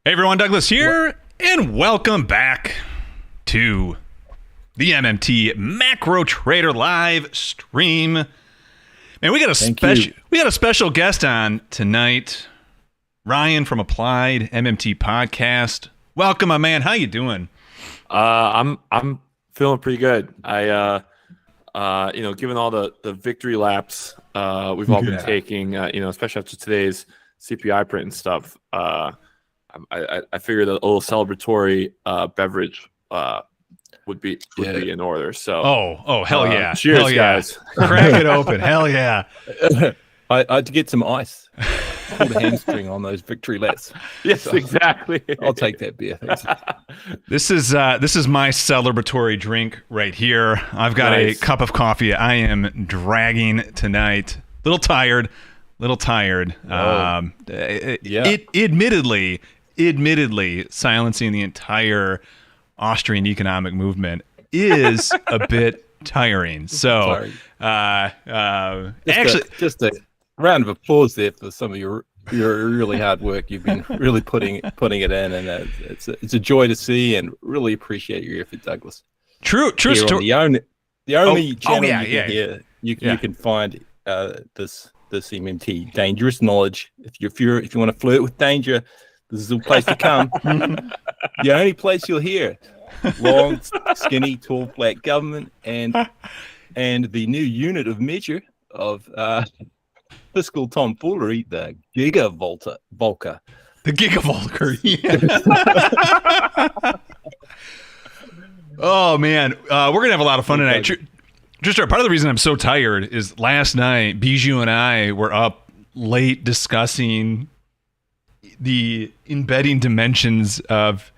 Hey everyone, Douglas here, and welcome back to the MMT Macro Trader live stream. And we got a special guest on tonight, Ryan from Applied MMT Podcast. Welcome, my man. How you doing? I'm feeling pretty good. Given all the victory laps we've all been taking, especially after today's CPI print and stuff, I figured a little celebratory beverage would be in order. So hell yeah! Cheers, hell yeah. guys! Crack it open, hell yeah! I had to get some ice. Pull the hamstring on those victory laps. Yes, so, exactly. I'll take that beer. Thanks. This is my celebratory drink right here. I've got a cup of coffee. I am dragging tonight. Little tired. Admittedly, silencing the entire Austrian economic movement is a bit tiring. So, just a round of applause there for some of your really hard work. You've been really putting it in, and it's a joy to see, and really appreciate your effort, Douglas. True story. The only channel you can find this MMT dangerous knowledge. If you want to flirt with danger, this is the place to come. The only place you'll hear it. Long, skinny, tall, black government, and the new unit of measure of fiscal tomfoolery, the gigavolker. The gigavolker. Yeah. Oh man, we're gonna have a lot of fun tonight. Just part of the reason I'm so tired is last night Bijou and I were up late discussing the embedding dimensions of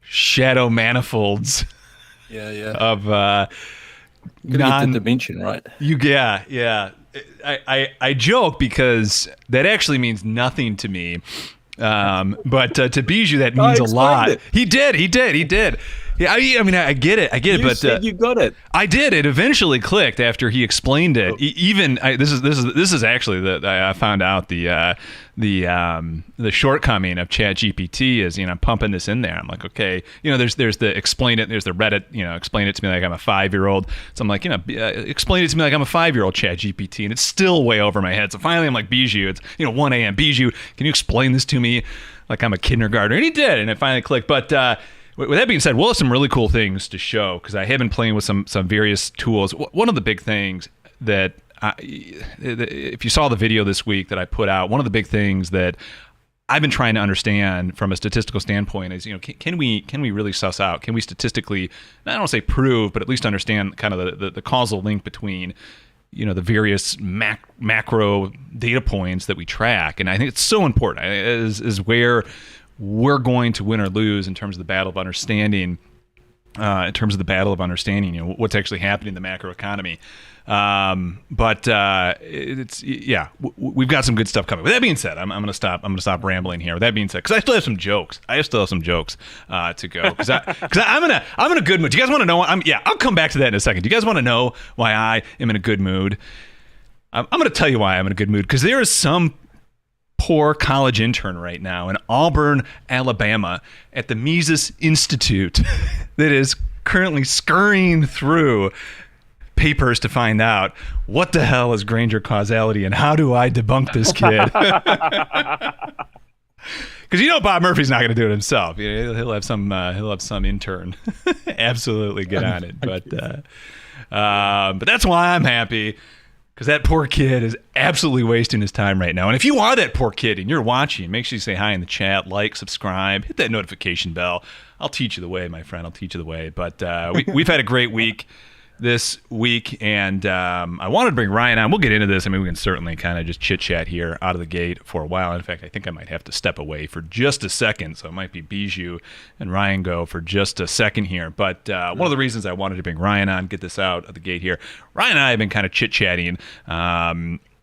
shadow manifolds. Of the dimension, right? Yeah. I joke because that actually means nothing to me. But to Bijou that means a lot. He did. Yeah, I get it. You said you got it. I did. It eventually clicked after he explained it. This is actually I found out the shortcoming of ChatGPT is I'm pumping this in there. I'm like, okay, there's the explain it. There's the Reddit, explain it to me like I'm a 5-year-old. So I'm like, explain it to me like I'm a 5-year-old ChatGPT, and it's still way over my head. So finally, I'm like, Bijou, it's 1 a.m. Bijou, can you explain this to me like I'm a kindergartner? And he did, and it finally clicked. But with that being said, we'll have some really cool things to show because I have been playing with some various tools. One of the big things that if you saw the video this week that I put out, one of the big things that I've been trying to understand from a statistical standpoint is, can we really suss out? Can we statistically, I don't want to say prove, but at least understand kind of the causal link between the various macro data points that we track? And I think it's so important. Is where we're going to win or lose in terms of the battle of understanding. What's actually happening in the macro economy. We've got some good stuff coming. With that being said, I'm gonna stop rambling here. With that being said, because I still have some jokes. To go because I'm in a good mood. Do you guys want to know? I'll come back to that in a second. Do you guys want to know why I am in a good mood? I'm gonna tell you why I'm in a good mood, because there is some poor college intern right now in Auburn, Alabama, at the Mises Institute that is currently scurrying through papers to find out what the hell is Granger causality and how do I debunk this kid? Because Bob Murphy's not going to do it himself. He'll have some intern absolutely get on it. But that's why I'm happy. Because that poor kid is absolutely wasting his time right now. And if you are that poor kid and you're watching, make sure you say hi in the chat, like, subscribe, hit that notification bell. I'll teach you the way, my friend. I'll teach you the way. But we've had a great week this week, and I wanted to bring Ryan on. We'll get into this. We can certainly kind of just chit-chat here out of the gate for a while. In fact, I think I might have to step away for just a second, so it might be Bijou and Ryan go for just a second here. But one of the reasons I wanted to bring Ryan on, get this out of the gate here, Ryan and I have been kind of chit-chatting,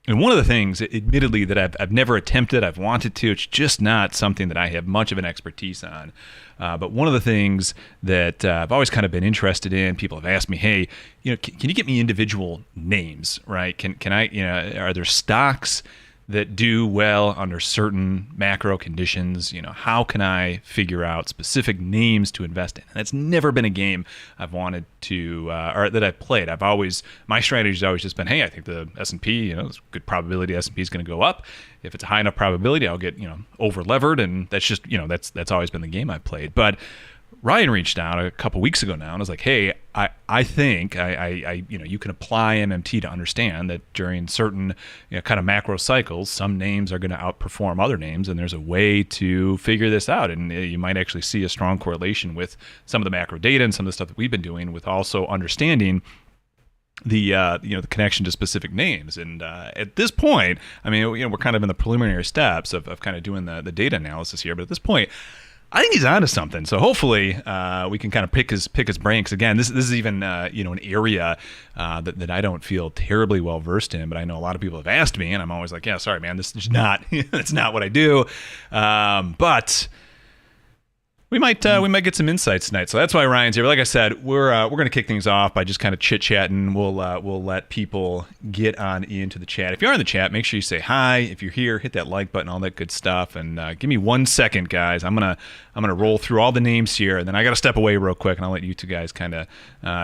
and one of the things, admittedly, that I've never attempted, I've wanted to, it's just not something that I have much of an expertise on. But one of the things that I've always kind of been interested in, people have asked me, hey, can you get me individual names, right? Can I, are there stocks that do well under certain macro conditions. How can I figure out specific names to invest in? And that's never been a game I've wanted to, or that I've played. My strategy has always just been, hey, I think the S&P, there's a good probability S&P is going to go up. If it's a high enough probability, I'll get, over levered, and that's just, that's always been the game I've played. But Ryan reached out a couple weeks ago now and was like, hey, I think you can apply MMT to understand that during certain kind of macro cycles, some names are going to outperform other names, and there's a way to figure this out. And you might actually see a strong correlation with some of the macro data and some of the stuff that we've been doing with also understanding the the connection to specific names. And at this point, we're kind of in the preliminary steps of kind of doing the data analysis here, but at this point, I think he's onto something. So hopefully we can kind of pick his brain. Because again, this is even an area that I don't feel terribly well versed in, but I know a lot of people have asked me, and I'm always like, yeah, sorry, man, this is not that's not what I do. But we might get some insights tonight. So that's why Ryan's here. But like I said, we're going to kick things off by just kind of chit chatting. We'll let people get on into the chat. If you are in the chat, make sure you say hi. If you're here, hit that like button, all that good stuff. And give me 1 second, guys. I'm gonna roll through all the names here, and then I got to step away real quick, and I'll let you two guys kind of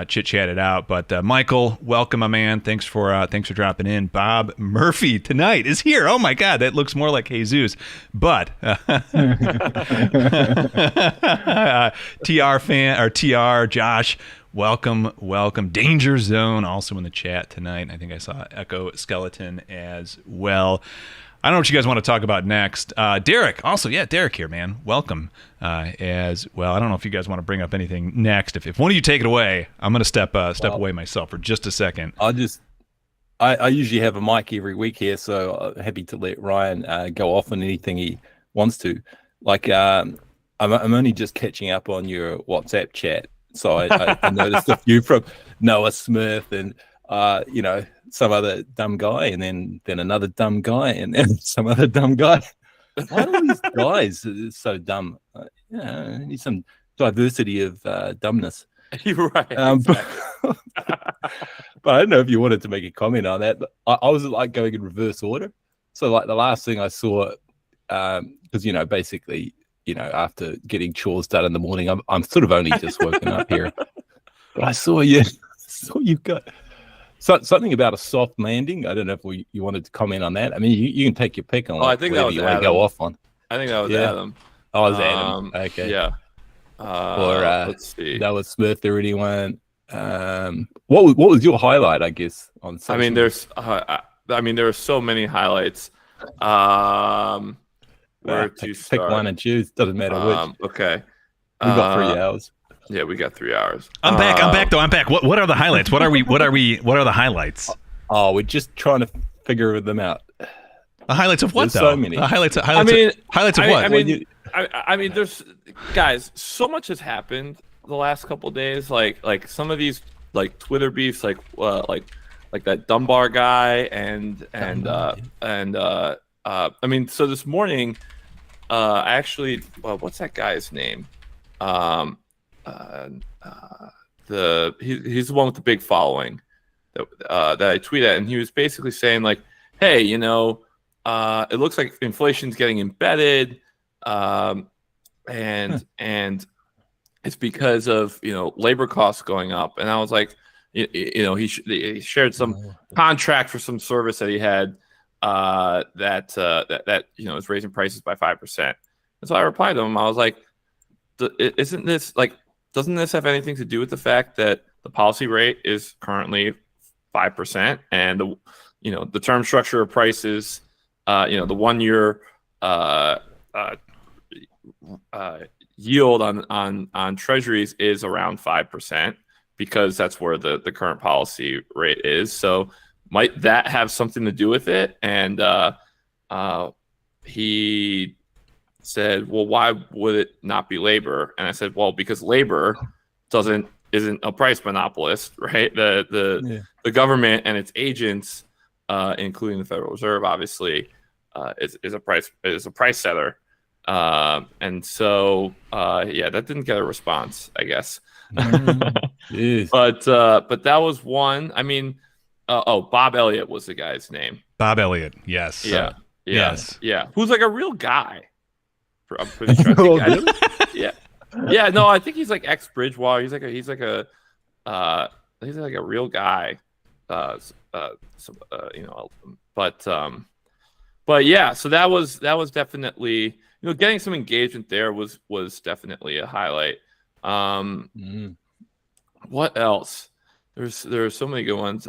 chit chat it out. But Michael, welcome, my man. Thanks for dropping in. Bob Murphy tonight is here. Oh my God, that looks more like Jesus. But TR Josh, welcome. Danger Zone also in the chat tonight. I think I saw Echo Skeleton as well. I don't know what you guys want to talk about next. Derek, also, Derek here, man. Welcome as well. I don't know if you guys want to bring up anything next. If one of you take it away, I'm going to step away myself for just a second. I usually have a mic every week here, so I'm happy to let Ryan go off on anything he wants to. I'm only just catching up on your WhatsApp chat, so I noticed a few from Noah Smith and some other dumb guy, and then another dumb guy, and then some other dumb guy. Why are these guys so dumb? Need some diversity of dumbness. You're right. But I don't know if you wanted to make a comment on that. But I was going in reverse order. So the last thing I saw, because basically. After getting chores done in the morning, I'm sort of only just woken up here. But I saw you've got something about a soft landing. I don't know if you wanted to comment on that. You can take your pick on. I think that was you Adam. Want to go off on. I think that was Adam. Oh, it was Adam. Okay. Yeah. Let's see. That was Smith or anyone. What was your highlight? I guess on. There are so many highlights. Where to start? Pick one and choose. Doesn't matter which. Okay. We got 3 hours. Yeah, we got 3 hours. I'm back though. I'm back. What are the highlights? What are the highlights? Oh, we're just trying to figure them out. The highlights of what? There's though? So many. The highlights of what? There's guys. So much has happened the last couple of days. Like some of these Twitter beefs, like that Dunbar guy so this morning, what's that guy's name? He's the one with the big following that I tweeted at, and he was basically saying hey, it looks like inflation's getting embedded, and it's because of labor costs going up, and I was like, he shared some contract for some service that he had. That is raising prices by 5%. And so I replied to him. I was like, doesn't this have anything to do with the fact that the policy rate is currently 5%, and the term structure of prices, the 1 year yield on treasuries is around 5%, because that's where the current policy rate is. So might that have something to do with it? And he said, well, why would it not be labor? And I said, well, because labor isn't a price monopolist, right? The government and its agents, including the Federal Reserve, obviously, is a price setter. And so that didn't get a response, I guess. But that was one. Bob Elliott was the guy's name. Bob Elliott, yes. Yeah. Yes. Yeah. Who's like a real guy. I'm pretty sure. Yeah. No, I think he's like ex-Bridgewater. He's like a real guy. But yeah, so that was definitely, getting some engagement there was definitely a highlight. What else? There are so many good ones.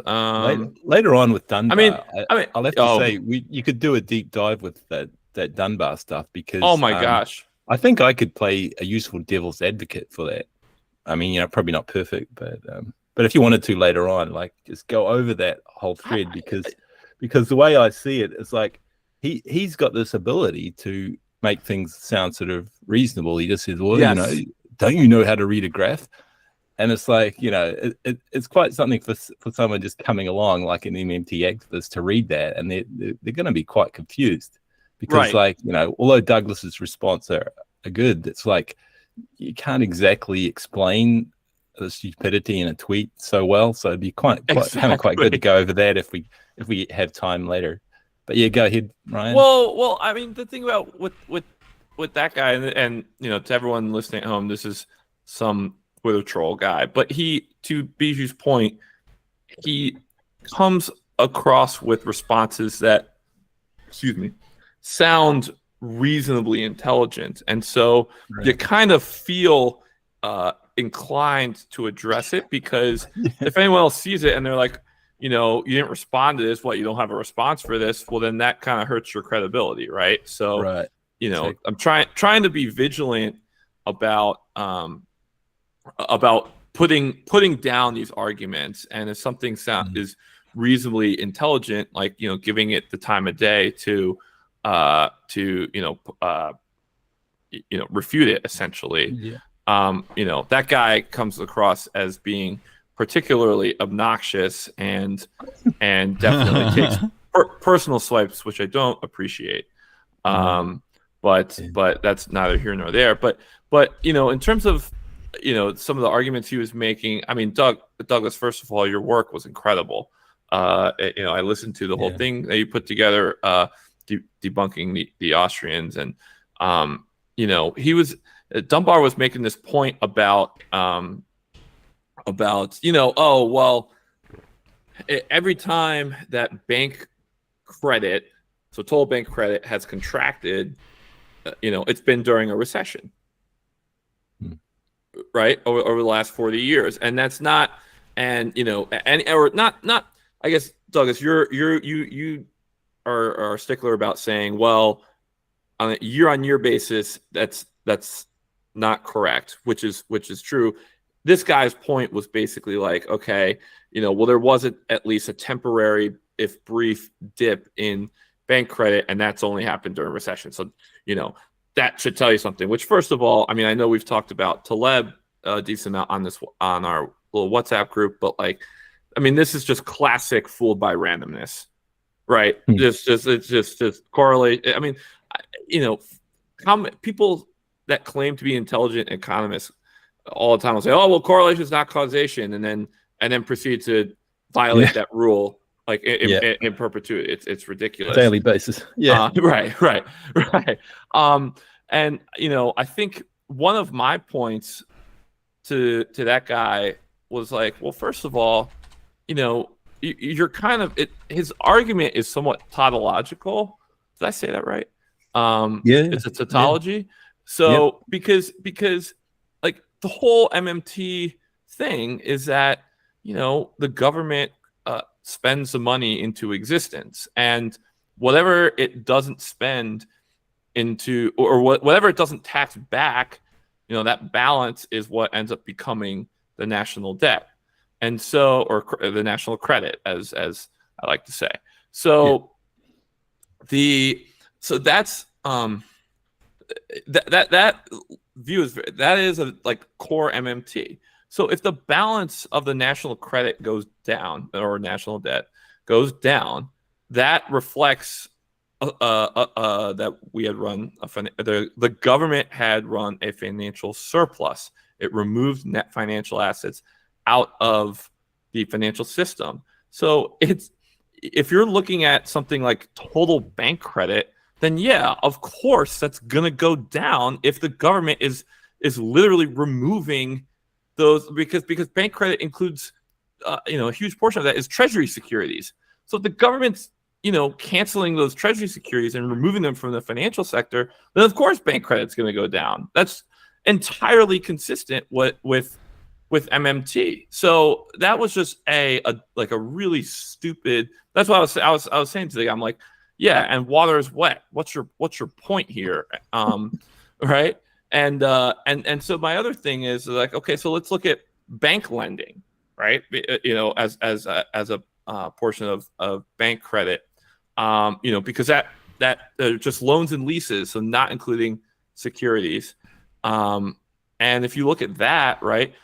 Later on with Dunbar, I'll have to say you could do a deep dive with that Dunbar stuff, because oh my gosh, I think I could play a useful devil's advocate for that. I mean, probably not perfect, but if you wanted to later on, like, just go over that whole thread, because the way I see it is like he's got this ability to make things sound sort of reasonable. He just says, well, yes. Don't you know how to read a graph? And it's like, it's quite something for someone just coming along like an MMT activist to read that, and they're going to be quite confused, because right. Although Douglas's response are good, it's like you can't exactly explain the stupidity in a tweet so well. So it'd be quite good to go over that if we have time later. But yeah, go ahead, Ryan. Well, I mean, the thing about with that guy, and to everyone listening at home, this is some Twitter troll guy, but to Bijou's point, he comes across with responses that, sound reasonably intelligent, and so you kind of feel inclined to address it, because if anyone else sees it and they're like, you didn't respond to this, you don't have a response for this, well, then that kind of hurts your credibility, right? So, I'm trying to be vigilant about putting down these arguments, and if something is reasonably intelligent, like giving it the time of day to refute it, essentially. That guy comes across as being particularly obnoxious and definitely takes personal swipes, which I don't appreciate. But that's neither here nor there. But in terms of some of the arguments he was making, I mean, Douglas, first of all, your work was incredible. I listened to the whole thing that you put together, debunking the Austrians, and Dunbar was making this point about every time that bank credit, so total bank credit, has contracted, it's been during a recession. Right, over the last 40 years, and that's not, or not. I guess, Douglas, you are a stickler about saying, well, on a year-on-year basis, that's not correct, which is true. This guy's point was basically like, okay, well, there was at least a temporary, if brief, dip in bank credit, and that's only happened during recession. So, that should tell you something. Which, first of all, I mean, I know we've talked about Taleb a decent amount on our little WhatsApp group, but this is just classic fooled by randomness, right? It's just correlate. I mean, people that claim to be intelligent economists all the time will say, "Oh, well, correlation is not causation," and then proceed to violate that rule in perpetuity. It's ridiculous. Daily basis. Yeah. Right. And I think one of my points to that guy was like, well, first of all, you're kind of his argument is somewhat tautological. Did I say that right? It's a tautology. Yeah. So because like the whole MMT thing is that the government spends the money into existence, and whatever it doesn't spend into, or whatever it doesn't tax back, that balance is what ends up becoming the national debt, and so, or the national credit, as I like to say. So that's that view is a core MMT. So if the balance of the national credit goes down, or national debt goes down, that reflects that we had run the government had run a financial surplus. It removed net financial assets out of the financial system. So if you're looking at something like total bank credit, then yeah, of course that's gonna go down if the government is literally removing those, because bank credit includes a huge portion of that is treasury securities. So if the government's canceling those treasury securities and removing them from the financial sector, then of course bank credit's going to go down. That's entirely consistent with MMT. So that was just a really stupid. That's what I was saying today. I'm like, yeah, and water is wet. What's your point here? Right? And so my other thing is like, okay, so let's look at bank lending, right? As a portion of bank credit, because that just loans and leases, so not including securities. And if you look at that, right,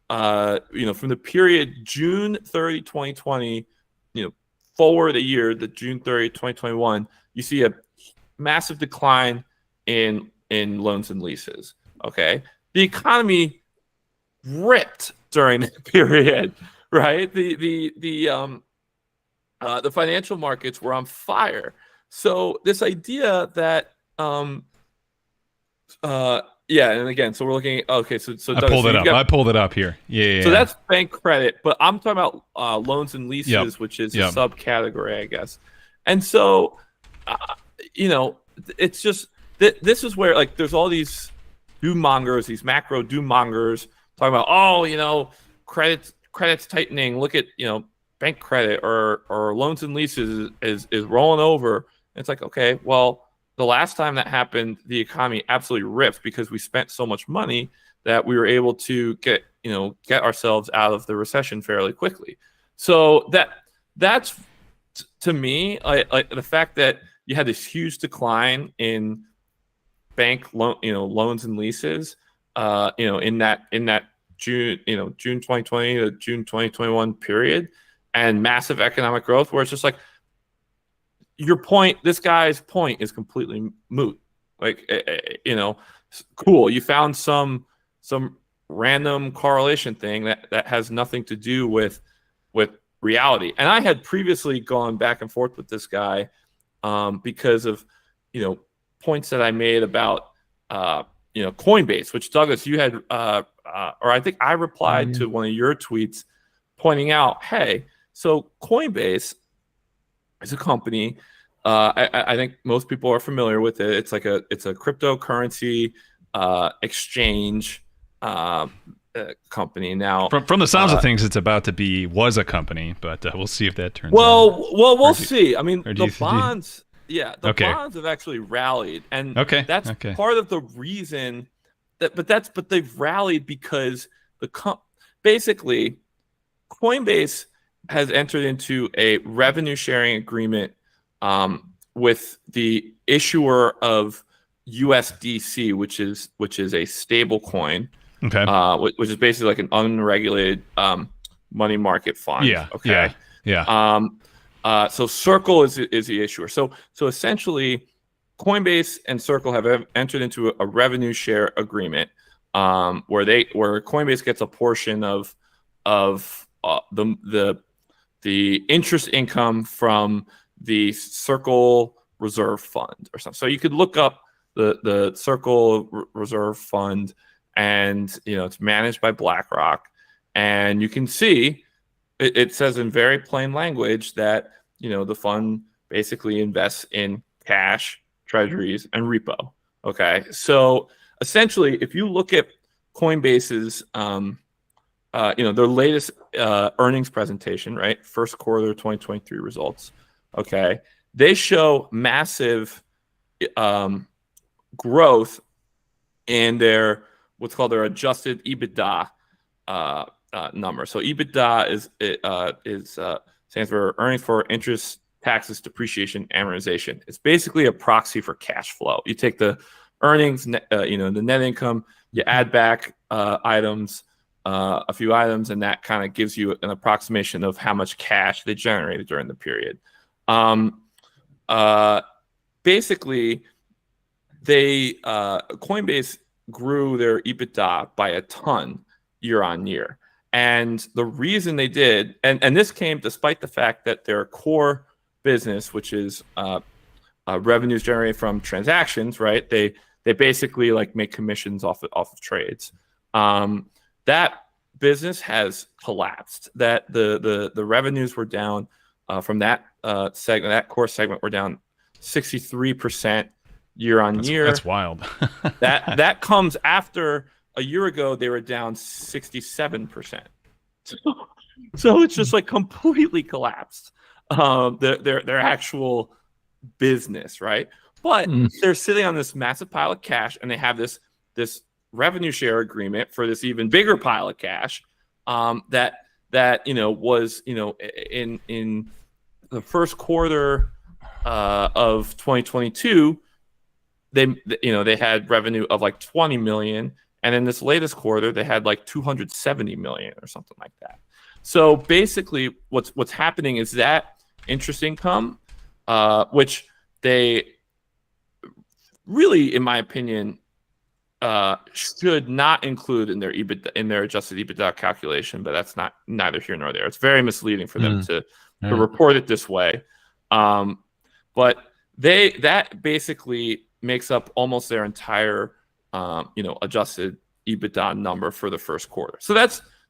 from the period June 30, 2020, forward a year, the June 30, 2021, you see a massive decline in loans and leases. Okay, the economy ripped during that period, right? The financial markets were on fire. So this idea that and again, so we're looking at, okay, so I pulled it up. I pulled it up here. Yeah. So that's bank credit, but I'm talking about loans and leases, which is a subcategory, I guess. And so, it's just this is where like there's all these doom mongers, these macro doom mongers talking about, credit's tightening. Look at bank credit or loans and leases is rolling over. And it's like, okay, well, the last time that happened, the economy absolutely ripped because we spent so much money that we were able to get ourselves out of the recession fairly quickly. So that's to me, like the fact that you had this huge decline in bank loans and leases, in that June 2020 to June 2021 period, and massive economic growth, where it's just like, your point, this guy's point is completely moot. Like, cool. You found some random correlation thing that has nothing to do with reality. And I had previously gone back and forth with this guy because of, points that I made about, Coinbase, which Douglas, you had, or I think I replied to one of your tweets pointing out, hey, so Coinbase is a company. I think most people are familiar with it. It's a cryptocurrency exchange company. Now, from the sounds of things, it's about to was a company, but we'll see if that turns. Well, we'll see. I mean, the bonds. Yeah, the bonds have actually rallied, and that's part of the reason but they've rallied because basically Coinbase has entered into a revenue sharing agreement with the issuer of USDC, which is a stable coin, which is basically like an unregulated money market fund. Yeah. Okay. Yeah. So Circle is the issuer. So essentially, Coinbase and Circle have entered into a revenue share agreement where Coinbase gets a portion of the interest income from the Circle Reserve Fund or something. So you could look up the Circle Reserve Fund, and it's managed by BlackRock, and you can see it says in very plain language that the fund basically invests in cash, treasuries, and repo. Okay, so essentially, if you look at Coinbase's their latest earnings presentation, right, first quarter 2023 results, okay, they show massive growth in their what's called their adjusted EBITDA number. So EBITDA stands for earnings for interest, taxes, depreciation, amortization. It's basically a proxy for cash flow. You take the earnings, the net income, you add back items, a few items, and that kind of gives you an approximation of how much cash they generated during the period. Basically, Coinbase grew their EBITDA by a ton year on year. And the reason they did, and this came despite the fact that their core business, which is revenues generated from transactions, right? They basically like make commissions off of trades. That business has collapsed. That the revenues were down from that segment, that core segment, were down 63% year on year. That's wild. that comes after a year ago they were down 67%. So it's just like completely collapsed. Their actual business, right? But they're sitting on this massive pile of cash, and they have this revenue share agreement for this even bigger pile of cash that was in the first quarter of 2022, they had revenue of like 20 million, and in this latest quarter they had like 270 million or something like that. So basically what's happening is that interest income, which they really, in my opinion, should not include in their EBITDA, in their adjusted EBITDA calculation, but that's neither here nor there. It's very misleading for them to report it this way. But that basically makes up almost their entire adjusted EBITDA number for the first quarter. So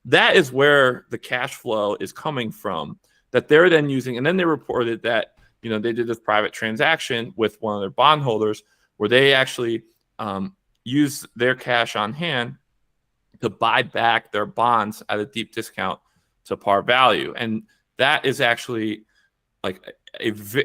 that is where the cash flow is coming from, that they're then using. And then they reported that they did this private transaction with one of their bondholders where they actually used their cash on hand to buy back their bonds at a deep discount to par value. And that is actually like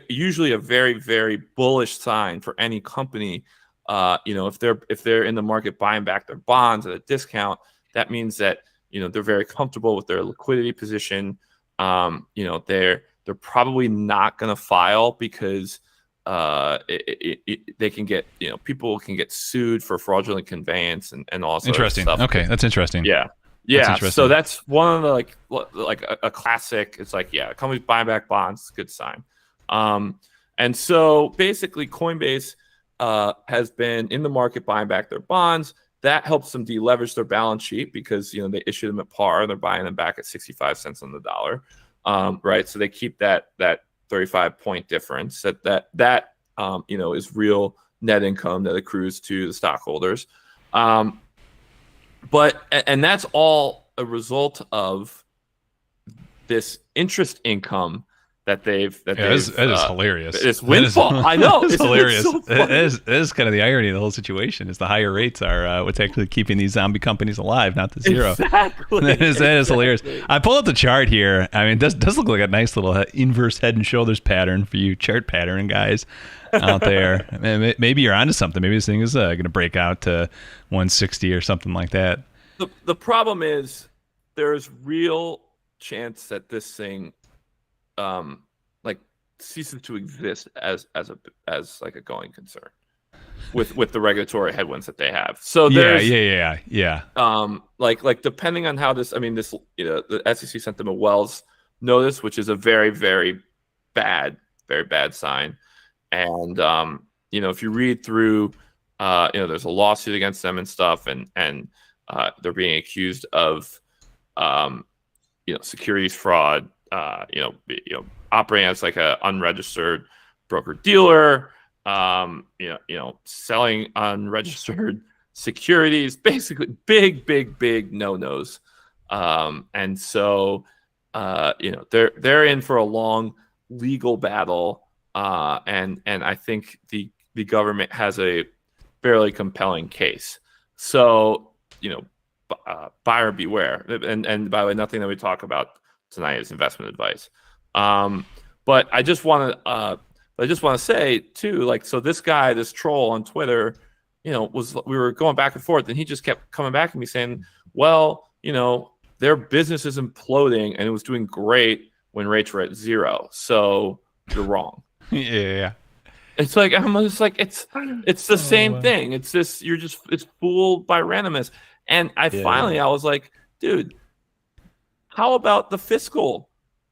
usually a very, very bullish sign for any company. If they're in the market buying back their bonds at a discount, that means that they're very comfortable with their liquidity position. They're probably not going to file because they can get people can get sued for fraudulent conveyance and all sorts of stuff. Okay, that's interesting. Yeah. So that's one of the like a classic. It's like, yeah, companies buying back bonds, good sign. And so basically Coinbase has been in the market buying back their bonds. That helps them deleverage their balance sheet because they issue them at par. They're buying them back at 65 cents on the dollar, right? So they keep that 35-point difference. That is real net income that accrues to the stockholders. But that's all a result of this interest income that that is hilarious. It's windfall. I know. It's hilarious. So it is kind of the irony of the whole situation is the higher rates are what's actually keeping these zombie companies alive, not the zero. Exactly. That is hilarious. I pulled up the chart here. I mean, it does look like a nice little inverse head and shoulders pattern for you chart pattern guys out there. Maybe you're onto something. Maybe this thing is going to break out to 160 or something like that. The problem is there's real chance that this thing ceases to exist as like a going concern with the regulatory headwinds that they have. So yeah. Like depending on how this, the SEC sent them a Wells notice, which is a very, very bad sign. And if you read through, there's a lawsuit against them and stuff, and they're being accused of securities fraud, operating as like a unregistered broker dealer, selling unregistered securities, basically big no-nos. And so they're in for a long legal battle, and I think the government has a fairly compelling case. So buyer beware. And by the way, nothing that we talk about tonight is investment advice. But I just want to say too, like, so this guy, this troll on Twitter, we were going back and forth, and he just kept coming back at me saying, well, their business is imploding and it was doing great when rates were at zero. So you're wrong. Yeah. It's like, I'm just like, it's the same thing. It's this, it's fooled by randomness. And I was like, dude, how about the fiscal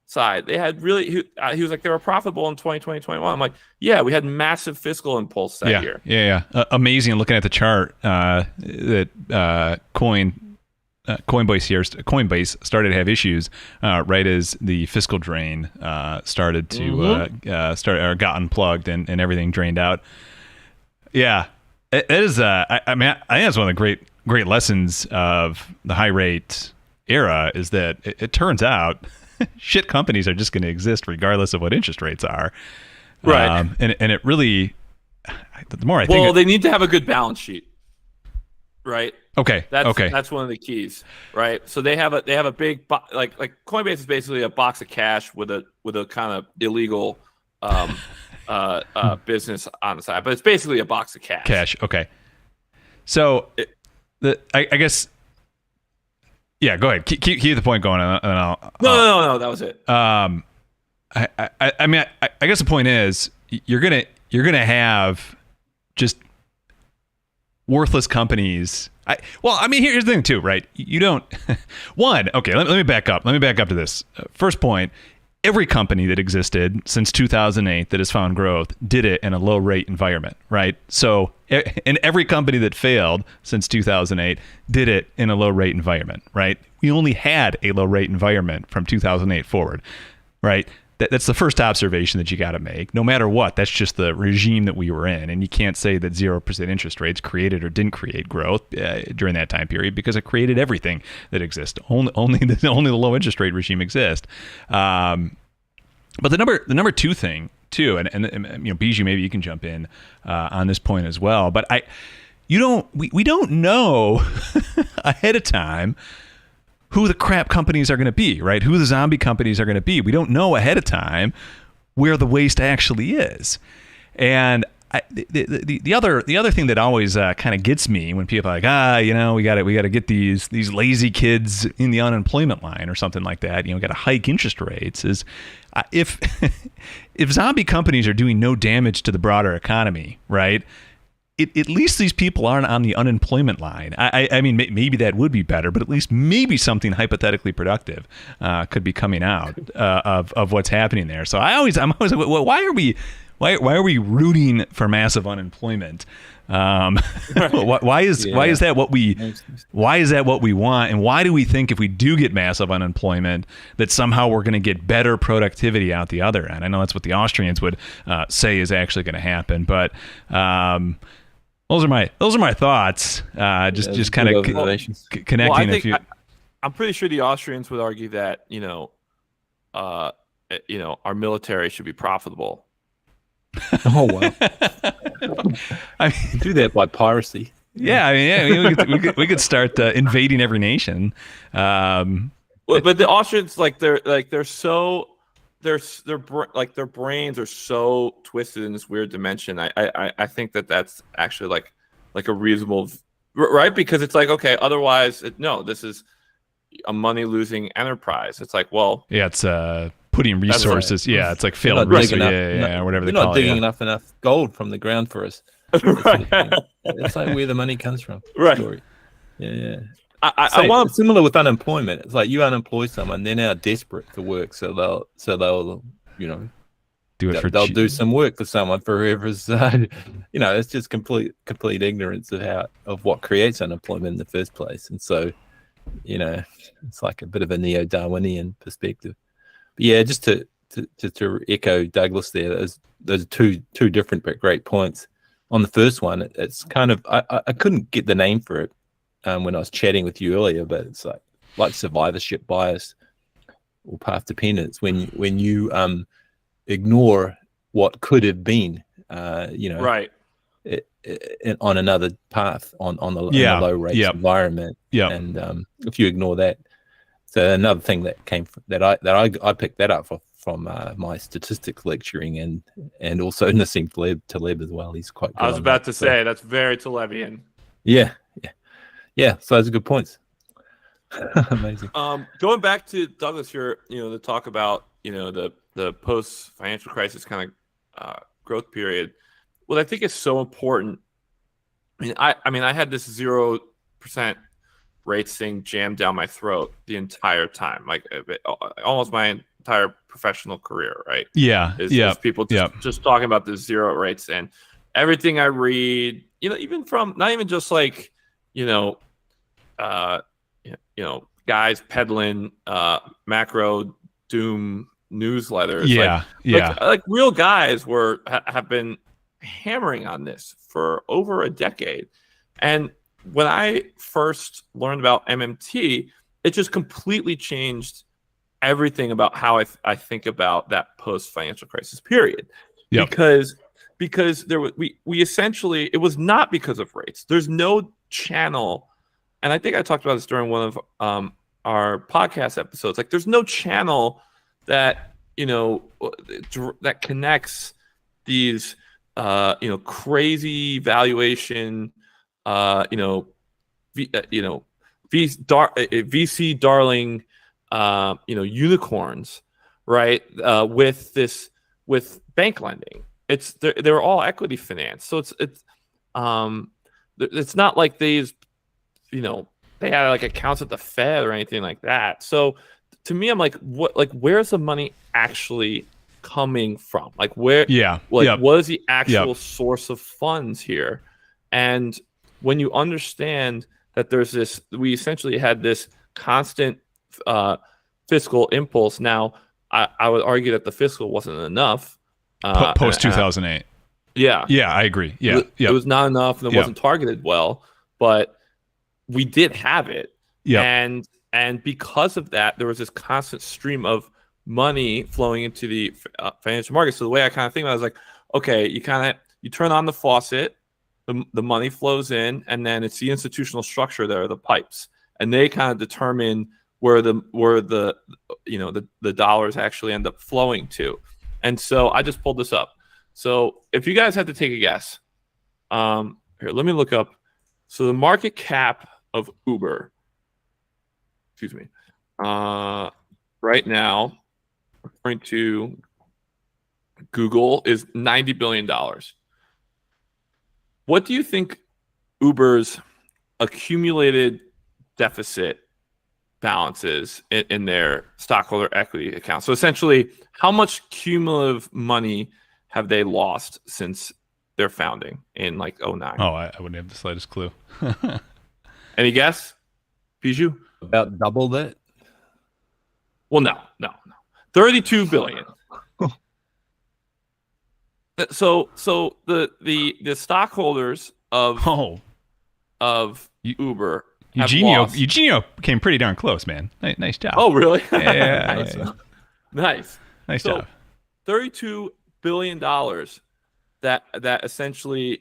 side? They had he was like, they were profitable in 2020, 2021. I'm like, yeah, we had massive fiscal impulse that year. Yeah. Amazing. Looking at the chart, that Coin Coinbase started to have issues right as the fiscal drain started to got unplugged and everything drained out. Yeah, it is. I mean, I think that's one of the great lessons of the high rate era is that it turns out shit companies are just going to exist regardless of what interest rates are. Right. And it really, the more I think, well, they need to have a good balance sheet, right? Okay. That's one of the keys, right? So they have a big like Coinbase is basically a box of cash with a kind of illegal business on the side, but it's basically a box of cash. Okay. So I guess. Yeah, go ahead. Keep the point going, and I'll. No, that was it. I mean, I guess the point is you're gonna have just worthless companies. I mean, here's the thing too, right? You don't. Okay. Let me back up. Let me back up to this. First point. Every company that existed since 2008 that has found growth did it in a low rate environment, right? So, and every company that failed since 2008 did it in a low rate environment, right? We only had a low rate environment from 2008 forward, right? That's the first observation that you got to make. No matter what, that's just the regime that we were in. And you can't say that 0% interest rates created or didn't create growth during that time period because it created everything that exists. Only the low interest rate regime exists. But the number two thing too, and you know, Bijou, maybe you can jump in on this point as well. But we don't know ahead of time who the crap companies are going to be, right? Who the zombie companies are going to be. We don't know ahead of time where the waste actually is. And the other thing that always kind of gets me when people are like, you know, we got to get these lazy kids in the unemployment line or something like that. You know, got to hike interest rates. Is if zombie companies are doing no damage to the broader economy, right? At least these people aren't on the unemployment line. I mean, maybe that would be better, but at least maybe something hypothetically productive could be coming out of what's happening there. So I'm always like, well, why are we rooting for massive unemployment? Why is that what we want? And why do we think if we do get massive unemployment that somehow we're going to get better productivity out the other end? I know that's what the Austrians would say is actually going to happen, but those are my thoughts. Just kind of connecting. I'm pretty sure the Austrians would argue that our military should be profitable. Oh wow! I mean, do that by piracy. Yeah, I mean, we could start invading every nation. But the Austrians, their brains are so twisted in this weird dimension. I think that's actually like a reasonable, right? Because it's like, okay, otherwise, this is a money losing enterprise. It's like, well, yeah, it's putting resources. Right. Yeah, it's like failed research. Yeah, whatever they call it. They're not digging enough gold from the ground for us. Right. It's like where the money comes from. Right. Story. Yeah. I want similar with unemployment. It's like you unemploy someone, they're now desperate for work, so they'll do it. They'll do some work for someone for whoever's. It's just complete ignorance of what creates unemployment in the first place, and so it's like a bit of a neo-Darwinian perspective. But yeah, just to echo Douglas there, those two different but great points. On the first one, it's kind of I couldn't get the name for it when I was chatting with you earlier, but it's like survivorship bias or path dependence when you ignore what could have been, right, on another path on the low rate environment. Yeah, and if you ignore that, so another thing that came that I picked that up from my statistics lecturing and also Nassim Taleb as well. He's quite good. I was about to say that's very Talebian. Yeah. So those are good points. Amazing. Going back to Douglas here, to talk about the post financial crisis kind of growth period. What I think is so important. I mean, I had this 0% rates thing jammed down my throat the entire time, like almost my entire professional career, right? Yeah. Is people just talking about the zero rates, and everything I read, even from not even just like guys peddling macro doom newsletters. Yeah, like real guys have been hammering on this for over a decade. And when I first learned about MMT, it just completely changed everything about how I think about that post financial crisis period. Yep. Because we essentially, it was not because of rates. There's no channel, and I think I talked about this during one of our podcast episodes. Like, there's no channel that that connects these crazy valuation VC darling unicorns, right? With bank lending. They're all equity finance, so it's not like these, they had like accounts at the Fed or anything like that. So to me, I'm like, where's the money actually coming from? Like, where? Yeah. What is the actual source of funds here? And when you understand that we essentially had this constant fiscal impulse. Now, I would argue that the fiscal wasn't enough. Post 2008. Yeah, I agree. Yeah, it was not enough, and it wasn't targeted well. But we did have it, and because of that, there was this constant stream of money flowing into the financial market. So the way I kind of think about it is like, okay, you turn on the faucet, the money flows in, and then it's the institutional structure that are the pipes, and they kind of determine where the dollars actually end up flowing to. And so I just pulled this up. So if you guys had to take a guess, here, let me look up. So the market cap of Uber, right now, according to Google, is $90 billion. What do you think Uber's accumulated deficit balances in their stockholder equity account? So essentially, how much cumulative money have they lost since their founding in like 2009? Oh, I wouldn't have the slightest clue. Any guess, Bijou? About double that? Well, no. 32 billion. So the stockholders of Uber. Eugenio came pretty darn close, man. Nice job. Oh, really? Yeah. Nice job. $32 billion that essentially,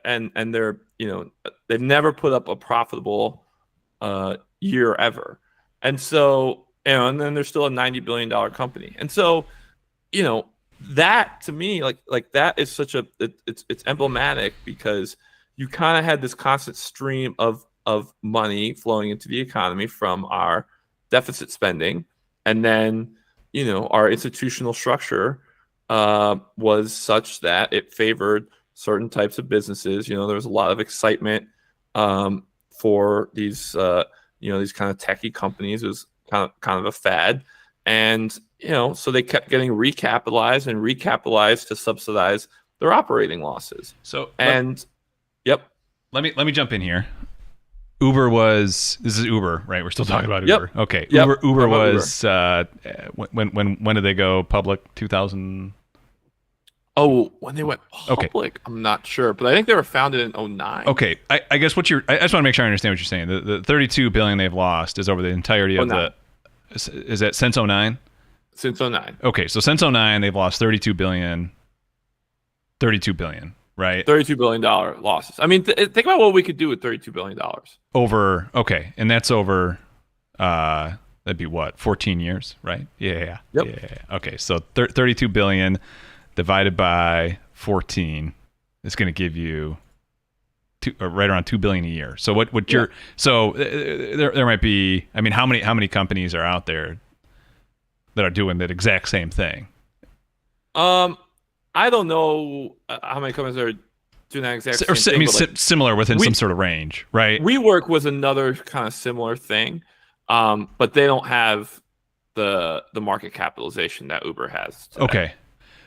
and they're, they've never put up a profitable year ever. And so, and then they're still a $90 billion company. And so, that to me, like that is such it's emblematic, because you kind of had this constant stream of money flowing into the economy from our deficit spending, and then our institutional structure was such that it favored certain types of businesses. There was a lot of excitement for these these kind of techie companies. It was kind of a fad, and so they kept getting recapitalized to subsidize their operating losses. So yep. Let me jump in here. This is Uber, right? We're still talking about Uber. Yep. Okay. Yep. Uber was when did they go public? 2000. Oh, when they went public, okay. I'm not sure, but I think they were founded in 2009. Okay. I guess I just want to make sure I understand what you're saying. The 32 billion they've lost is over the entirety of is that since 2009? Since 2009. Okay, so since 2009 they've lost 32 billion. 32 billion. Right. $32 billion losses. I mean, think about what we could do with $32 billion. And that's over, that'd be what, 14 years, right? Yeah. Yep. Yeah. Okay, so 32 billion divided by 14 is going to give you right around 2 billion a year. So there might be, I mean, how many companies are out there that are doing that exact same thing? I don't know how many companies are doing that exact same thing. Similar within some sort of range, right? WeWork was another kind of similar thing, but they don't have the market capitalization that Uber has today. Okay,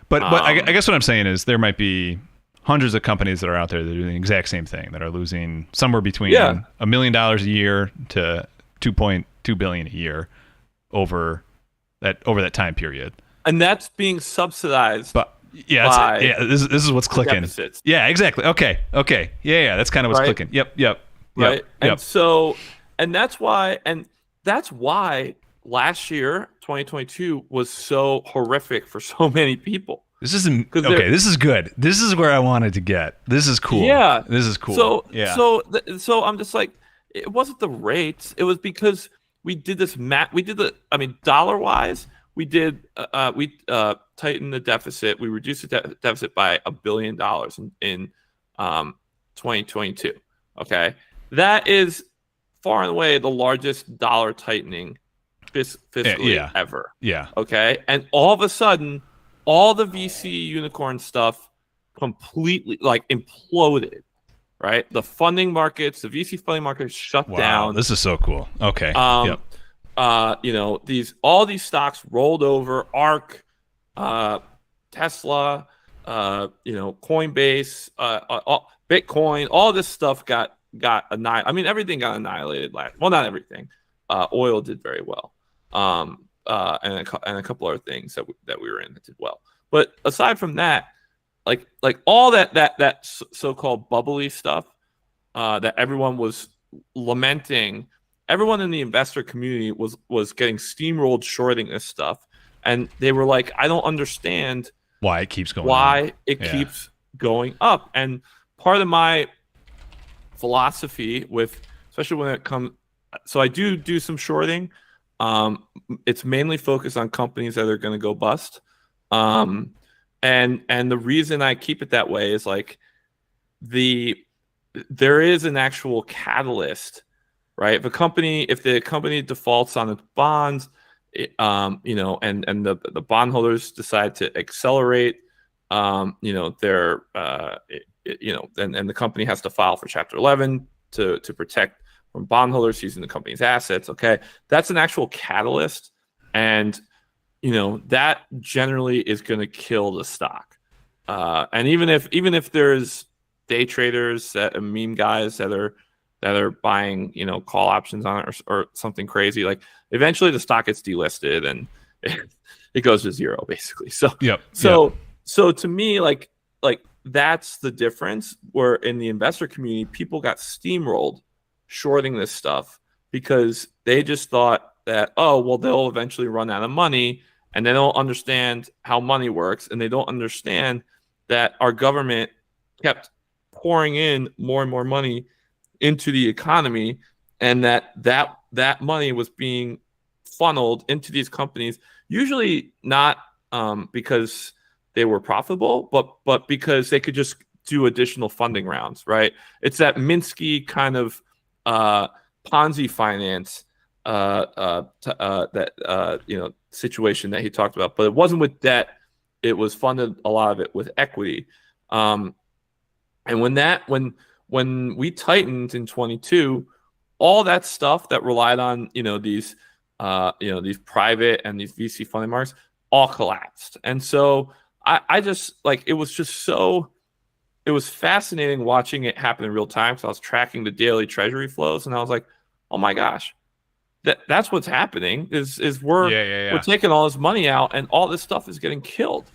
but I guess what I'm saying is there might be hundreds of companies that are out there that are doing the exact same thing, that are losing somewhere between $1 million a year to 2.2 billion a year over that time period. And that's being subsidized. But this is what's clicking. Deficits. Yeah, exactly. Okay. Yeah, that's kind of what's clicking. Yep. Right. And that's why last year, 2022, was so horrific for so many people. This isn't okay. This is good. This is where I wanted to get. This is cool. Yeah, this is cool. So I'm just like, it wasn't the rates. It was because we did this dollar wise, we tightened the deficit. We reduced the deficit by $1 billion in 2022. Okay, that is far and away the largest dollar tightening fiscally ever. Yeah. Okay, and all of a sudden, all the VC unicorn stuff completely imploded, right? The funding markets, the VC funding markets shut down. This is so cool. Okay. All these stocks rolled over. ARK, Tesla, Coinbase, Bitcoin, all this stuff got annihilated. I mean, everything got annihilated not everything. Oil did very well. And a couple other things that we were in that did well. But aside from that, like all that so-called bubbly stuff that everyone was lamenting, everyone in the investor community was getting steamrolled shorting this stuff, and they were like, I don't understand why it keeps going. Keeps going up. And part of my philosophy especially when it comes, so I do some shorting. It's mainly focused on companies that are going to go bust. And the reason I keep it that way is there is an actual catalyst, right? If the company defaults on its bonds, and the bondholders decide to accelerate, and the company has to file for Chapter 11 to protect from bondholders using the company's assets. Okay, that's an actual catalyst, and that generally is going to kill the stock. And even if there's day traders and meme guys that are buying call options on it or something crazy, eventually the stock gets delisted and it goes to zero basically. So to me, like that's the difference, where in the investor community people got steamrolled shorting this stuff because they just thought that, they'll eventually run out of money, and they don't understand how money works, and they don't understand that our government kept pouring in more and more money into the economy, and that money was being funneled into these companies, usually not because they were profitable, but because they could just do additional funding rounds, right? It's that Minsky kind of Ponzi finance situation that he talked about, but it wasn't with debt. It was funded, a lot of it, with equity. And when we tightened in 22, all that stuff that relied on these private and these VC funding markets all collapsed. And so I just it was fascinating watching it happen in real time. So I was tracking the daily treasury flows, and I was like, oh my gosh, that's what's happening is we're taking all this money out, and all this stuff is getting killed.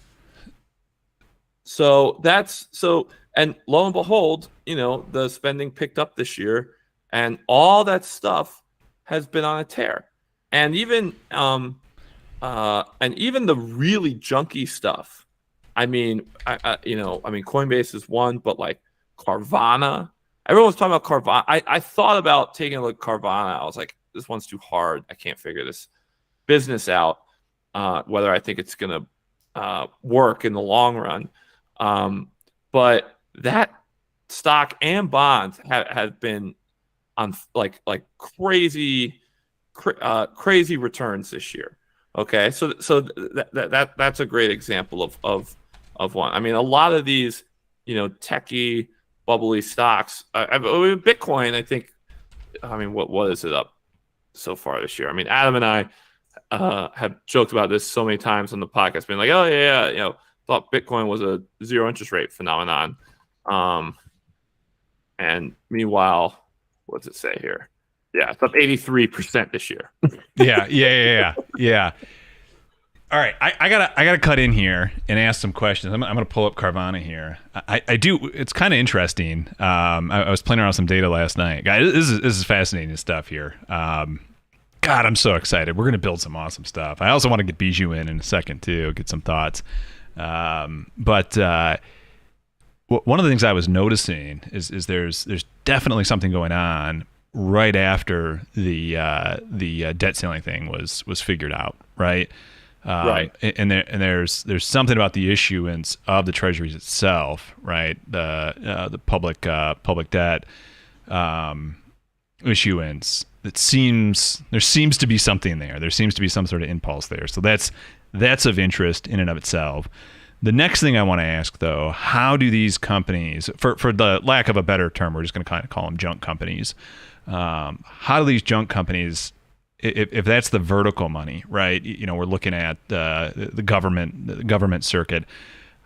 And lo and behold, the spending picked up this year, and all that stuff has been on a tear. And even the really junky stuff. I mean, Coinbase is one, but Carvana. Everyone was talking about Carvana. I thought about taking a look at Carvana. I was like, this one's too hard. I can't figure this business out, whether I think it's going to work in the long run. But that stock and bonds have been on crazy returns this year. Okay, so that's a great example of one. I mean, a lot of these, techie, bubbly stocks. Bitcoin, I think. I mean, what is it up so far this year? I mean, Adam and I have joked about this so many times on the podcast, being like, oh yeah, thought Bitcoin was a zero interest rate phenomenon. And meanwhile, what's it say here? Yeah, it's up 83% this year. Yeah. All right, I gotta cut in here and ask some questions. I'm gonna pull up Carvana here. I do. It's kind of interesting. I was playing around with some data last night, guys. This is fascinating stuff here. God, I'm so excited. We're gonna build some awesome stuff. I also want to get Bijou in a second too, get some thoughts. But one of the things I was noticing is there's definitely something going on right after the debt ceiling thing was figured out, right? Right. And there's something about the issuance of the treasuries itself, right? The public debt issuance. There seems to be something there. There seems to be some sort of impulse there. So that's of interest in and of itself. The next thing I want to ask, though, how do these companies, for the lack of a better term, we're just going to kind of call them junk companies. How do these junk companies, if that's the vertical money, right? We're looking at the government circuit.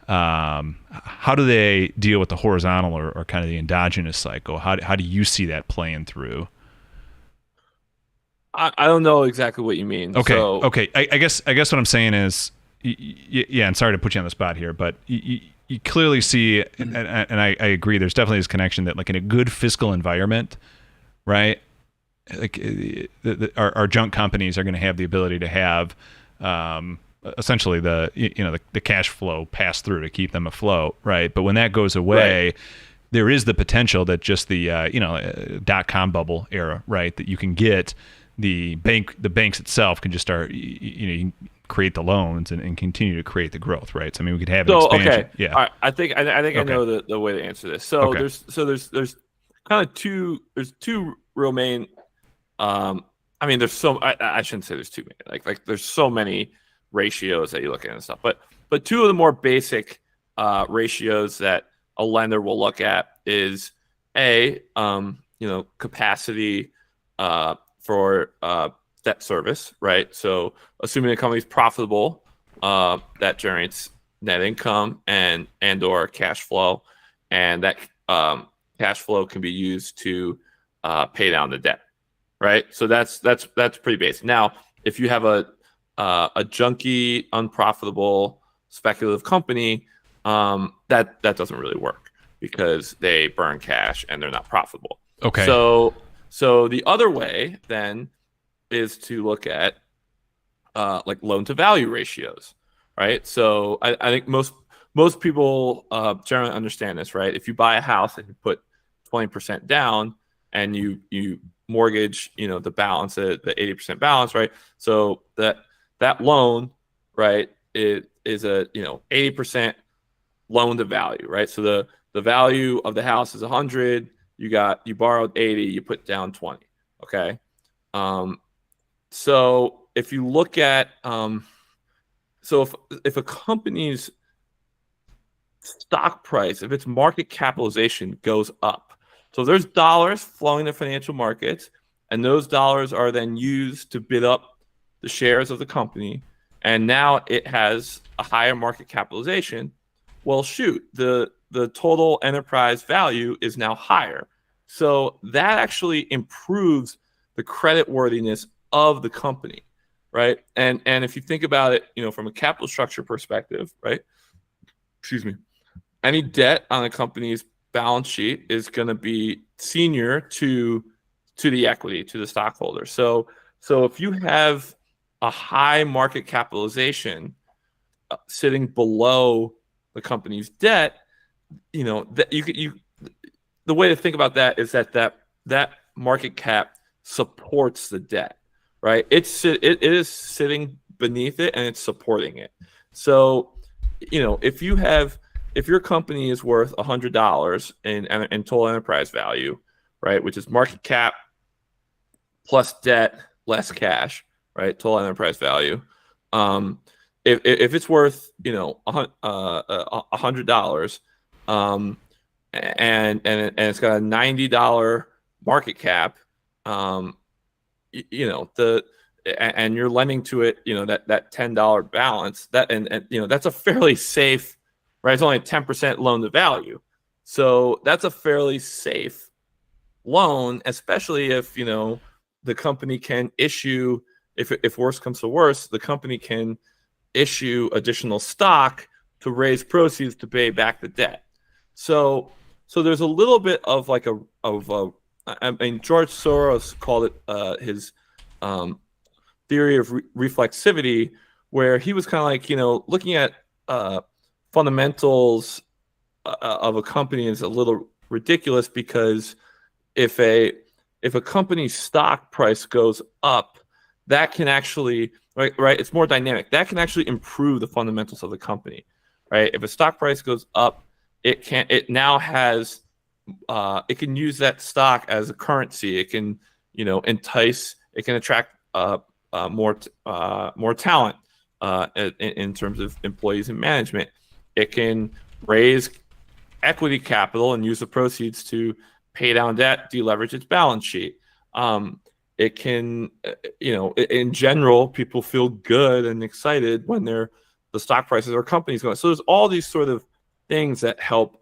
How do they deal with the horizontal or kind of the endogenous cycle? How do you see that playing through? I don't know exactly what you mean. Okay. I guess what I'm saying is, yeah. I'm sorry to put you on the spot here, but you clearly see, and I agree. There's definitely this connection that, like, in a good fiscal environment, right? Like our junk companies are going to have the ability to have essentially the cash flow pass through to keep them afloat, right? But when that goes away, right, there is the potential that just the .com bubble era, right? That you can get the banks itself can just start you can create the loans and continue to create the growth, right? So I mean, we could have an expansion. Okay. Yeah. All right. I think okay. I know the way to answer this. So okay. there's kind of two real main. I mean, there's so I shouldn't say there's too many. Like there's so many ratios that you look at and stuff. But two of the more basic ratios that a lender will look at is capacity for debt service, right? So assuming the company's profitable, that generates net income and or cash flow, and that cash flow can be used to pay down the debt. Right, so that's pretty basic. Now, if you have a junky, unprofitable, speculative company, that doesn't really work because they burn cash and they're not profitable. Okay. So the other way then is to look at like loan to value ratios, right? So I think most people generally understand this, right? If you buy a house and you put 20% down and you mortgage, the balance, the 80% balance, right? So that loan, right, is a 80% loan to value, right? So the value of the house is 100. You borrowed 80, you put down 20. Okay. So if you look at so if a company's stock price, if its market capitalization goes up, so there's dollars flowing to financial markets, and those dollars are then used to bid up the shares of the company, and now it has a higher market capitalization. Well, shoot, the total enterprise value is now higher. So that actually improves the credit worthiness of the company, right? And if you think about it, from a capital structure perspective, right? Excuse me. Any debt on a company's balance sheet is going to be senior to the equity, to the stockholder. So if you have a high market capitalization sitting below the company's debt, that the way to think about that is that market cap supports the debt, right? It is sitting beneath it and it's supporting it. So, if your company is worth $100 in total enterprise value, right, which is market cap plus debt less cash, right, total enterprise value. If it's worth $100, and it's got a $90 market cap, and you're lending to it, that $10 balance, that's a fairly safe. Right, it's only a 10% loan to value, so that's a fairly safe loan, especially if the company can issue, if worse comes to worse, the company can issue additional stock to raise proceeds to pay back the debt. So there's a little bit of like I mean, George Soros called it his theory of reflexivity, where he was kind of like, looking at fundamentals of a company is a little ridiculous, because if a company's stock price goes up, that can actually right it's more dynamic. That can actually improve the fundamentals of the company, right? If a stock price goes up, it now has it can use that stock as a currency. It can entice. It can attract more talent in terms of employees and management. It can raise equity capital and use the proceeds to pay down debt, deleverage its balance sheet. It can, in general, people feel good and excited when the stock prices or companies going. So there's all these sort of things that help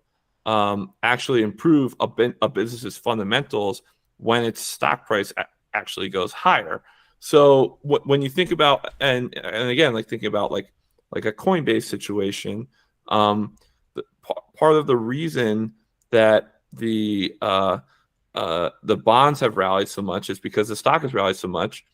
actually improve a business's fundamentals when its stock price actually goes higher. So when you think about, and again, like thinking about like a Coinbase situation, part of the reason that the bonds have rallied so much is because the stock has rallied so much,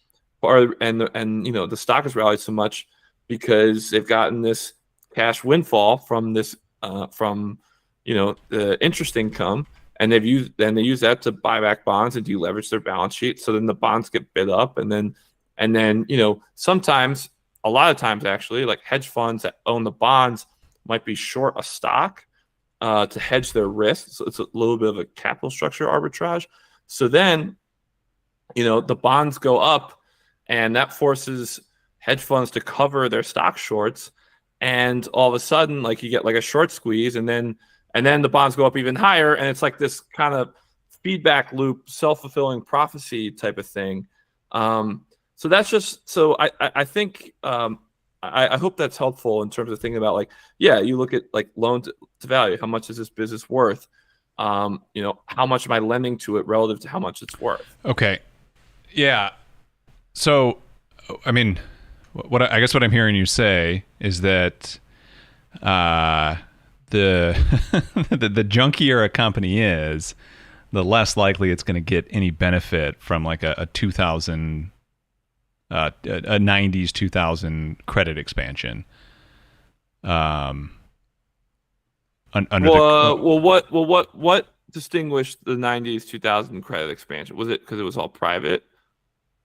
and the stock has rallied so much because they've gotten this cash windfall from this the interest income, and they use that to buy back bonds and deleverage their balance sheet. So then the bonds get bid up, and then sometimes, a lot of times actually, like hedge funds that own the bonds might be short a stock to hedge their risk. So it's a little bit of a capital structure arbitrage. So then, the bonds go up, and that forces hedge funds to cover their stock shorts. And all of a sudden, like, you get like a short squeeze, and then the bonds go up even higher. And it's like this kind of feedback loop, self-fulfilling prophecy type of thing. So that's just, so I think, I hope that's helpful in terms of thinking about, like, you look at like loan to value. How much is this business worth? How much am I lending to it relative to how much it's worth? Okay. Yeah. So, I mean, what I'm hearing you say is that the the junkier a company is, the less likely it's going to get any benefit from like a 2000 a 90s 2000 credit expansion. What distinguished the 90s 2000 credit expansion? Was it because it was all private?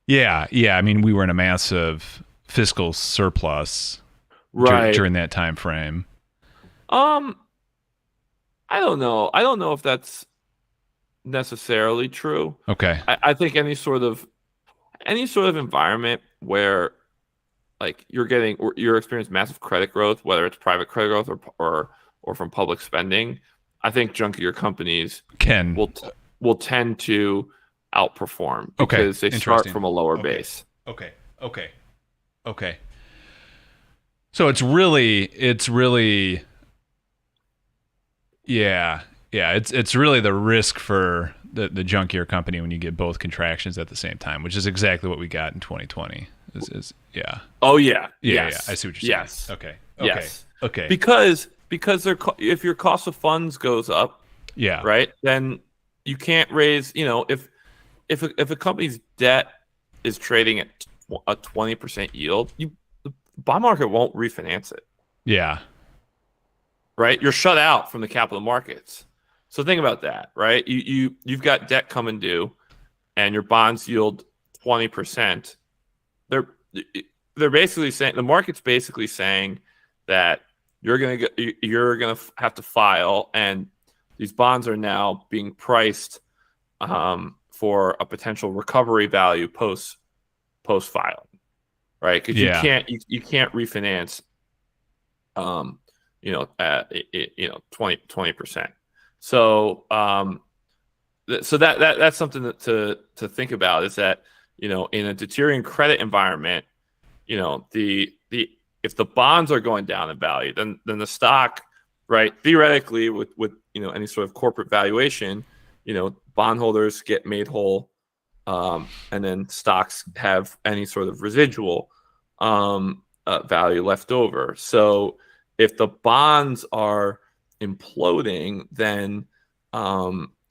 Yeah. I mean, we were in a massive fiscal surplus during that time frame. I don't know. I don't know if that's necessarily true. Okay. I think any sort of environment where, like, you're experiencing massive credit growth, whether it's private credit growth or from public spending, I think junkier companies will tend to outperform because they start from a lower base. Okay. So it's really it's really the risk for the junkier company when you get both contractions at the same time, which is exactly what we got in 2020. Oh yeah. Yes. I see what you're saying. Yes. Okay. Yes. Okay. Because if your cost of funds goes up, right, then you can't raise. If a company's debt is trading at a 20% yield, the bond market won't refinance it. Yeah. Right? You're shut out from the capital markets. So think about that, right? You've got debt coming due, and your bonds yield 20%. They're basically saying, the market's basically saying that you're gonna have to file, and these bonds are now being priced for a potential recovery value post filing, right? Because you can't refinance, at 20%. So that's something to think about, is that, in a deteriorating credit environment, if the bonds are going down in value, then the stock, right, theoretically with any sort of corporate valuation, bondholders get made whole and then stocks have any sort of residual value left over. So if the bonds are imploding, then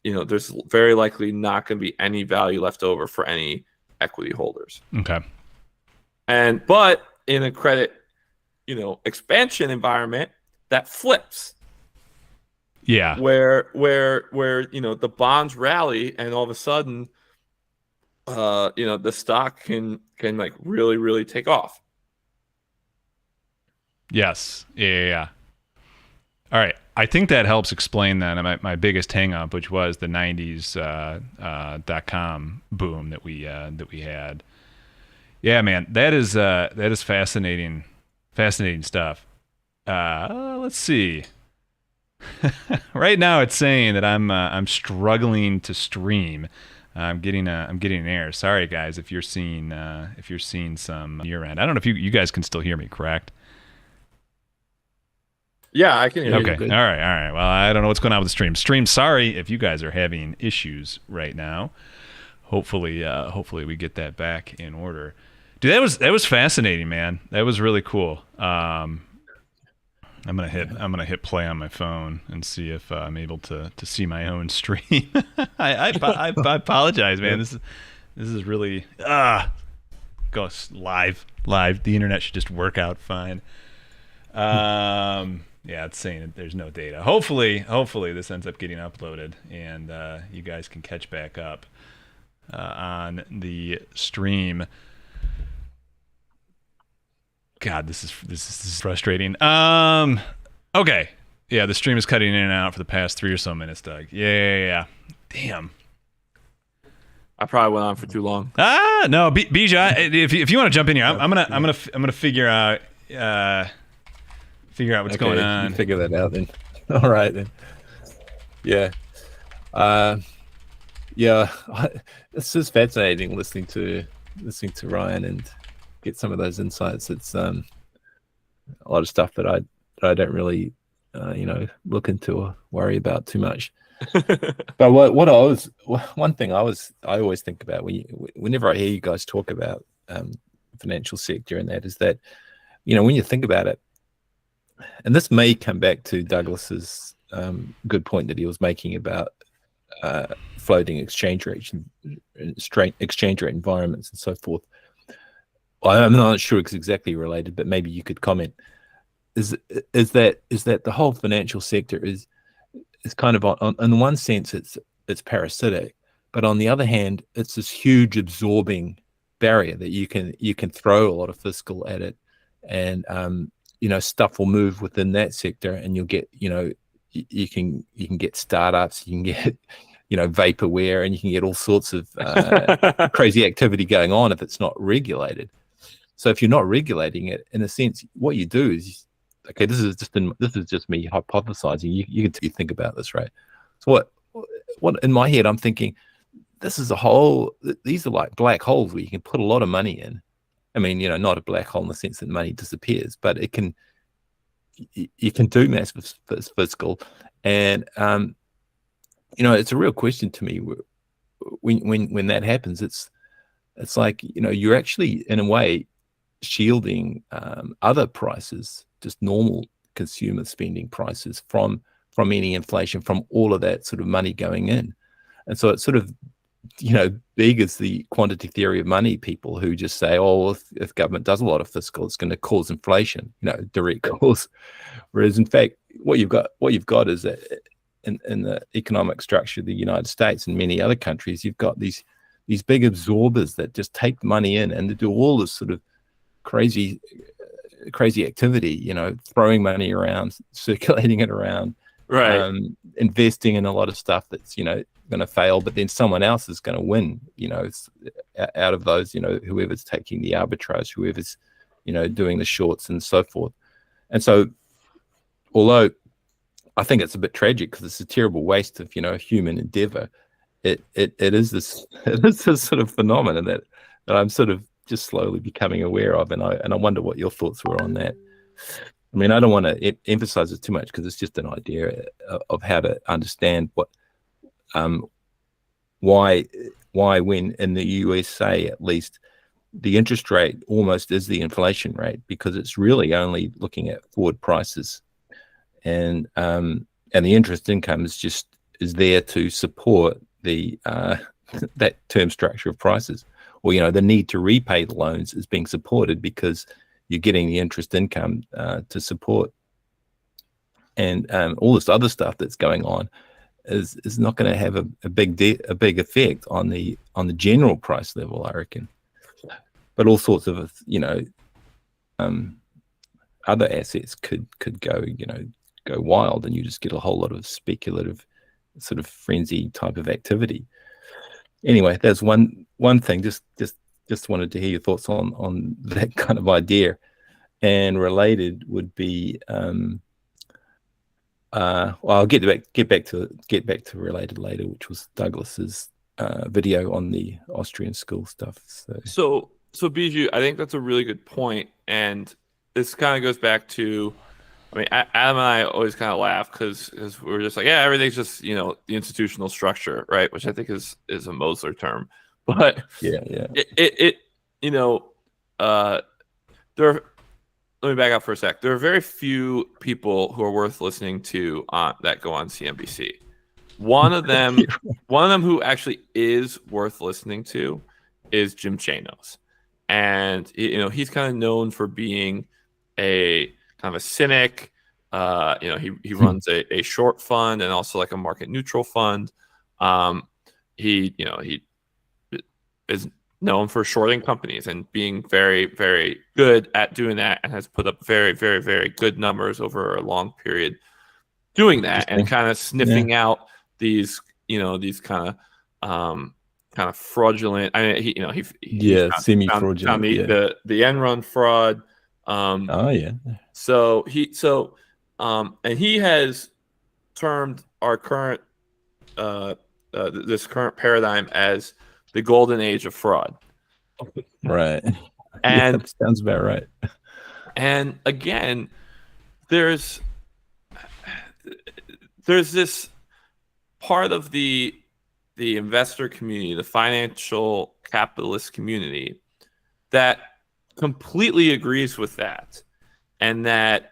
there's very likely not going to be any value left over for any equity holders. Okay. But in a credit, expansion environment, that flips. Yeah. Where the bonds rally and all of a sudden, the stock can like really, really take off. Yes. Yeah. All right. I think that helps explain that. My biggest hang up, which was the 90s .com boom that we had. Yeah, man, that is fascinating stuff. Let's see. Right now it's saying that I'm struggling to stream. I'm getting an error. Sorry guys if you're seeing some your end. I don't know if you guys can still hear me, correct? Yeah, I can hear you. Okay. Good. All right. Well, I don't know what's going on with the stream. Sorry if you guys are having issues right now. Hopefully we get that back in order. Dude, that was fascinating, man. That was really cool. I'm gonna hit play on my phone and see if I'm able to see my own stream. I apologize, man. This is really goes live. The internet should just work out fine. Yeah, it's saying that there's no data. Hopefully this ends up getting uploaded and you guys can catch back up on the stream. God, this is frustrating. Okay. Yeah, the stream is cutting in and out for the past 3 or so minutes, Doug. Yeah. Damn. I probably went on for too long. No, Bijou, if you want to jump in here, I'm gonna figure out what's going on. You figure that out then. All right then. Yeah. It's just fascinating listening to Ryan and get some of those insights. It's a lot of stuff that I don't really look into or worry about too much. But one thing I always think about whenever I hear you guys talk about financial sector and that is that when you think about it, and this may come back to Douglas's good point that he was making about floating exchange rate environments and so forth. I'm not sure it's exactly related, but maybe you could comment. Is that the whole financial sector is kind of in one sense it's parasitic, but on the other hand it's this huge absorbing barrier that you can throw a lot of fiscal at it, and stuff will move within that sector, and you'll get you can get startups, you can get vaporware, and you can get all sorts of crazy activity going on if it's not regulated. So if you're not regulating it, in a sense, what you do is, okay, this is just me hypothesizing. You can think about this, right? So what in my head I'm thinking, these are like black holes where you can put a lot of money in. I mean, not a black hole in the sense that money disappears, but you can do massive fiscal, and it's a real question to me. When that happens, it's like you're actually in a way shielding other prices, just normal consumer spending prices from any inflation, from all of that sort of money going in. And so it's sort of big as the quantity theory of money people who just say, oh, if government does a lot of fiscal, it's going to cause inflation, direct cause. Whereas in fact, what you've got is that in the economic structure of the United States and many other countries, you've got these big absorbers that just take money in and they do all this sort of crazy activity, throwing money around, circulating it around, right? Investing in a lot of stuff that's going to fail, but then someone else is going to win, out of those, whoever's taking the arbitrage, whoever's doing the shorts and so forth. And so although I think it's a bit tragic because it's a terrible waste of human endeavor, it is this sort of phenomenon that I'm sort of just slowly becoming aware of, and I wonder what your thoughts were on that. I mean, I don't want to emphasize it too much because it's just an idea of how to understand what why why when in the USA, at least, the interest rate almost is the inflation rate, because it's really only looking at forward prices, and the interest income is there to support the that term structure of prices, or the need to repay the loans is being supported because you're getting the interest income to support, and all this other stuff that's going on is not going to have a big effect on the general price level, I reckon. But all sorts of other assets could go wild, and you just get a whole lot of speculative sort of frenzy type of activity. Anyway, that's one thing. Just wanted to hear your thoughts on that kind of idea. And related would be well, I'll get back to related later, which was Douglas's video on the Austrian school stuff. So Bijou, I think that's a really good point, and this kind of goes back to, I mean, Adam and I always kind of laugh because we're just like, yeah, everything's just the institutional structure, right? Which I think is a Mosler term, but yeah, let me back up for a sec. There are very few people who are worth listening to that go on CNBC. One of them who actually is worth listening to is Jim Chanos. And he's kind of known for being a kind of a cynic. He runs a short fund and also like a market neutral fund. He is known for shorting companies and being very, very good at doing that, and has put up very, very, very good numbers over a long period doing that, and kind of sniffing out these kind of fraudulent. I mean, he semi-fraudulent. Found the Enron fraud. And he has termed our current this current paradigm as the golden age of fraud. Right. And that sounds about right. And again, there's this part of the investor community, the financial capitalist community, that completely agrees with that, and that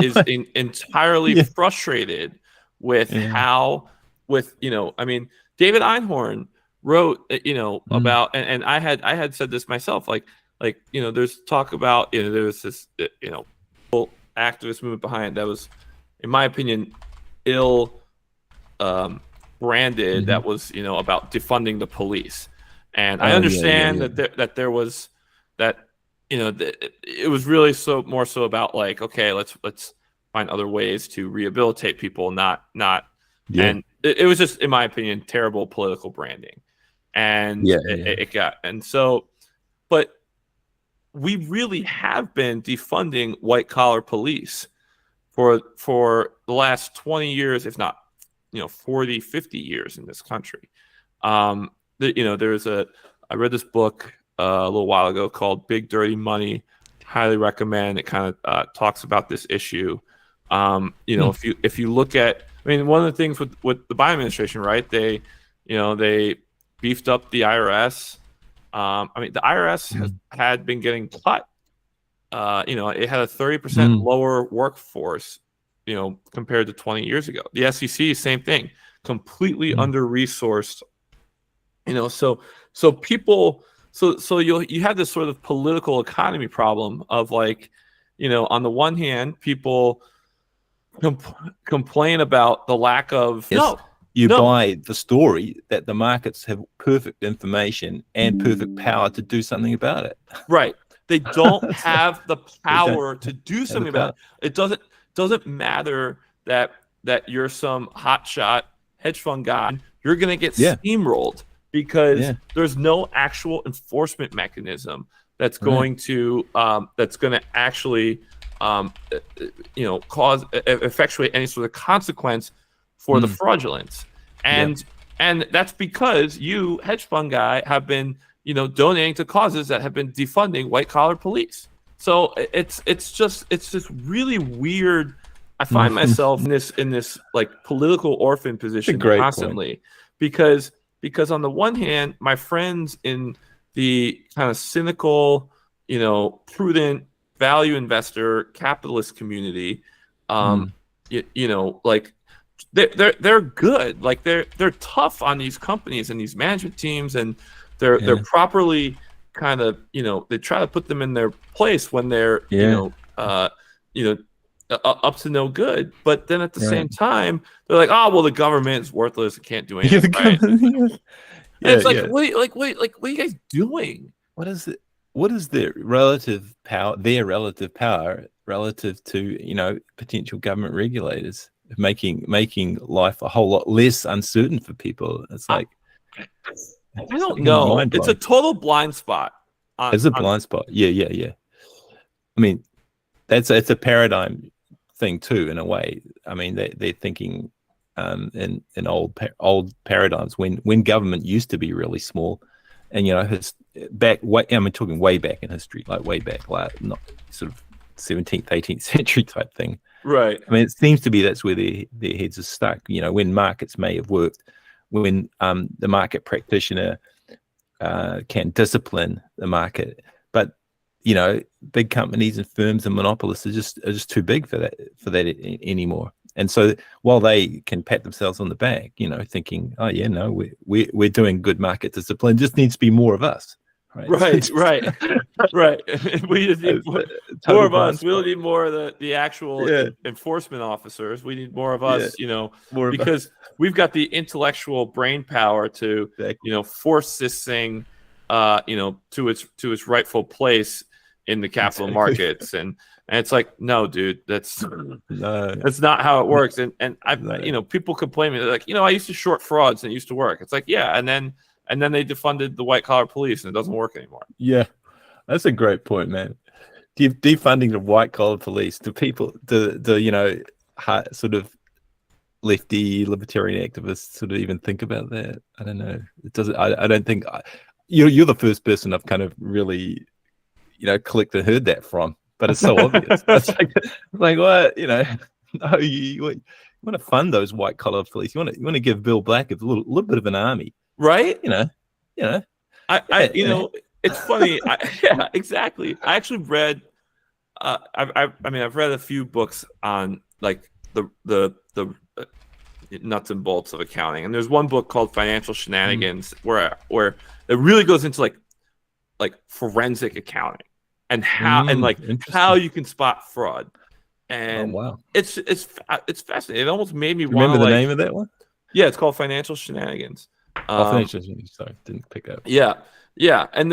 is entirely frustrated with how, I mean, David Einhorn wrote, about, and I had said this myself, like there's talk about, there was this, whole activist movement behind it that was, in my opinion, ill branded, that was, about defunding the police. And I understand that there was that, it was really more so about like, okay, let's find other ways to rehabilitate people, not. And it was just, in my opinion, terrible political branding. And it got, and so, but we really have been defunding white collar police for the last 20 years, if not 40, 50 years in this country. I read this book a little while ago called Big Dirty Money. Highly recommend. It kind of talks about this issue. If you look at, I mean, one of the things with the Biden administration, right? They beefed up the IRS. I mean, the IRS had been getting cut. It had a 30% lower workforce, compared to 20 years ago. The SEC, same thing, completely under-resourced. So people, so you have this sort of political economy problem of like, on the one hand, people complain about the lack of buy the story that the markets have perfect information and perfect power to do something about it. Right. They don't have the power to do something about it. It doesn't matter that you're some hotshot hedge fund guy. You're going to get steamrolled because there's no actual enforcement mechanism that's going to actually effectuate any sort of consequence for the fraudulence. And that's because you, hedge fund guy, have been donating to causes that have been defunding white collar police. So it's just really weird. I find myself in this like political orphan position constantly, because because on the one hand, my friends in the kind of cynical, prudent value investor capitalist community, like they're good. Like they're tough on these companies and these management teams, and they're properly kind of, they try to put them in their place when they're up to no good. But then at the same time, they're like, oh well, the government is worthless, it can't do anything. Right? And it's like, what are you guys doing? What is it? What is their relative power? Their relative power relative to potential government regulators making life a whole lot less uncertain for people. It's like I don't know. It's a total blind spot. It's a blind spot. Yeah. I mean, it's a paradigm thing too, in a way. I mean, they're thinking in old paradigms when government used to be really small, and talking way back in history, like way back, like not sort of 17th, 18th century type thing. Right. I mean, it seems to be that's where their heads are stuck. When markets may have worked, when the market practitioner can discipline the market, but big companies and firms and monopolists are just too big for that anymore. And so while they can pat themselves on the back, thinking, oh yeah, no, we're doing good market discipline, just needs to be more of us. Right. We just need more of us. We don't need more of the actual enforcement officers. We need more of us, because we've got the intellectual brain power to, force this thing, to its rightful place in the capital markets. And it's like, no, dude, that's not how it works. And I've, people complain to me, they're like, I used to short frauds and it used to work. It's like, yeah. And then they defunded the white collar police and it doesn't work anymore. Yeah. That's a great point, man. Defunding the white collar police to people, the sort of lefty libertarian activists sort of even think about that. I don't know. It doesn't, I don't think you're the first person I've kind of really, clicked and heard that from, but it's so obvious. It's like what, no, you want to fund those white collar police. You want to give Bill Black a little bit of an army. Right. It's funny. Yeah, exactly. I actually read, I've read a few books on like the nuts and bolts of accounting. And there's one book called Financial Shenanigans where it really goes into like forensic accounting and how you can spot fraud. And it's fascinating. It almost made me want to remember the name of that one? Yeah, it's called Financial Shenanigans. Sorry, didn't pick up. Yeah, and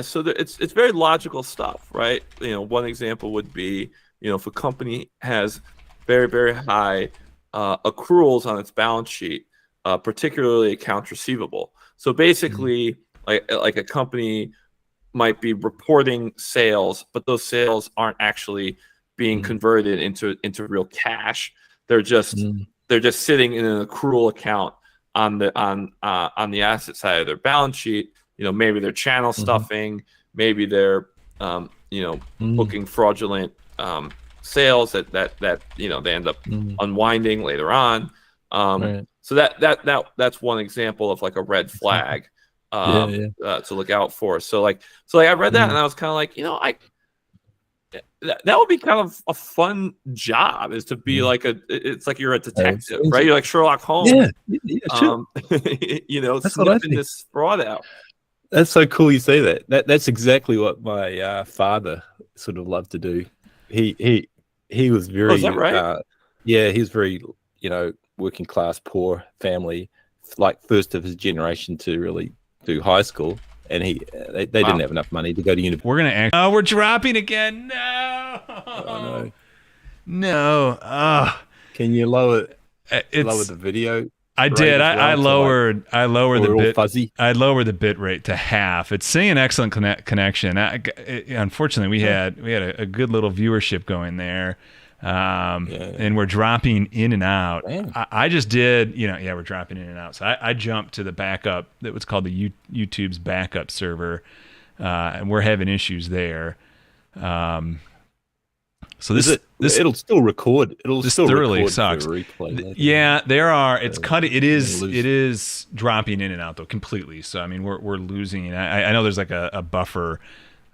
so it's very logical stuff, right? One example would be, if a company has very, very high accruals on its balance sheet, particularly accounts receivable. So basically, like a company might be reporting sales, but those sales aren't actually being converted into real cash. They're just sitting in an accrual account on the asset side of their balance sheet. Maybe they're channel stuffing, maybe they're booking fraudulent sales that they end up unwinding later on. So that's one example of like a red flag to look out for. So I read that and I was kind of like, that would be kind of a fun job, is to be it's like you're a detective, right? You're like Sherlock Holmes. Sure. Sniffing this fraud out. That's so cool you say that. That's exactly what my father sort of loved to do. He was very is that right? He was very working class, poor family, like first of his generation to really do high school. And they didn't have enough money to go to university. We're gonna Oh, we're dropping again. No. Oh, no. Oh. Can you lower the video? I did. I lowered the bit. Fuzzy. I lowered the bit rate to half. It's saying excellent connection. Unfortunately, we had a good little viewership going there. And we're dropping in and out. I just did, we're dropping in and out. So I jumped to the backup that was called the YouTube's backup server, and we're having issues there. So this it'll still record. It'll still thoroughly record sucks. for replay later. Yeah, there are. It's it is dropping in and out though completely. So I mean, we're losing. I know there's like a buffer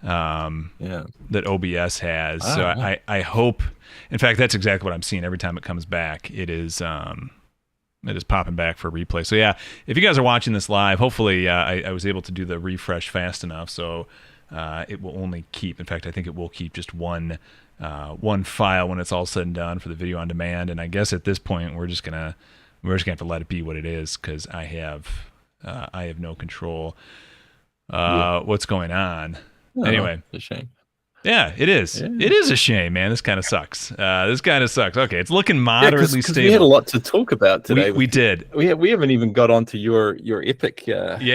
that OBS has. So I hope. In fact, that's exactly what I'm seeing every time it comes back. It is popping back for replay. So yeah, if you guys are watching this live, hopefully I was able to do the refresh fast enough. So it will only keep. In fact, I think it will keep just one file when it's all said and done for the video on demand. And I guess at this point we're just gonna have to let it be what it is because I have no control what's going on. Anyway, it's a shame. Yeah, it is. Yeah. It is a shame, man. This kind of sucks. Okay, it's looking moderately stable. We had a lot to talk about today. We did. We haven't even got onto your epic. Yeah.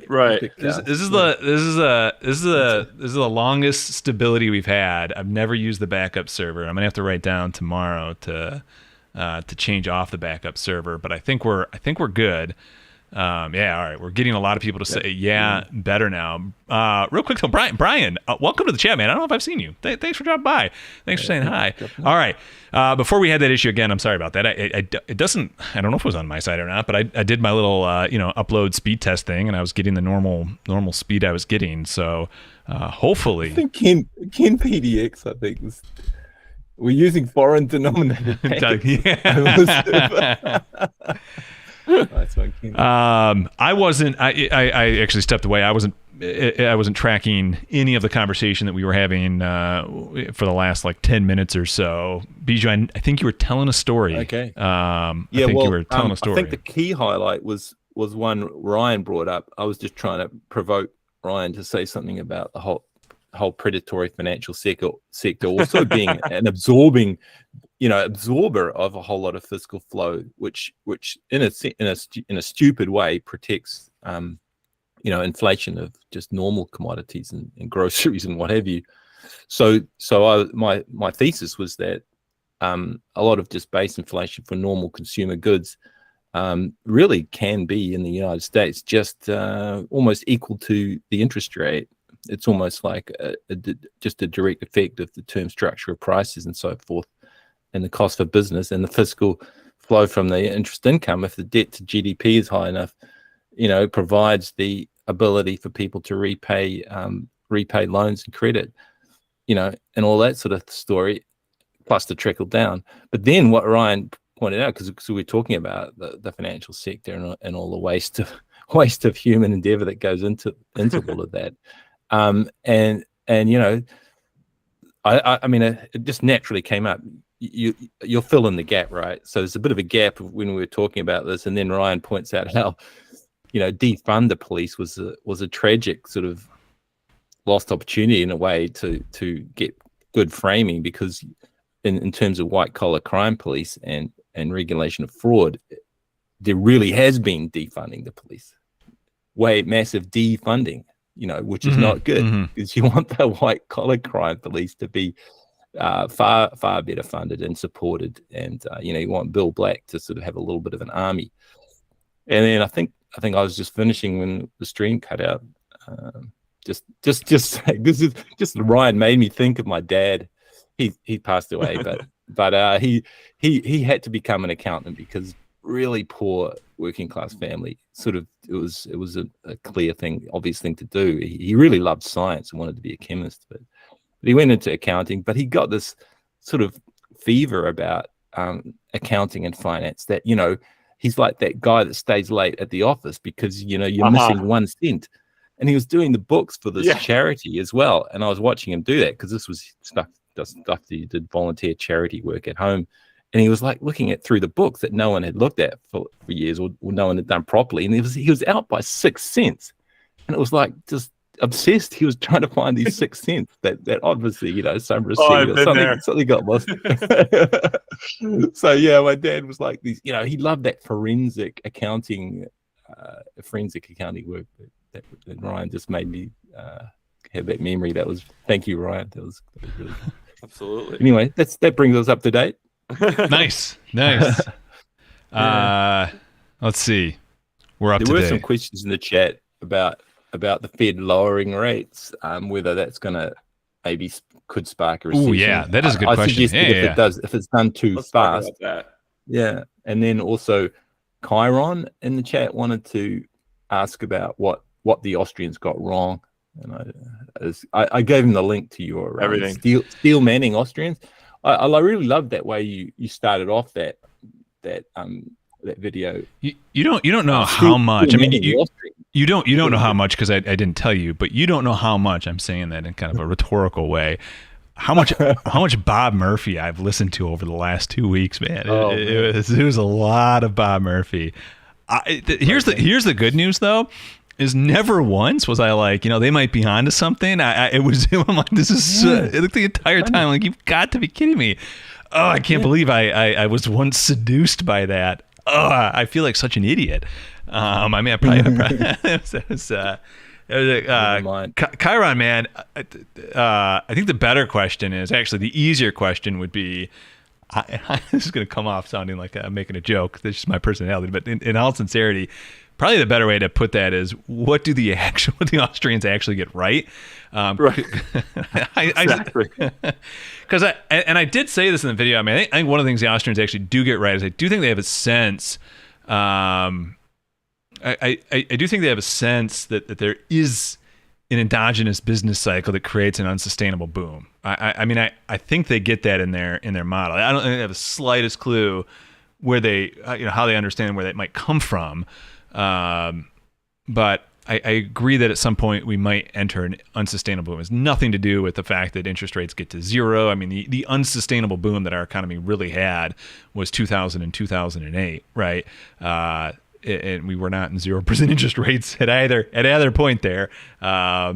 Right. Epic, this is the longest stability we've had. I've never used the backup server. I'm gonna have to write down tomorrow to change off the backup server. But I think we're good. All right. We're getting a lot of people to say, better now. Real quick, though, Brian, welcome to the chat, man. I don't know if I've seen you. Thanks for dropping by. Thanks for saying hi. All right. Before we had that issue again, I'm sorry about that. It doesn't. I don't know if it was on my side or not, but I did my little upload speed test thing, and I was getting the normal speed I was getting. So hopefully, I think Ken PDX. I think we're using foreign denominated. I wasn't. I actually stepped away. I wasn't tracking any of the conversation that we were having for the last like 10 minutes or so. Bijou, I think you were telling a story. Okay. You were telling a story. I think the key highlight was one Ryan brought up. I was just trying to provoke Ryan to say something about the whole predatory financial sector also being an absorber of a whole lot of fiscal flow, which in a stupid way protects inflation of just normal commodities and groceries and what have you. So my thesis was that a lot of just base inflation for normal consumer goods really can be in the United States just almost equal to the interest rate. It's almost like just a direct effect of the term structure of prices and so forth, and the cost for business and the fiscal flow from the interest income. If the debt to GDP is high enough, provides the ability for people to repay loans and credit, and all that sort of story, plus the trickle down. But then what Ryan pointed out, because we're talking about the financial sector and all the waste of human endeavor that goes into all of that. I mean, it just naturally came up. You'll fill in the gap, right? So there's a bit of a gap when we were talking about this, and then Ryan points out how, defund the police was a tragic sort of lost opportunity in a way to get good framing, because in terms of white collar crime police and regulation of fraud, there really has been defunding the police, massive defunding. Which is not good, because you want the white collar crime police to be far better funded and supported, and you want Bill Black to sort of have a little bit of an army. And then I think I was just finishing when the stream cut out. Just saying, this is just Ryan made me think of my dad. He passed away, but he had to become an accountant because really poor working class family. Sort of, it was a clear thing, obvious thing to do. He really loved science and wanted to be a chemist, but he went into accounting. But he got this sort of fever about accounting and finance that he's like that guy that stays late at the office because you're missing 1 cent. And he was doing the books for this charity as well. And I was watching him do that because this was stuff that he did volunteer charity work at home. And he was like looking at through the books that no one had looked at for years, or no one had done properly. And he was out by 6 cents. And it was like just obsessed. He was trying to find these 6 cents that obviously, some receipt or something got lost. So yeah, my dad was like these, he loved that forensic accounting work that Ryan just made me have that memory. Thank you, Ryan. That was really good. Absolutely. Anyway, that brings us up to date. Nice. Let's see. We're up to date. There were some questions in the chat about the Fed lowering rates, whether that's going to maybe could spark a recession. Oh yeah, that is a good question. If it's done too Let's fast. talk about that. Yeah, and then also Chiron in the chat wanted to ask about what the Austrians got wrong, and I gave him the link to your everything steel manning Austrians. I really love that way you started off that video. You don't know how much. I mean, you don't know how much because I didn't tell you, but you don't know how much. I'm saying that in kind of a rhetorical way. How much Bob Murphy I've listened to over the last 2 weeks, man. It was a lot of Bob Murphy. Here's the good news though, is never once was I like, they might be onto something. I'm like, this is the entire time like, you've got to be kidding me. Oh, I can't believe I was once seduced by that. Oh, I feel like such an idiot. I mean, I probably Chiron, man. I think the better question is actually the easier question would be. This is going to come off sounding like I'm making a joke. That's just my personality. But in all sincerity, probably the better way to put that is what do the Austrians actually get right? Right. Exactly. Because I did say this in the video. I mean, I think one of the things the Austrians actually do get right is I do think they have a sense. I do think they have a sense that there is an endogenous business cycle that creates an unsustainable boom. I mean, I think they get that in their model. I don't think they have the slightest clue where they, how they understand where that might come from. But I agree that at some point we might enter an unsustainable boom. It has nothing to do with the fact that interest rates get to zero. I mean, the unsustainable boom that our economy really had was 2000 and 2008, right? And we were not in 0% interest rates at either point there. I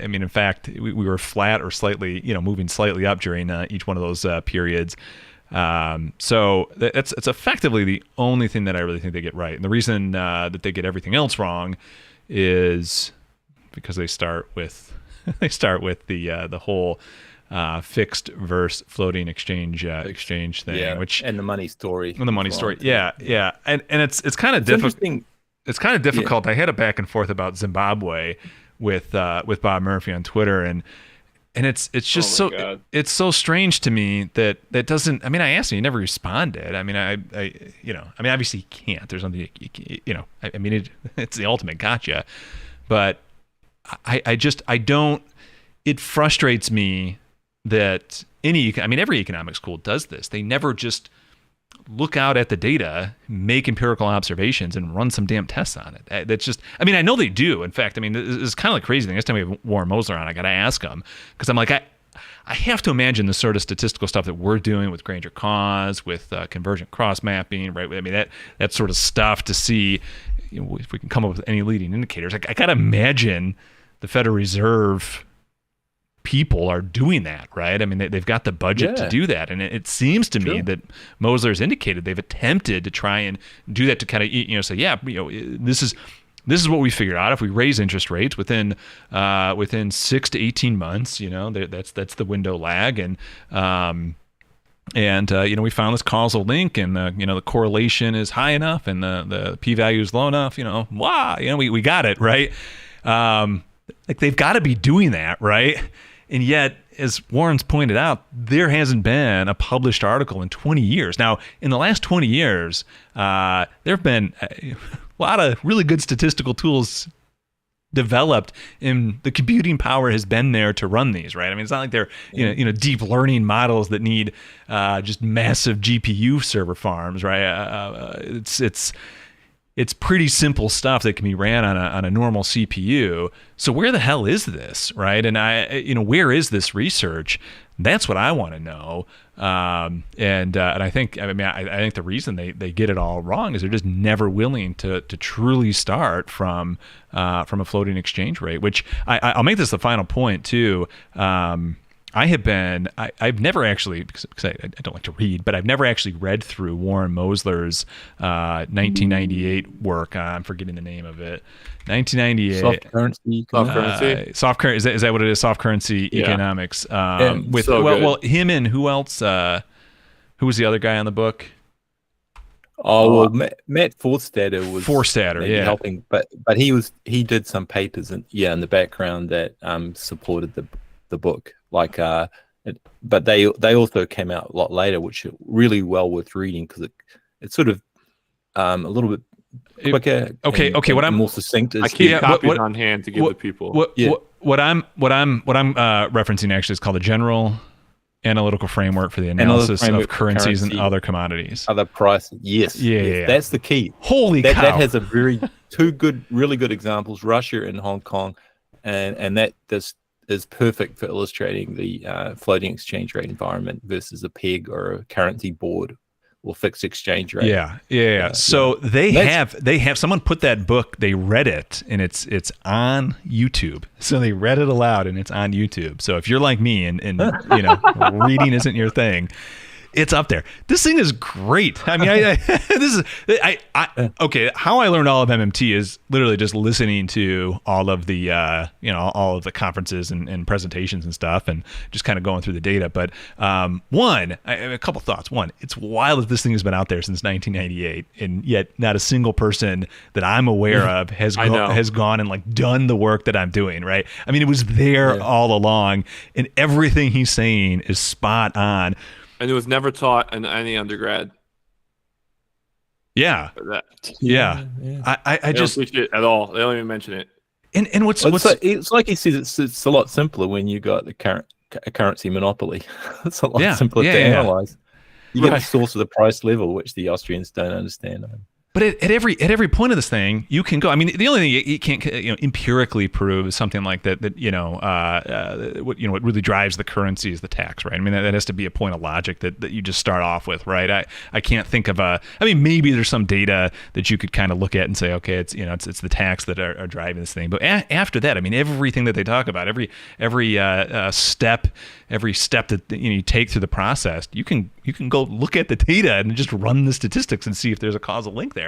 mean, in fact, we were flat or slightly, moving slightly up during each one of those periods. So it's effectively the only thing that I really think they get right. And the reason that they get everything else wrong is because they start with the whole fixed versus floating exchange thing, and the money story. And the money story, yeah. And it's kind of difficult. It's kind of difficult. Yeah. I had a back and forth about Zimbabwe with Bob Murphy on Twitter, and it's just it's so strange to me that doesn't. I mean, I asked him, he never responded. I mean, I obviously he can't. There's something, I mean, it's the ultimate gotcha, but I don't. It frustrates me that every economic school does this. They never just look out at the data, make empirical observations, and run some damn tests on it. That's just, I mean, I know they do. In fact, I mean, this is kind of the crazy thing. Next time we have Warren Mosler on, I got to ask him, because I'm like, I have to imagine the sort of statistical stuff that we're doing with Granger cause, with convergent cross mapping, right? I mean, that sort of stuff to see if we can come up with any leading indicators. I got to imagine the Federal Reserve people are doing that, right? I mean, they've got the budget to do that, and it sees to me that Mosler's indicated they've attempted to try and do that to kind of say, this is what we figured out. If we raise interest rates within 6 to 18 months, that's the window lag, and we found this causal link, and the correlation is high enough, and the p-value is low enough. We got it right. Like they've got to be doing that, right? And yet, as Warren's pointed out, there hasn't been a published article in 20 years. Now, in the last 20 years, there have been a lot of really good statistical tools developed, and the computing power has been there to run these, right? I mean, it's not like they're deep learning models that need just massive GPU server farms, right? It's pretty simple stuff that can be ran on a normal CPU. So where the hell is this, right? And where is this research? That's what I want to know. And I think I think the reason they get it all wrong is they're just never willing to truly start from a floating exchange rate. Which I'll make this the final point too. I've never actually, because I don't like to read, but I've never actually read through Warren Mosler's 1998 work. I'm forgetting the name of it. 1998. Soft currency. Soft currency. Is that what it is? Soft currency economics. With him and who else? Who was the other guy on the book? Oh, well, Matt Forstater was helping, but he did some papers in the background that supported the book, like But they also came out a lot later, which are really well worth reading because it's sort of a little bit quicker. Okay. What I'm more succinct. I keep copies on hand to give the people. What I'm referencing actually is called the General Analytical Framework for the Analysis of Currencies and Other Commodities. Other prices. Yes. Yeah. That's the key. Holy cow. That has really good examples, Russia and Hong Kong, and that is perfect for illustrating the floating exchange rate environment versus a peg or a currency board or fixed exchange rate. Yeah. So they have someone put that book, they read it, and it's on YouTube. So they read it aloud and it's on YouTube. So if you're like me and reading isn't your thing, it's up there. This thing is great. I mean, okay. How I learned all of MMT is literally just listening to all of the, all of the conferences and presentations and stuff, and just kind of going through the data. But a couple thoughts. One, it's wild that this thing has been out there since 1998, and yet not a single person that I'm aware of has gone and like done the work that I'm doing. Right? I mean, it was there all along, and everything he's saying is spot on. And it was never taught in any undergrad. Yeah. I just don't teach it at all. They don't even mention it. And it's like he says, it's a lot simpler when you got the currency monopoly. It's a lot simpler to analyze. You get the source of the price level, which the Austrians don't understand. But at every point of this thing, you can go. I mean, the only thing you can't empirically prove is something like that. What really drives the currency is the tax, right? I mean, that has to be a point of logic that you just start off with, right? I can't think of maybe there's some data that you could kind of look at and say, okay, it's the tax that are driving this thing. But after that, I mean, everything that they talk about, every step that you take through the process, you can go look at the data and just run the statistics and see if there's a causal link there.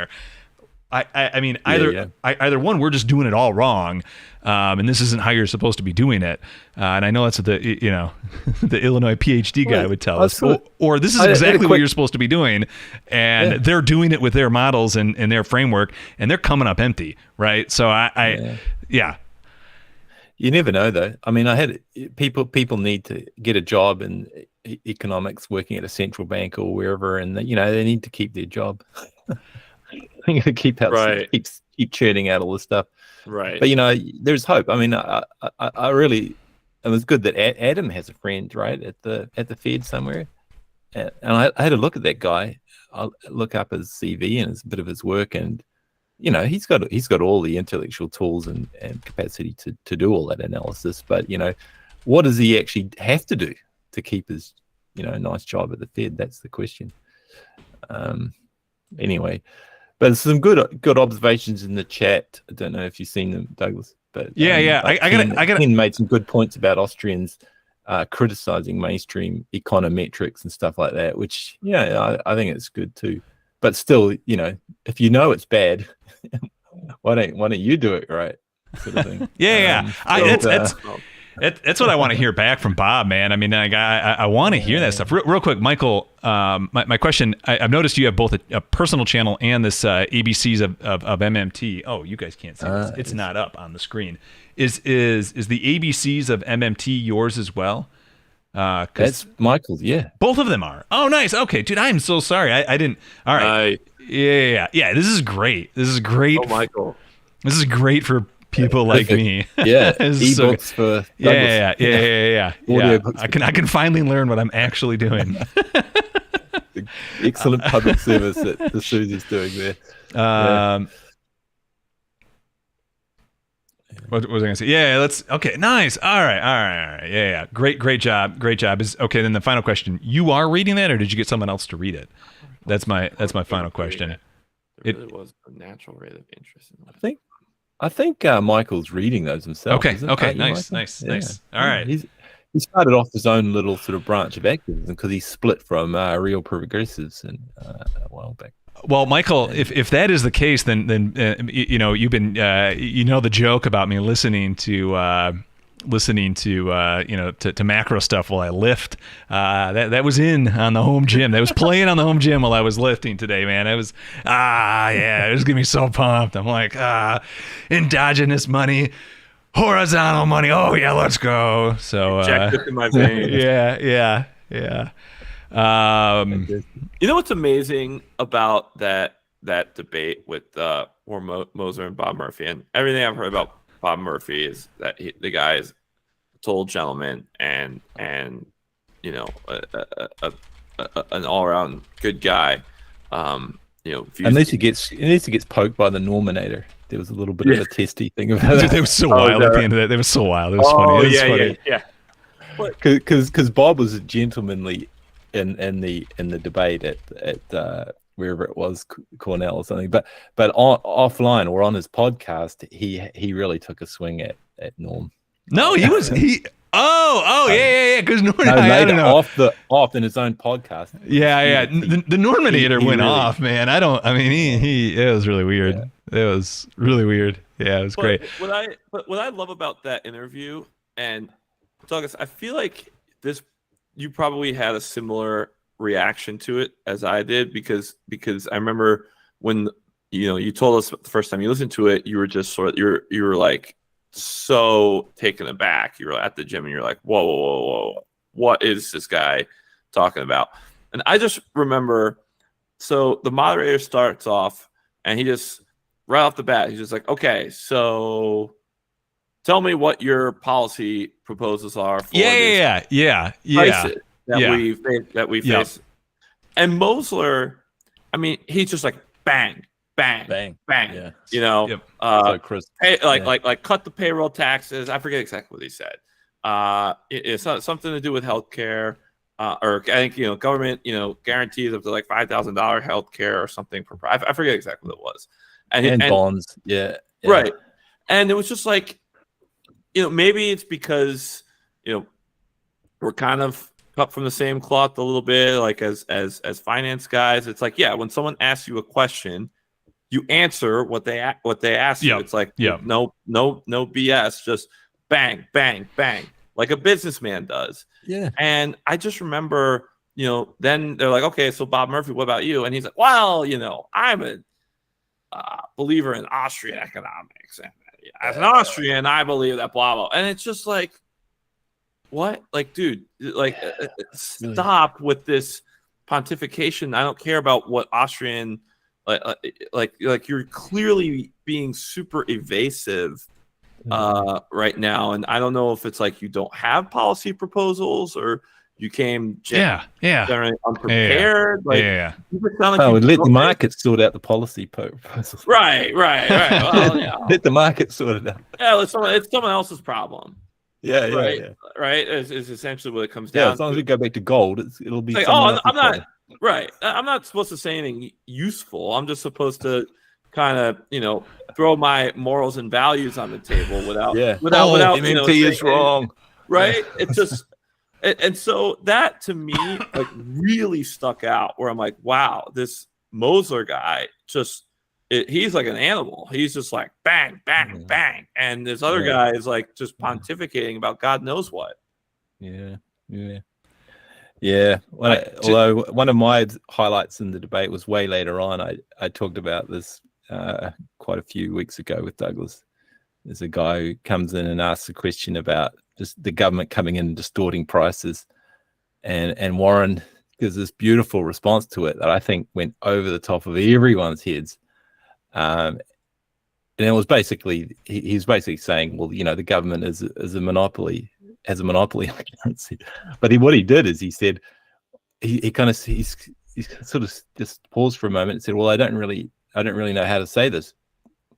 I mean, either one, we're just doing it all wrong, and this isn't how you're supposed to be doing it. And I know that's what the Illinois PhD guy would tell us, or this is exactly what you're supposed to be doing, and they're doing it with their models and their framework, and they're coming up empty, right? So You never know, though. I mean, people need to get a job in economics, working at a central bank or wherever, and they need to keep their job. They need to keep churning out all this stuff. Right. But there's hope. I mean, I really, it was good that Adam has a friend, right, at the Fed somewhere, and I had to look at that guy. I look up his CV and a bit of his work, and he's got all the intellectual tools and capacity to do all that analysis. But what does he actually have to do to keep his nice job at the Fed? That's the question. Anyway, but there's some good observations in the chat. I don't know if you've seen them, Douglas. But I got made some good points about Austrians criticizing mainstream econometrics and stuff like that, which I think it's good too. But still, if it's bad, why don't you do it right? Sort of thing. That's what I want to hear back from Bob, man. I mean, I want to hear that stuff. Real quick, Michael, my question, I've noticed you have both a personal channel and this ABCs of MMT. Oh, you guys can't see this. It's not up on the screen. Is the ABCs of MMT yours as well? That's Michael's, yeah. Both of them are. Oh, nice. Okay, dude, I'm so sorry. I didn't. All right. Yeah. This is great. Oh, Michael. This is great for people like me. Yeah. Ebooks for Douglas. Yeah. I can finally learn what I'm actually doing. The excellent public service that the Susie's doing there. What was I gonna say? Okay, nice. All right. Yeah. Great job. Okay, then the final question. You are reading that, or did you get someone else to read it? That's my final question. There really was a natural rate of interest in that. I think Michael's reading those himself. Okay. Nice. All right. He started off his own little sort of branch of activism because he split from Real Progressives a while back. Well, Michael, if that is the case, then you've been the joke about me listening to macro stuff while I lift. That was on the home gym. That was playing on the home gym while I was lifting today, man. It was it was getting me so pumped. I'm like, endogenous money. horizontal money. Oh yeah, let's go. So Jack in my veins. yeah. You know what's amazing about that debate with Moser and Bob Murphy, and everything I've heard about Bob Murphy is that the guy is a total gentleman and you know an all around good guy. Unless he gets poked by the Norminator. There was a little bit of a testy thing about it. They were so wild at the end of that. They were so wild. It was funny. It was funny. Because Bob was gentlemanly in the debate at wherever it was, Cornell or something. But offline or on his podcast, he really took a swing at Norm. No, he was he. Oh, yeah. Because Norm, I don't know. off in his own podcast. Yeah. The Norminator went off, man. It was really weird. Yeah. It was really weird. Yeah, it was great. What I love about that interview, and Douglas, I feel like you probably had a similar reaction to it as I did because I remember when you told us the first time you listened to it, you were just sort of you were like so taken aback. You were at the gym and you're like, whoa, what is this guy talking about? And I just remember, so the moderator starts off and he just right off the bat, he's just like, okay, so tell me what your policy proposals are for crisis that we face. And Mosler, he's just like bang. Yeah. So crisp. Like cut the payroll taxes. I forget exactly what he said. It's something to do with healthcare, or I think government guarantees up to like $5,000 healthcare or something. I forget exactly what it was. And bonds, yeah, right. And it was just like, maybe it's because we're kind of cut from the same cloth a little bit, like as finance guys. It's like, when someone asks you a question, you answer what they ask you. It's like no BS, just bang, like a businessman does. Yeah. And I just remember, then they're like, okay, so Bob Murphy, what about you? And he's like, well, I'm a believer in Austrian economics, and as an Austrian, I believe that blah blah. And it's just like, what? Like, dude, like, stop with this pontification. I don't care about what Austrian. Like you're clearly being super evasive right now, and I don't know if it's like you don't have policy proposals or you came generally unprepared. Let the market sort out the policy proposals. Right. Well, let the market sort it out. Yeah, it's someone else's problem. Yeah. Right. Is essentially what it comes down. As long as we go back to gold, it'll be. Like, I'm not. Problem. Right. I'm not supposed to say anything useful. I'm just supposed to kind of, throw my morals and values on the table without MMT is wrong. Right. It's just, and so that to me like really stuck out where I'm like, wow, this Mosler guy he's like an animal. He's just like bang. And this other guy is like just pontificating about God knows what. Yeah. Although one of my highlights in the debate was way later on. I talked about this quite a few weeks ago with Douglas. There's a guy who comes in and asks a question about just the government coming in and distorting prices. And Warren gives this beautiful response to it that I think went over the top of everyone's heads. And it was basically, he's basically saying, well, the government is a monopoly. Has a monopoly on currency, but what he did is he said he sort of just paused for a moment and said, "Well, I don't really know how to say this.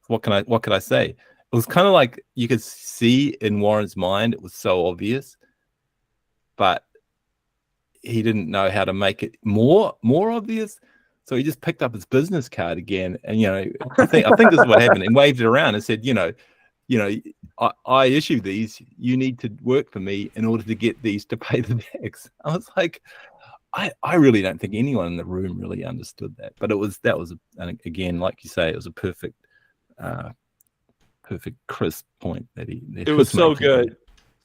What can I say?" It was kind of like you could see in Warren's mind it was so obvious, but he didn't know how to make it more obvious. So he just picked up his business card again, and I think this is what happened, and waved it around and said, I issue these. You need to work for me in order to get these to pay the tax. I was like, I really don't think anyone in the room really understood that. But and again, like you say, it was a perfect crisp point that he. It was so good,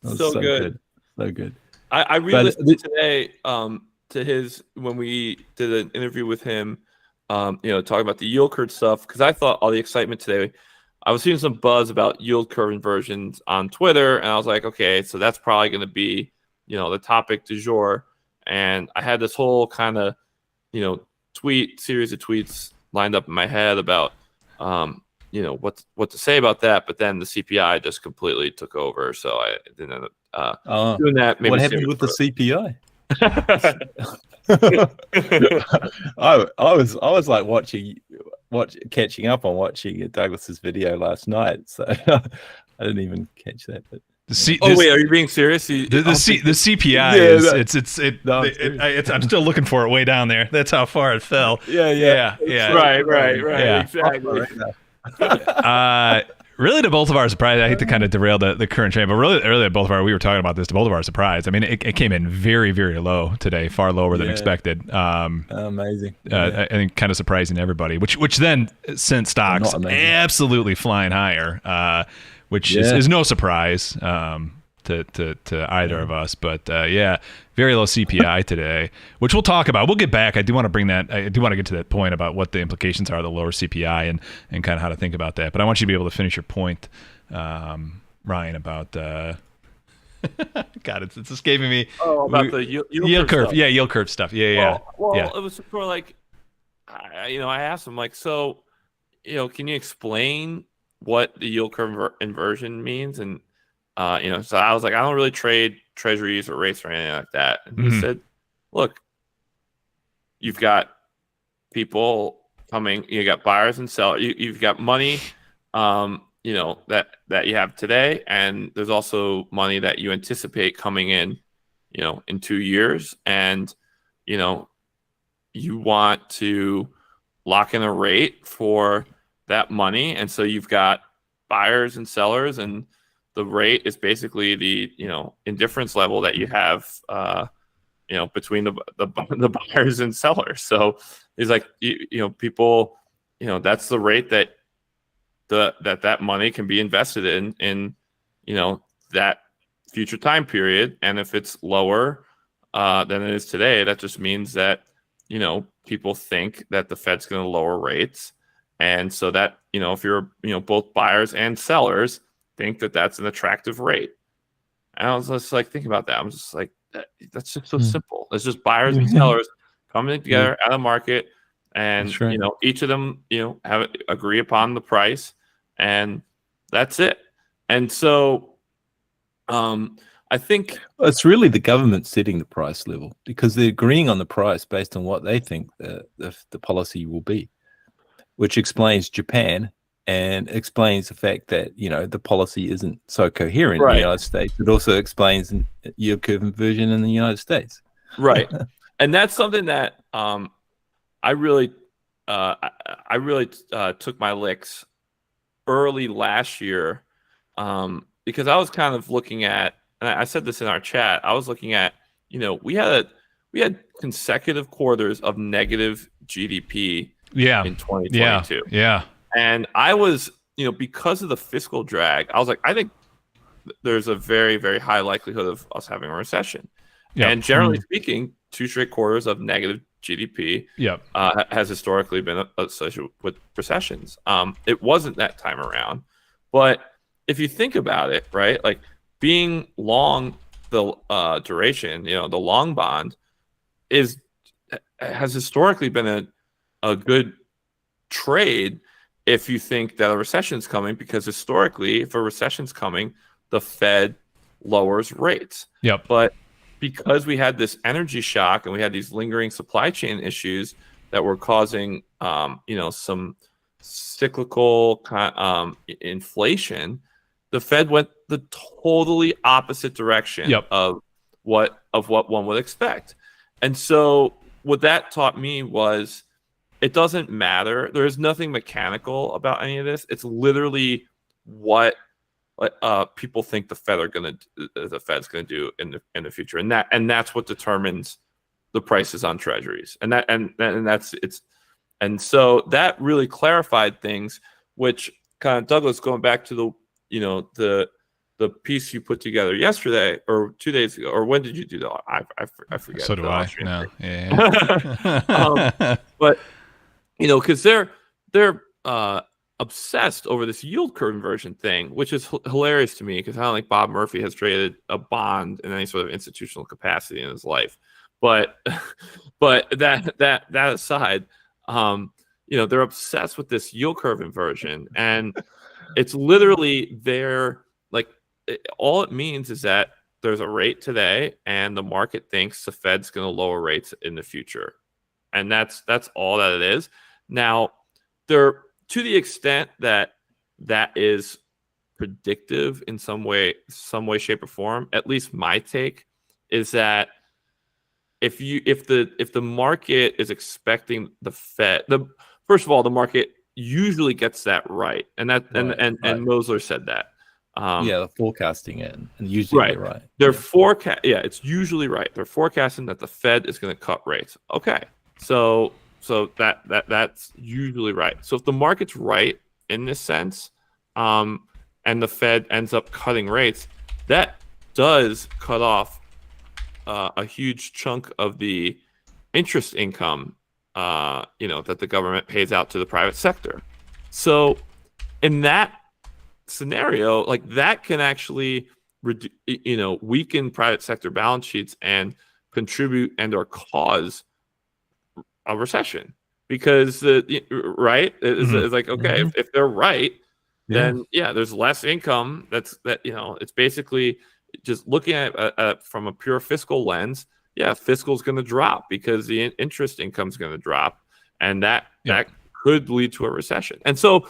so good. I re-listened today to when we did an interview with him. Talking about the yield curve stuff because I thought all the excitement today. I was seeing some buzz about yield curve inversions on Twitter, and I was like, okay, so that's probably going to be, the topic du jour. And I had this whole kind of, series of tweets lined up in my head about, what to say about that. But then the CPI just completely took over, so I didn't end up doing that. Maybe what happened with the CPI? I was like catching up on watching Douglas's video last night, so I didn't even catch that. But wait, are you being serious? The CPI I'm still looking for it way down there. That's how far it fell. Yeah. Right. Exactly. Really, to both of our surprise, I hate to kind of derail the current trend, but really to both of our, we were talking about this, to both of our surprise. I mean, it came in very, very low today, far lower than expected. Amazing. I think kind of surprising everybody, which then sent stocks absolutely flying higher, which is no surprise to either of us. But very low CPI today, which we'll talk about. We'll get back. I do want to get to that point about what the implications are of the lower CPI and kind of how to think about that. But I want you to be able to finish your point, Ryan, about God, it's escaping me. Oh, about the yield curve. Yeah, yield curve stuff. Yeah. Well, it was for like, I asked him like, so, can you explain what the yield curve inversion means? And so I was like, I don't really trade treasuries or rates or anything like that. And he said, look, you've got people coming, you got buyers and sellers, you've got money, that you have today. And there's also money that you anticipate coming in, in 2 years. And, you want to lock in a rate for that money. And so you've got buyers and sellers, and the rate is basically the indifference level that you have between the buyers and sellers. So he's like, people, that's the rate that that money can be invested in that future time period. And if it's lower than it is today, that just means that people think that the Fed's going to lower rates, and so that if you're both buyers and sellers think that that's an attractive rate. And I was just like, thinking about that. I'm just like, that's just so simple. It's just buyers and sellers coming together at a market, and right. Each of them agree upon the price, and that's it. And so I think it's really the government setting the price level, because they're agreeing on the price based on what they think the policy will be, which explains Japan. And explains the fact that the policy isn't so coherent in the United States. It also explains yield curve inversion in the United States. Right, and that's something that I really took my licks early last year, because I was kind of looking at, and I said this in our chat. I was looking at we had consecutive quarters of negative GDP. In 2022. Yeah. And I was, because of the fiscal drag, I was like, I think there's a very, very high likelihood of us having a recession. Yep. And generally speaking, 2 straight quarters of negative GDP has historically been associated with recessions. It wasn't that time around. But if you think about it, right, like being long the duration, the long bond has historically been a good trade if you think that a recession's coming, because historically, if a recession's coming, the Fed lowers rates. Yep. But because we had this energy shock and we had these lingering supply chain issues that were causing, some cyclical inflation, the Fed went the totally opposite direction of what one would expect. And so what that taught me was, it doesn't matter. There is nothing mechanical about any of this. It's literally what people think the Fed's going to do in the future, and that's what determines the prices on treasuries. And so that really clarified things. Which kind of, Douglas, going back to the piece you put together yesterday or 2 days ago, or when did you do that? I forget. So do I. No. Yeah. But because they're a obsessed over this yield curve inversion thing, which is hilarious to me because I don't think Bob Murphy has traded a bond in any sort of institutional capacity in his life. But that aside, they're obsessed with this yield curve inversion, and it's literally all it means is that there's a rate today, and the market thinks the Fed's going to lower rates in the future, and that's all that it is. Now, to the extent that is predictive in some way, shape, or form, at least my take is that if the market is expecting the Fed, first of all, the market usually gets that right, and Mosler said that. They're forecasting it, and usually they're right. It's usually right. They're forecasting that the Fed is going to cut rates. Okay, so that's usually right. So if the market's right in this sense, and the Fed ends up cutting rates, that does cut off a huge chunk of the interest income, that the government pays out to the private sector. So in that scenario, like that can actually weaken private sector balance sheets and contribute and or cause a recession, because it's like, okay, if they're right, then there's less income. It's basically just looking at from a pure fiscal lens. Fiscal is going to drop because the interest income is going to drop, and that could lead to a recession. And so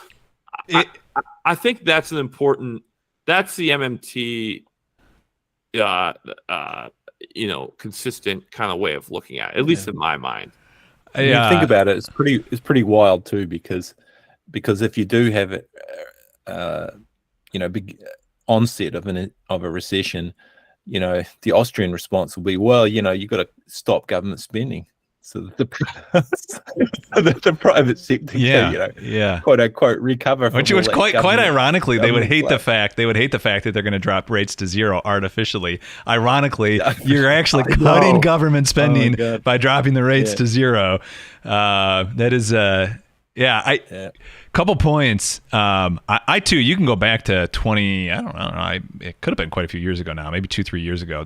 I think that's the MMT consistent kind of way of looking at it, at least in my mind. When you think about it, it's pretty wild too, because if you do have it, big onset of a recession, the Austrian response will be, well, you've got to stop government spending, so that the private sector can, quote unquote, recover. Which was quite ironically, they would hate the fact that they're going to drop rates to zero artificially. Ironically, you're actually cutting government spending by dropping the rates to zero. That is couple points. I too, you can go back to 20. I don't know. It could have been quite a few years ago now, maybe 2 years ago. I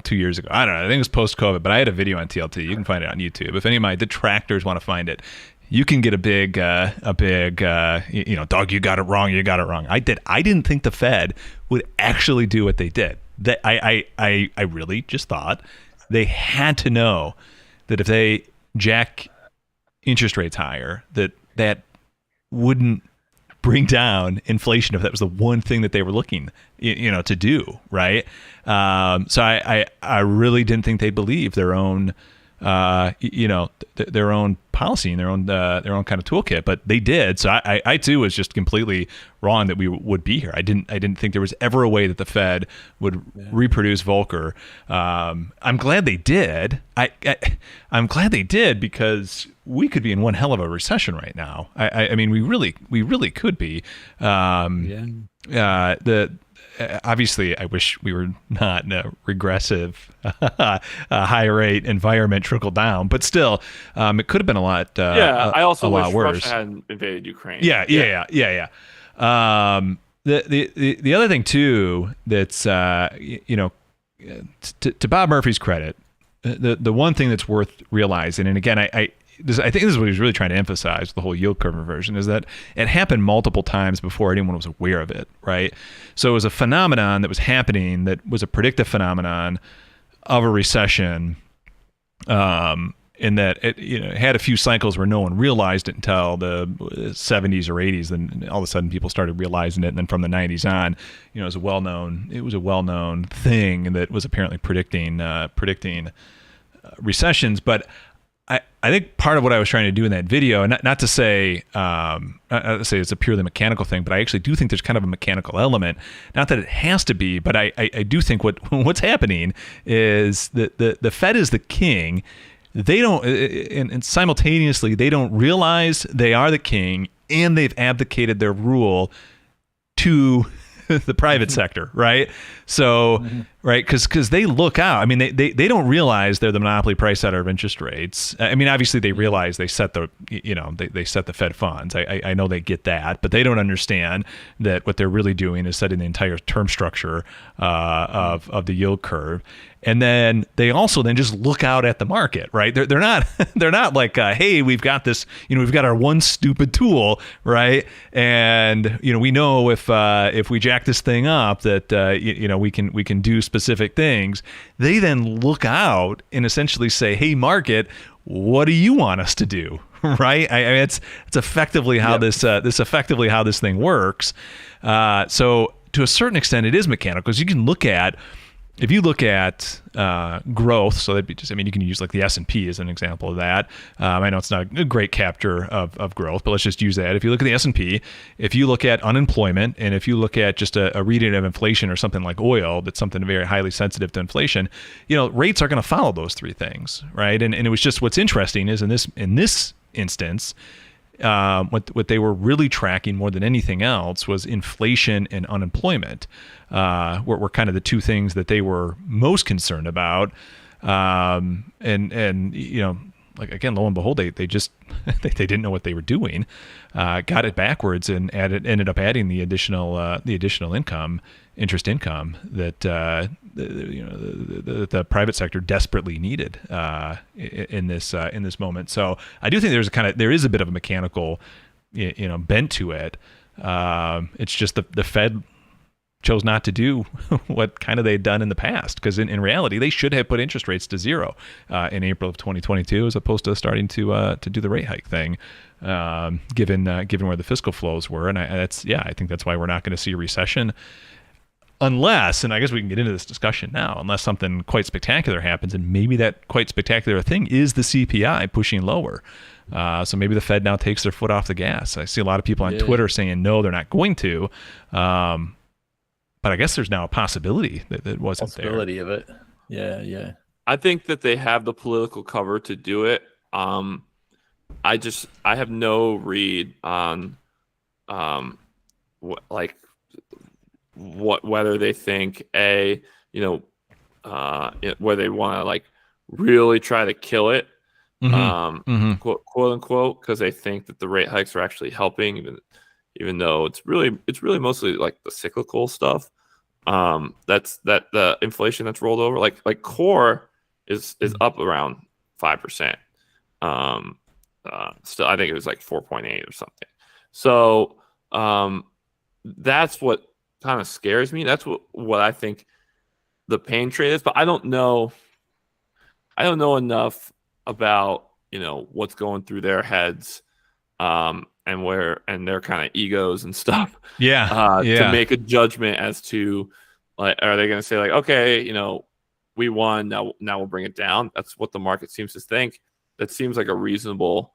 don't know. I think it was post-COVID, but I had a video on TLT. You can find it on YouTube. If any of my detractors want to find it, you can get a big, Doug, you got it wrong. I didn't think the Fed would actually do what they did. I really just thought they had to know that if they jack interest rates higher, that wouldn't bring down inflation if that was the one thing that they were looking, to do, right? So I really didn't think they believed their own, their own policy and their own kind of toolkit, but they did. So I too was just completely wrong that we would be here. I didn't think there was ever a way that the Fed would reproduce Volcker. I'm glad they did. I'm glad they did, because we could be in one hell of a recession right now. I mean, we really could be. Obviously, I wish we were not in a regressive, high rate environment trickle down, but still, it could have been a lot. I also wish worse. Russia hadn't invaded Ukraine. Yeah. The other thing too, that's to Bob Murphy's credit, the one thing that's worth realizing, and again, I think this is what he's really trying to emphasize, the whole yield curve inversion, is that it happened multiple times before anyone was aware of it, right? So it was a phenomenon that was happening that was a predictive phenomenon of a recession, in that it had a few cycles where no one realized it until the 70s or 80s. Then all of a sudden people started realizing it, and then from the 90s on, it was a well-known thing that was apparently predicting recessions. But I think part of what I was trying to do in that video, and not to say it's a purely mechanical thing, but I actually do think there's kind of a mechanical element. Not that it has to be, but I do think what's happening is that the Fed is the king. They don't, and simultaneously they don't realize they are the king, and they've abdicated their rule to the private sector, right? So, right? Because they look out. I mean, they don't realize they're the monopoly price setter of interest rates. I mean, obviously they realize they set the they set the Fed funds. I know they get that, but they don't understand that what they're really doing is setting the entire term structure of the yield curve. And then they also then just look out at the market, right? They're not they're not like, hey, we've got this, we've got our one stupid tool, right? And we know if we jack this thing up that we can do specific things. They then look out and essentially say, hey, market, what do you want us to do? Right? I mean, it's effectively how this effectively how this thing works. So to a certain extent, it is mechanical, because you can look at. If you look at growth, so that'd be just, you can use like the S&P as an example of that. I know it's not a great capture of growth, but let's just use that. If you look at the S&P, if you look at unemployment, and if you look at just a reading of inflation or something like oil, that's something very highly sensitive to inflation, rates are going to follow those three things, right? And it was just, what's interesting is in this instance, what they were really tracking more than anything else was inflation and unemployment, were kind of the two things that they were most concerned about. And like, again, lo and behold, they just they didn't know what they were doing, got it backwards, and ended up adding the additional interest income that the private sector desperately needed in this moment. So I do think there is a bit of a mechanical bent to it. It's just the Fed chose not to do what kind of they'd done in the past, because in reality they should have put interest rates to zero in April of 2022, as opposed to starting to do the rate hike thing, given where the fiscal flows were. And I think that's why we're not going to see a recession, unless, and I guess we can get into this discussion now, unless something quite spectacular happens, and maybe that quite spectacular thing is the CPI pushing lower. So maybe the Fed now takes their foot off the gas. I see a lot of people on Twitter saying no, they're not going to. But I guess there's now a possibility that wasn't there. Possibility of it. Yeah. I think that they have the political cover to do it. I have no read on whether they think where they want to like really try to kill it, quote unquote, because they think that the rate hikes are actually helping, even though it's really mostly like the cyclical stuff. That's the inflation that's rolled over. Like core is up around 5%. Still, I think it was like 4.8 or something. So that's what kind of scares me. That's what I think the pain trade is. But I don't know enough about what's going through their heads. And their kind of egos and stuff, to make a judgment as to, like, are they going to say like, okay, we won, now we'll bring it down? That's what the market seems to think. That seems like a reasonable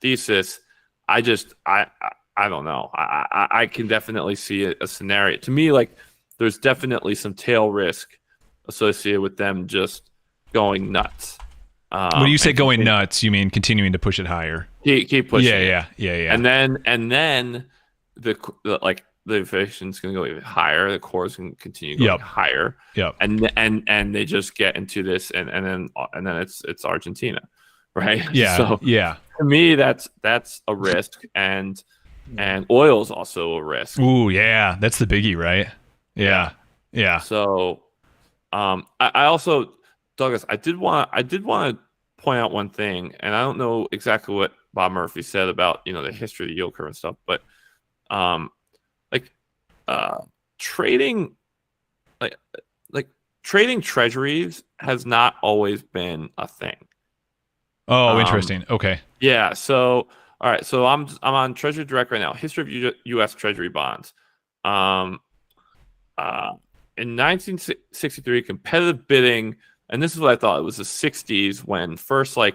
thesis. I don't know. I can definitely see a scenario. To me, like, there's definitely some tail risk associated with them just going nuts. When you say going nuts, you mean continuing to push it higher? Keep pushing. Yeah. And then the inflation's going to go even higher. The core is going to continue going higher. Yep. And they just get into this, and then it's Argentina, right? Yeah. So yeah. To me, that's a risk, and oil is also a risk. Ooh, yeah, that's the biggie, right? Yeah. So, I also, Douglas, I did want to point out one thing, and I don't know exactly what Bob Murphy said about the history of the yield curve and stuff, but trading trading treasuries has not always been a thing. Oh, interesting. Okay. Yeah. So all right. So I'm on Treasury Direct right now. History of U.S. Treasury bonds. In 1963, competitive bidding. And this is what I thought. It was the 60s when first CDs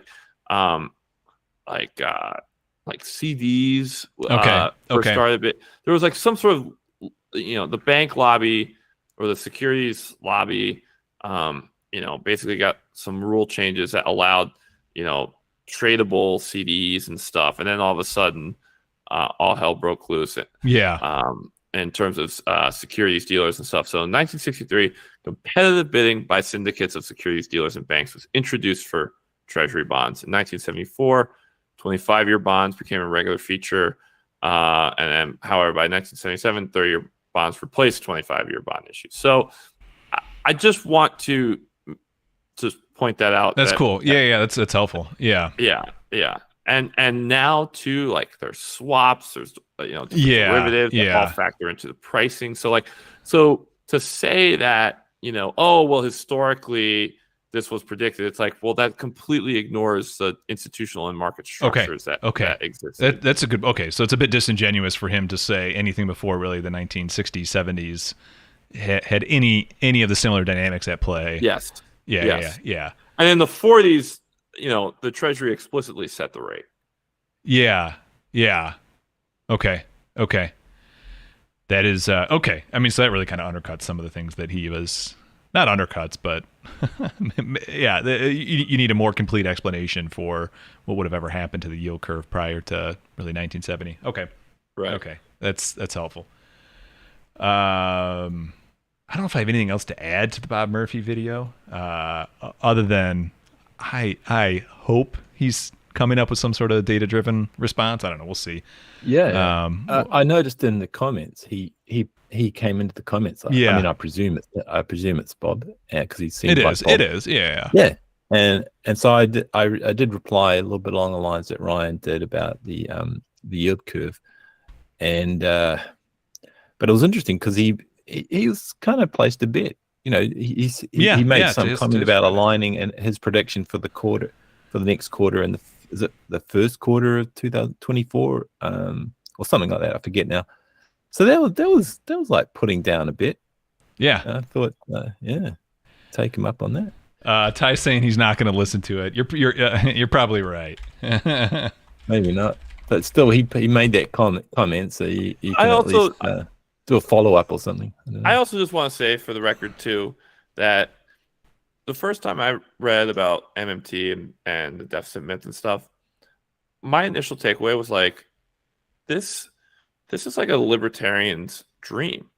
first started. But there was like some sort of the bank lobby or the securities lobby. Basically got some rule changes that allowed tradable CDs and stuff. And then all of a sudden, all hell broke loose. in terms of securities dealers and stuff. So in 1963, competitive bidding by syndicates of securities dealers and banks was introduced for treasury bonds. In 1974, 25-year bonds became a regular feature. And then, however, by 1977, 30-year bonds replaced 25-year bond issues. So I just want to just point that out. That's cool. Yeah. That's helpful. Yeah. And now too, like there's swaps, there's derivatives that all factor into the pricing. So to say that, oh well, historically this was predicted, it's like, well, that completely ignores the institutional and market structures that exist. That's a good. Okay, so it's a bit disingenuous for him to say anything before really the 1960s, 70s had any of the similar dynamics at play. Yes. Yeah. And in the 40s, the Treasury explicitly set the rate. Yeah. Okay. That is okay. I mean, so that really kind of undercuts some of the things that he was not undercuts, but yeah, you need a more complete explanation for what would have ever happened to the yield curve prior to really 1970. Okay. Right. Okay. That's helpful. I don't know if I have anything else to add to the Bob Murphy video, other than I hope he's coming up with some sort of data-driven response. I don't know. We'll see. Yeah. I noticed in the comments he came into the comments. I mean, I presume it's Bob because he's seen. It Bob. is. Yeah. Yeah. And so I did reply a little bit along the lines that Ryan did about the yield curve, and but it was interesting because he was kind of placed a bet. He made some comment about aligning and his prediction for the next quarter, and is it the first quarter of 2024 or something like that? I forget now. So that was like putting down a bit. Yeah, I thought, take him up on that. Ty's saying he's not going to listen to it. You're probably right. Maybe not, but still, he made that comment, so you can at least do a follow up or something. I also just want to say, for the record too, that the first time I read about MMT and the deficit myth and stuff, my initial takeaway was like, this is like a libertarian's dream,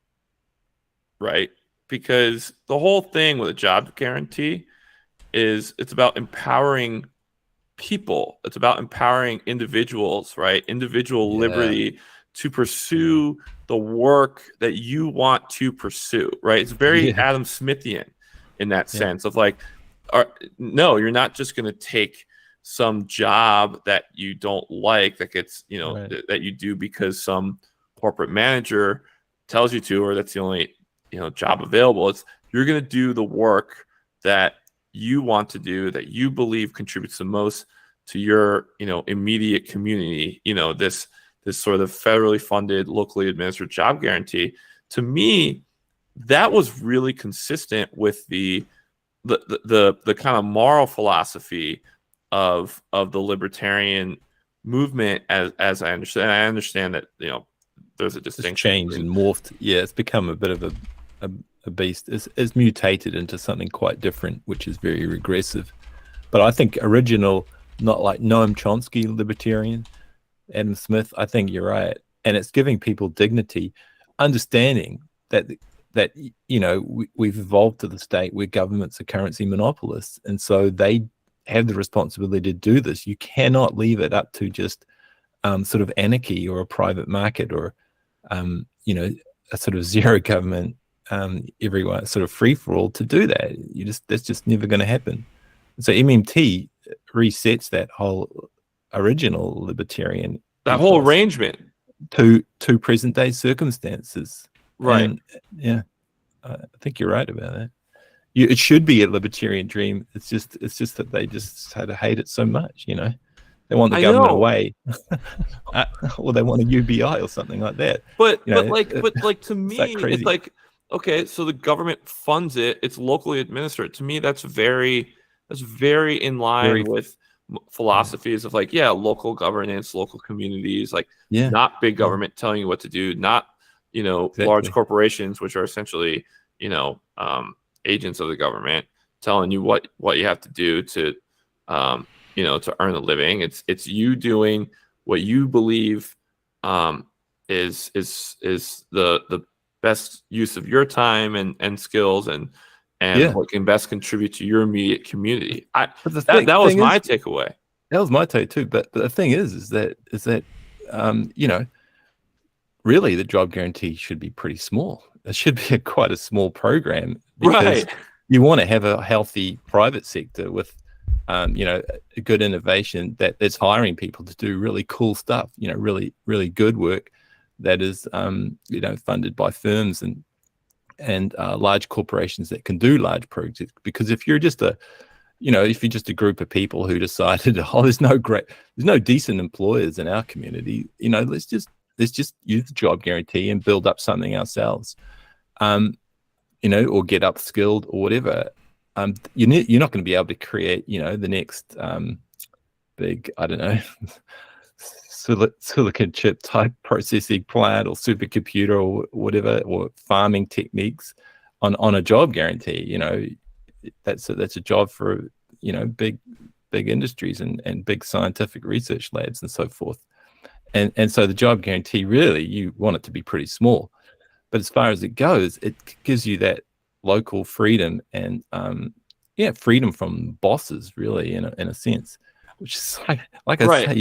right? Because the whole thing with a job guarantee is it's about empowering people. It's about empowering individuals, right? Individual liberty to pursue the work that you want to pursue, right? It's very Adam Smithian in that sense of like, no, you're not just going to take some job that you don't like that gets, that you do because some corporate manager tells you to, or that's the only, job available. It's you're going to do the work that you want to do, that you believe contributes the most to your, immediate community. This sort of federally funded, locally administered job guarantee. To me, that was really consistent with the kind of moral philosophy of the libertarian movement, as I understand. And I understand that there's a distinction. It's changed and morphed. Yeah, it's become a bit of a beast. It's mutated into something quite different, which is very regressive. But I think original, not like Noam Chomsky libertarian, Adam Smith, I think you're right. And it's giving people dignity, understanding that we've evolved to the state where governments are currency monopolists. And so they have the responsibility to do this. You cannot leave it up to just sort of anarchy or a private market or, a sort of zero government, everyone sort of free for all to do that. That's just never going to happen. So MMT resets that whole original libertarian, that whole arrangement to present day circumstances. Right. And, I think you're right about that. It should be a libertarian dream. It's just that they just had to hate it so much. They want the government away, or they want a UBI or something like that. But to me, it's like, okay, so the government funds it. It's locally administered. To me, that's very in line with philosophies of like, local governance, local communities, like not big government telling you what to do, not large corporations, which are essentially agents of the government telling you what you have to do to to earn a living. It's you doing what you believe is the best use of your time and skills and what can best contribute to your immediate community. That was my takeaway. That was my take too. But the thing is that really the job guarantee should be pretty small. It should be quite a small program, because you want to have a healthy private sector with a good innovation that's hiring people to do really cool stuff, really, really good work that is, funded by firms and large corporations that can do large projects. Because if you're just a group of people who decided, there's no decent employers in our community, let's just use the job guarantee and build up something ourselves, or get upskilled or whatever. You're not going to be able to create, the next big, I don't know, silicon chip type processing plant or supercomputer or whatever, or farming techniques on a job guarantee. That's a job for big industries and big scientific research labs and so forth. And so the job guarantee, really, you want it to be pretty small. But as far as it goes, it gives you that local freedom and freedom from bosses, really, in a sense, which is like I say,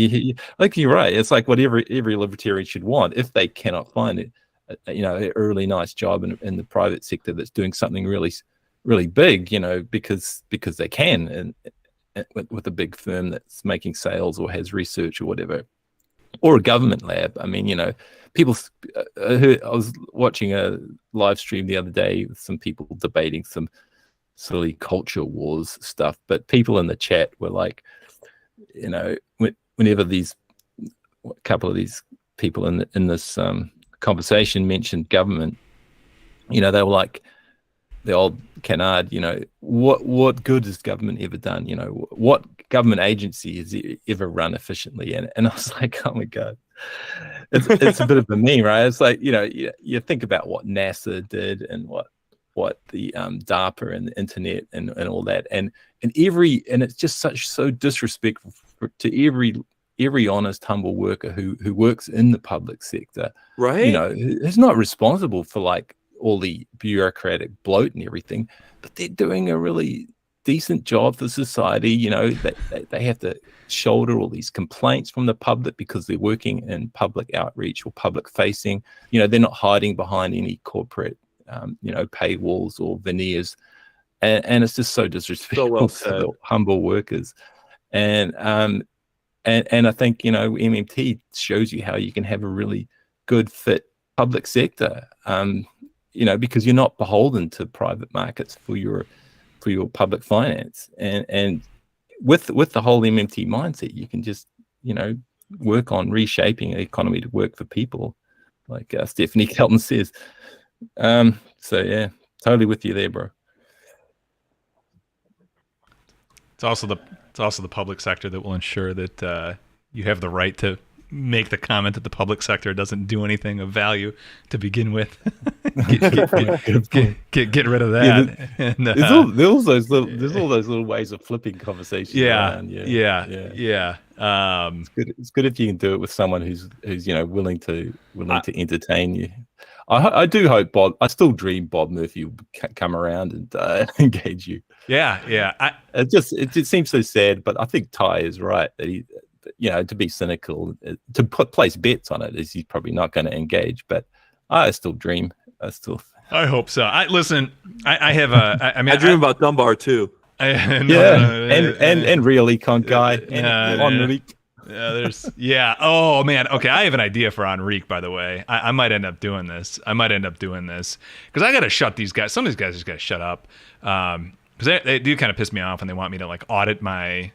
you're right. It's like what every libertarian should want if they cannot find a really nice job in the private sector that's doing something really, really big, because they can, and with a big firm that's making sales or has research or whatever. Or a government lab. I mean, people. I was watching a live stream the other day with some people debating some silly culture wars stuff, but people in the chat were like, whenever a couple of these people in this conversation mentioned government, they were like, the old canard, what good has government ever done? What government agency has ever run efficiently? And I was like, oh my God, it's a bit of a meme, right? It's like, you think about what NASA did and what the DARPA and the internet and all that. And it's just so disrespectful to every honest, humble worker who works in the public sector, right? Who's not responsible for like all the bureaucratic bloat and everything, but they're doing a really decent job for society. They have to shoulder all these complaints from the public because they're working in public outreach or public facing. They're not hiding behind any corporate, paywalls or veneers, and it's just so disrespectful to the humble workers. And I think MMT shows you how you can have a really good fit public sector. Because you're not beholden to private markets for your public finance, and with the whole MMT mindset, you can just work on reshaping the economy to work for people, like Stephanie Kelton says. So yeah, totally with you there, bro. It's also the public sector that will ensure that you have the right to make the comment that the public sector doesn't do anything of value to begin with. get rid of that. Yeah, there's all those little ways of flipping conversations. Yeah. It's good if you can do it with someone who's willing to entertain you. I do hope I still dream Bob Murphy will come around and engage you. Yeah. It seems so sad, but I think Ty is right that he, to be cynical, to place bets on it, is he's probably not going to engage. But I still dream. I hope so. I dream about Dunbar too. And real econ guy and Enrique. Oh man. Okay, I have an idea for Enrique. By the way, I might end up doing this. Because I got to shut these guys. Some of these guys just got to shut up. Because they do kind of piss me off, and they want me to like audit my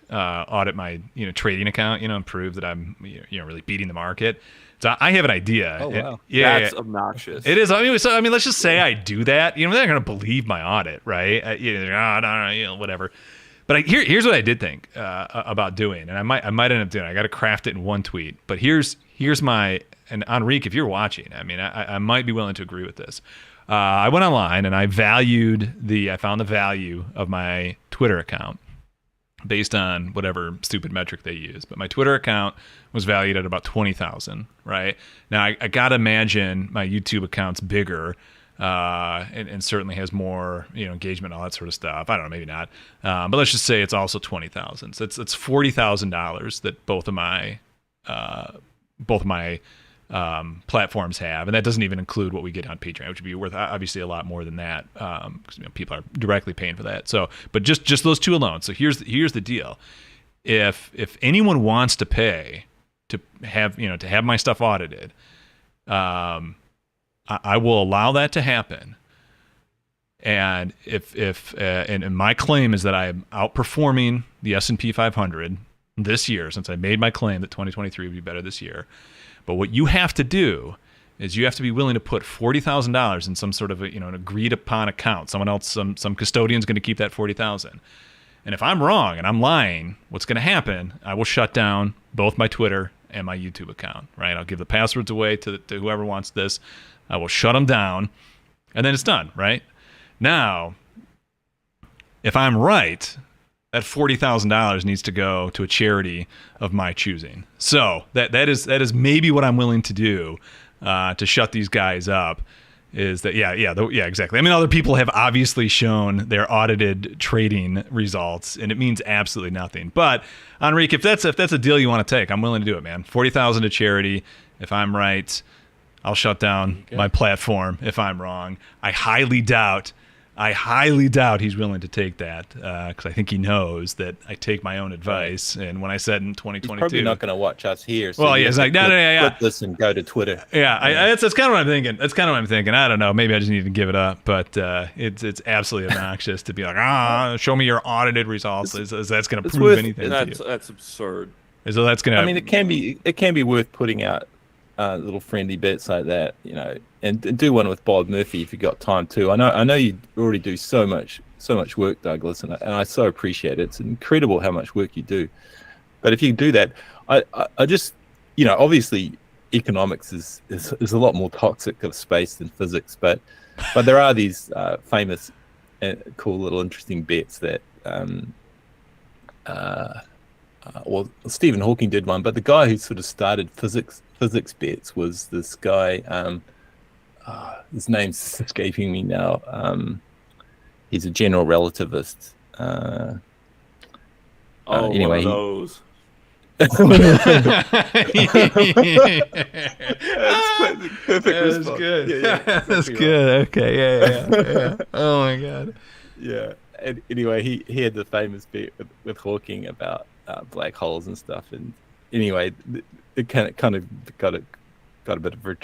trading account, and prove that I'm really beating the market. So I have an idea. Oh wow, that's obnoxious. It is. Let's just say I do that. They're not going to believe my audit, right? Whatever. But here's what I did think about doing, and I might end up doing. I got to craft it in one tweet. But here's my, and Enrique, if you're watching, I might be willing to agree with this. I went online and I found the value of my Twitter account based on whatever stupid metric they use. But my Twitter account was valued at about 20,000, right? Now I gotta imagine my YouTube account's bigger, and certainly has more, engagement, all that sort of stuff. I don't know, maybe not. But let's just say it's also 20,000. So it's $40,000 that both of my platforms have, and that doesn't even include what we get on Patreon, which would be worth obviously a lot more than that, because people are directly paying for that. So, but just those two alone. So here's the deal: if anyone wants to pay to have my stuff audited, I will allow that to happen. And and my claim is that I am outperforming the S&P 500 this year, since I made my claim that 2023 would be better this year. But what you have to do is you have to be willing to put $40,000 in some sort of an agreed upon account. Someone else, some custodian's going to keep that $40,000. And if I'm wrong and I'm lying, what's going to happen? I will shut down both my Twitter and my YouTube account. Right? I'll give the passwords away to whoever wants this. I will shut them down, and then it's done. Right? Now, if I'm right, that $40,000 needs to go to a charity of my choosing. So that is maybe what I'm willing to do to shut these guys up. Is that exactly. I mean, other people have obviously shown their audited trading results, and it means absolutely nothing. But Enrique, if that's a deal you want to take, I'm willing to do it, man. $40,000 to charity. If I'm right, I'll shut down my platform. If I'm wrong, I highly doubt he's willing to take that, because I think he knows that I take my own advice. And when I said in 2022, he's probably not going to watch us here. So he's like, no, quit this and go to Twitter. Yeah, that's kind of what I'm thinking. That's kind of what I'm thinking. I don't know. Maybe I just need to give it up. But it's absolutely obnoxious to be like, show me your audited results. Is that's going to prove anything? That's absurd. So that's going to. I mean, it can be worth putting out little friendly bets like that, and do one with Bob Murphy if you got time too. I know you already do so much work, Douglas, and I so appreciate it. It's incredible how much work you do. But if you do that, I just, obviously economics is a lot more toxic of space than physics, but there are these famous cool little interesting bets that well, Stephen Hawking did one, but the guy who sort of started physics bets was this guy. His name's escaping me now. He's a general relativist. Anyway, one of those. That's perfect response. That's good. Yeah, That's good. Okay. Yeah. Oh my God. Yeah. And anyway, he had the famous bet with Hawking about black holes and stuff. And anyway, it kind of got a bit of a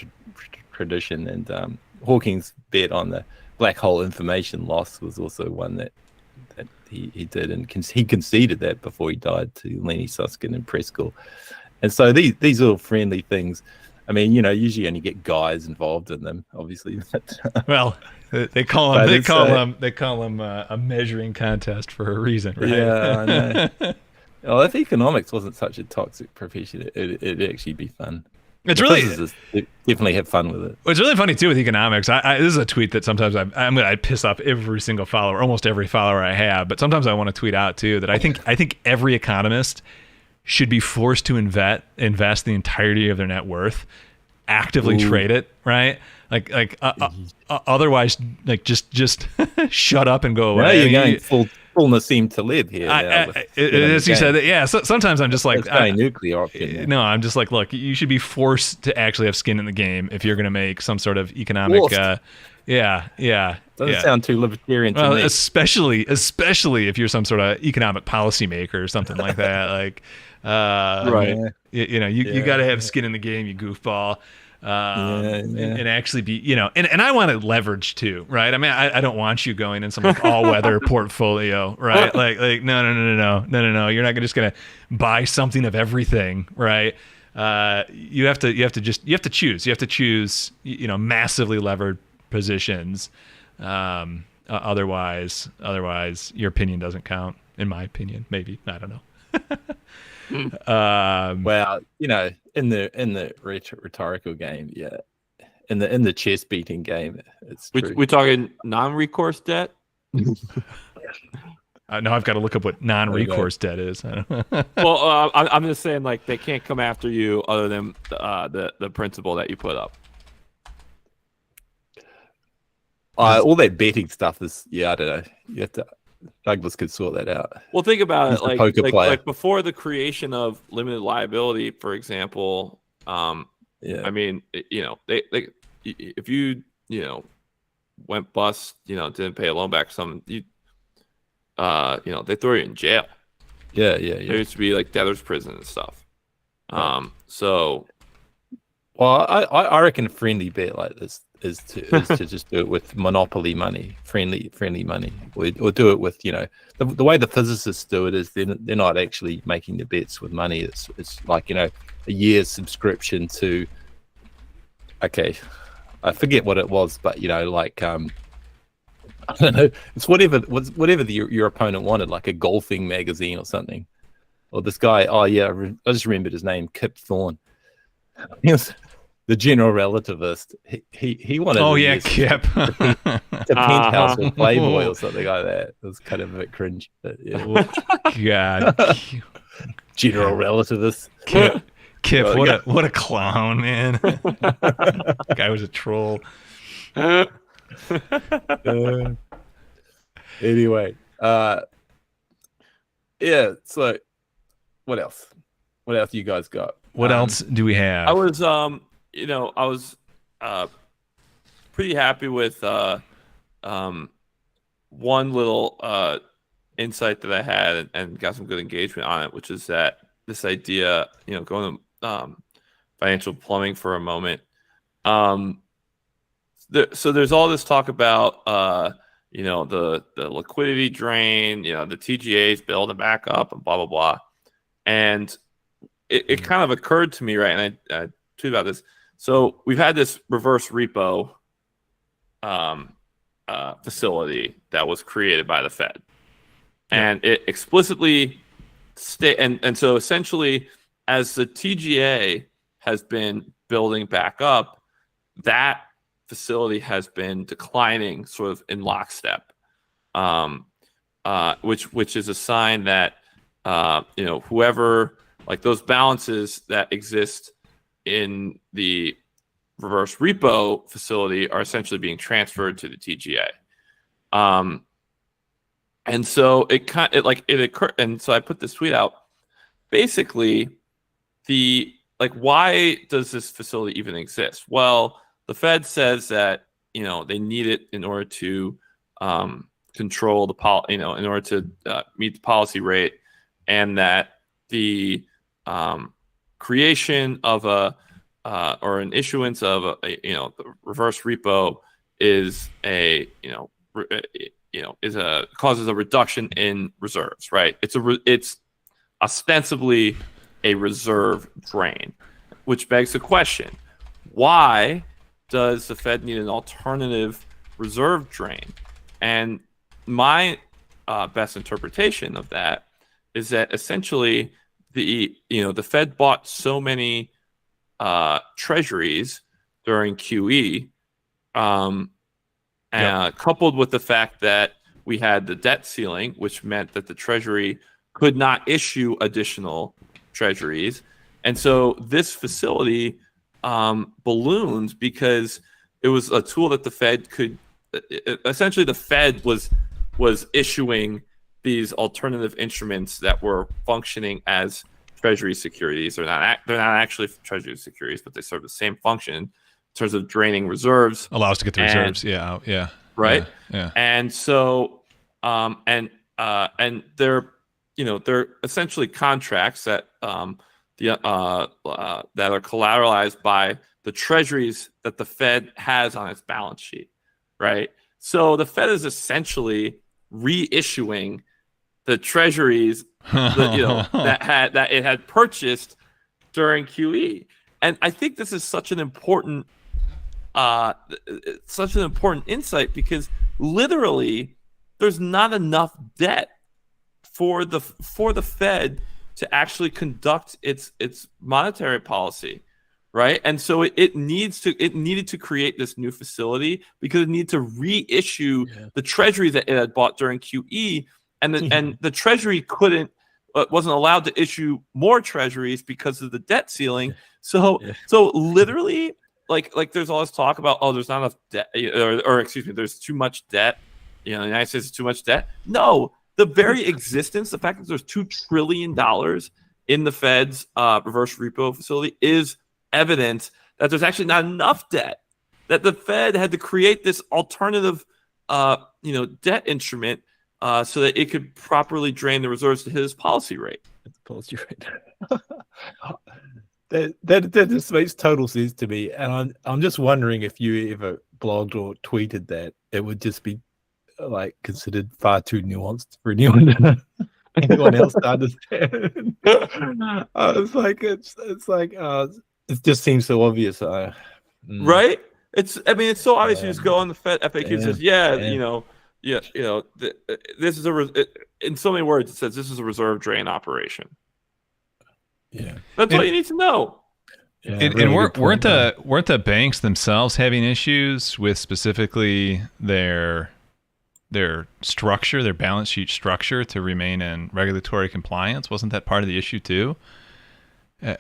tradition. And Hawking's bet on the black hole information loss was also one that he did, and he conceded that before he died to Lenny Susskind and Preskel. And so these little friendly things, I mean, usually only get guys involved in them, obviously. Well, they call them a measuring contest for a reason, right? Yeah, I know. Well, if economics wasn't such a toxic profession, it'd actually be fun. It's really definitely have fun with it. It's really funny too with economics. This is a tweet that sometimes I piss off every single follower, almost every follower I have. But sometimes I want to tweet out too that I think every economist should be forced to invest the entirety of their net worth, actively trade it, right? Otherwise, just shut up and go away. Now you're going full Nassim Taleb here. As you said, yeah. So sometimes I'm just like, nuclear option. No, I'm just like, look, you should be forced to actually have skin in the game if you're going to make some sort of economic. Doesn't sound too libertarian to me. Especially if you're some sort of economic policymaker or something like that. Like, right? You got to have skin in the game, you goofball. And actually be, and I want to leverage too, right? I mean, I don't want you going in some all-weather portfolio, right? Like no. You're not just gonna buy something of everything, right? You have to choose. You have to choose, massively levered positions. Otherwise, your opinion doesn't count. In my opinion, maybe, I don't know. Well, in the rhetorical game, in the chess beating game, it's true. We're talking non-recourse debt. Now I've got to look up what non-recourse debt is. Well, I'm just saying, like, they can't come after you other than the principal that you put up. All that betting stuff is, I don't know. You have to, Douglas could sort that out. Well, think about He's it. Like before the creation of limited liability, for example. I mean, they if you went bust, didn't pay a loan back, they throw you in jail. Yeah. There used to be like debtor's prison and stuff. So, well, I reckon a friendly bet like this is to just do it with monopoly money, friendly money, or do it with the way the physicists do it is they're not actually making the bets with money. It's like a year's subscription to. Okay, I forget what it was, but like I don't know. It's whatever your opponent wanted, like a golfing magazine or something. Or this guy, I just remembered his name, Kip Thorne. He was the general relativist. He wanted. Oh yeah, Kip. The Penthouse or Playboy or something like that. It was kind of a bit cringe. But yeah. God. General relativist. Kip, what a clown, man. Guy was a troll. Anyway, so what else? What else you guys got? What else do we have? I was pretty happy with one little insight that I had and got some good engagement on it, which is that this idea, going to financial plumbing for a moment. So there's all this talk about the liquidity drain, the TGAs building back up and blah blah blah, and it kind of occurred to me, right? And I tweeted about this. So we've had this reverse repo facility that was created by the Fed, and it explicitly and so essentially, as the TGA has been building back up, that facility has been declining sort of in lockstep, which is a sign that whoever, like, those balances that exist in the reverse repo facility are essentially being transferred to the TGA. And so it occurred, and so I put this tweet out. Basically, why does this facility even exist? Well, the Fed says that they need it in order to control the in order to meet the policy rate, and that the creation of or an issuance of the reverse repo is causes a reduction in reserves, right? It's ostensibly a reserve drain, which begs the question: why does the Fed need an alternative reserve drain? And my best interpretation of that is that essentially the Fed bought so many treasuries during QE, coupled with the fact that we had the debt ceiling, which meant that the Treasury could not issue additional treasuries. And so this facility ballooned because it was a tool that the Fed could essentially, the Fed was issuing these alternative instruments that were functioning as Treasury securities. They're not actually Treasury securities, but they serve the same function in terms of draining reserves. Allow us to get the reserves. Yeah. Right. Yeah. And so, and they're essentially contracts that that are collateralized by the treasuries that the Fed has on its balance sheet, right? So the Fed is essentially reissuing the treasuries that it had purchased during QE. And I think this is such an important insight, because literally there's not enough debt for the Fed to actually conduct its monetary policy, right? And so it needed to create this new facility because it needed to reissue the treasuries that it had bought during QE and the Treasury wasn't allowed to issue more treasuries because of the debt ceiling. So literally, like there's all this talk about, oh, there's not enough debt, or excuse me, there's too much debt. The United States is too much debt. No, the very existence, the fact that there's $2 trillion in the Fed's reverse repo facility is evidence that there's actually not enough debt. That the Fed had to create this alternative, debt instrument so that it could properly drain the reserves to hit its policy rate. Policy rate. that just makes total sense to me, and I'm just wondering if you ever blogged or tweeted that, it would just be like considered far too nuanced for anyone else to understand. It just seems so obvious. Right? It's so obvious. You just go on the Fed FAQ. It says, this is in so many words. It says this is a reserve drain operation. Yeah, that's all you need to know. Yeah, and weren't the banks themselves having issues with specifically their structure, their balance sheet structure, to remain in regulatory compliance? Wasn't that part of the issue too? In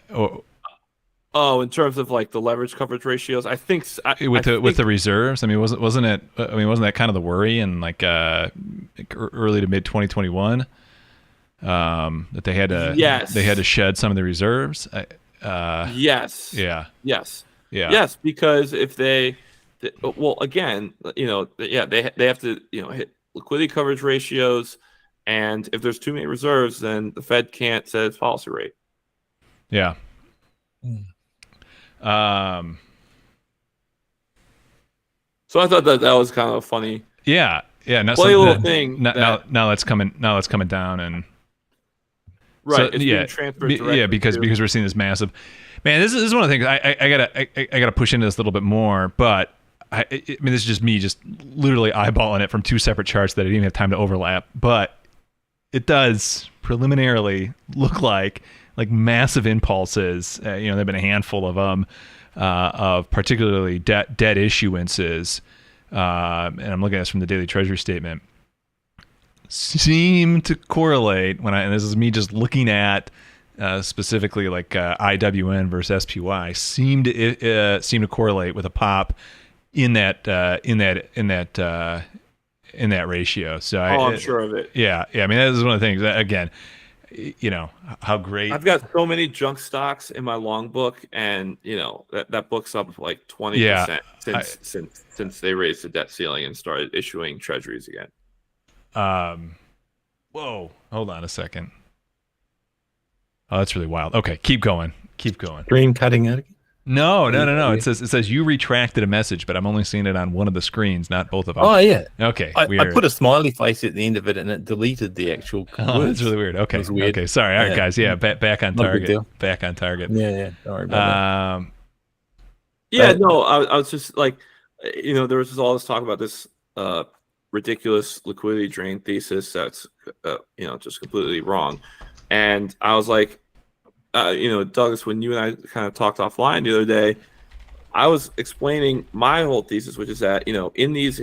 terms of like the leverage coverage ratios, I think with the reserves. I mean, wasn't it? I mean, wasn't that kind of the worry in like early to mid 2021 that they had to shed some of the reserves? Yes. Yeah. Yes. Yeah. Yes, because if they have to hit liquidity coverage ratios, and if there's too many reserves, then the Fed can't set its policy rate. Yeah. So I thought that was kind of a funny. Yeah. Little thing. Now that's coming down, and right. It's being transferred directly because we're seeing this massive. Man, this is one of the things I gotta push into this a little bit more, but I mean, this is just me just literally eyeballing it from two separate charts that I didn't even have time to overlap, but it does preliminarily look like massive impulses. There've been a handful of them, of particularly debt issuances, and I'm looking at this from the daily Treasury statement, seem to correlate and this is me just looking at specifically like IWN versus SPY, seem to correlate with a pop in that ratio. So I'm sure of it. Yeah. I mean, that is one of the things. Again, how great. I've got so many junk stocks in my long book, and that book's up like 20% since they raised the debt ceiling and started issuing treasuries again. Whoa, hold on a second. Oh, that's really wild. Okay, keep going. Screen cutting out again? No. It says you retracted a message, but I'm only seeing it on one of the screens, not both of them. Oh yeah. Okay. I put a smiley face at the end of it, and it deleted the actual. Oh, that's really weird. Okay. Weird. Okay. Sorry. All right, guys. Yeah. Back on target. Back on target. Yeah. Sorry about that. No. I was just like, there was just all this talk about this ridiculous liquidity drain thesis that's just completely wrong, and I was like. Douglas, when you and I kind of talked offline the other day, I was explaining my whole thesis, which is that in these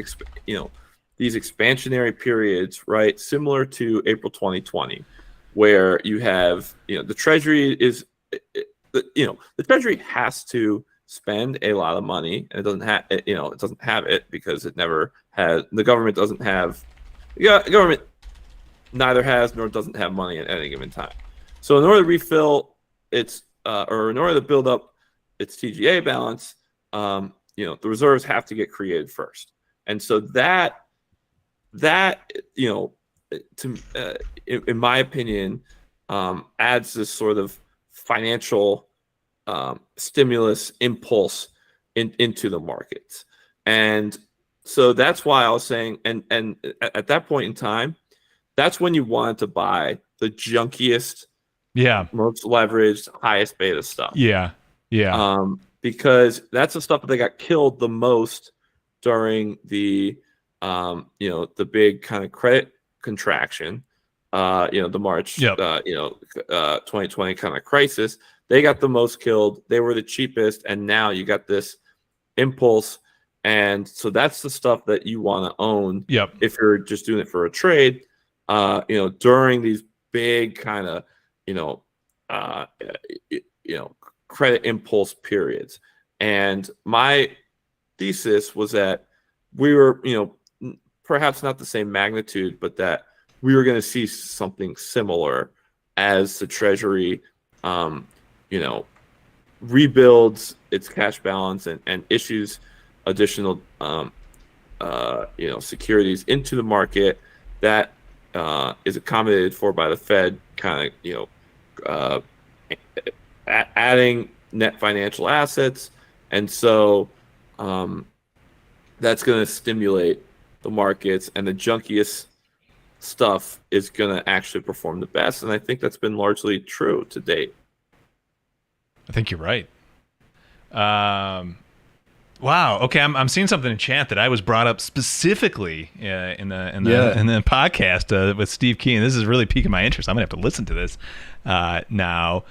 these expansionary periods, right, similar to April 2020, where you have the Treasury is the Treasury has to spend a lot of money, and it doesn't have it doesn't have it because it never has. The government doesn't have. Government neither has nor doesn't have money at any given time. So in order to refill or in order to build up its TGA balance, the reserves have to get created first, and so that in my opinion, adds this sort of financial stimulus impulse into the markets, and so that's why I was saying, and at that point in time, that's when you wanted to buy the junkiest. Yeah. Most leveraged, highest beta stuff. Yeah. Because that's the stuff that they got killed the most during the the big kind of credit contraction, the March 2020 kind of crisis. They got the most killed. They were the cheapest, and now you got this impulse, and so that's the stuff that you want to own. Yep. If you're just doing it for a trade. during these big kind of, credit impulse periods. And my thesis was that we were, perhaps not the same magnitude, but that we were going to see something similar as the Treasury, rebuilds its cash balance and issues additional, securities into the market that is accommodated for by the Fed, kind of, adding net financial assets. And so that's going to stimulate the markets, and the junkiest stuff is going to actually perform the best. And I think that's been largely true to date. I think you're right. Wow. Okay, I'm seeing something in chat that I was brought up specifically in the podcast with Steve Keen. This is really piquing my interest. I'm gonna have to listen to this now.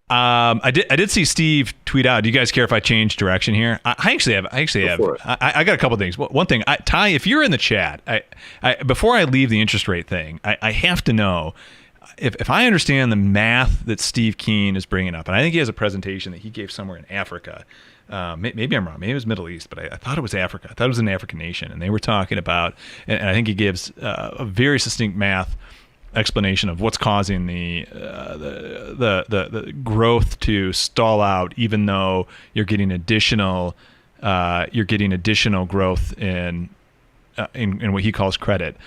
I did see Steve tweet out. Do you guys care if I change direction here? I actually have. I got a couple of things. One thing, Ty, if you're in the chat, before I leave the interest rate thing, I have to know if I understand the math that Steve Keen is bringing up, and I think he has a presentation that he gave somewhere in Africa. Maybe I'm wrong. Maybe it was Middle East, but I thought it was Africa. I thought it was an African nation, and they were talking about, and I think he gives a very succinct math explanation of what's causing the growth to stall out, even though you're getting additional growth in what he calls credit.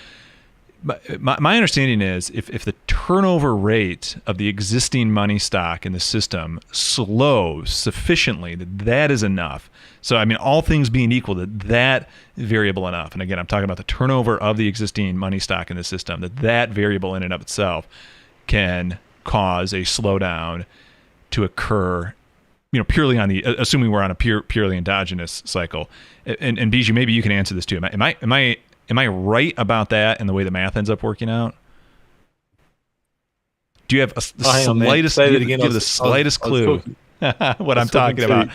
My understanding is if the turnover rate of the existing money stock in the system slows sufficiently, that is enough. So, I mean, all things being equal, that variable enough. And again, I'm talking about the turnover of the existing money stock in the system, that variable in and of itself can cause a slowdown to occur, purely on assuming we're on a purely endogenous cycle. And Bijou, maybe you can answer this too. Am I right about that and the way the math ends up working out? Do you have the slightest clue what I'm talking about?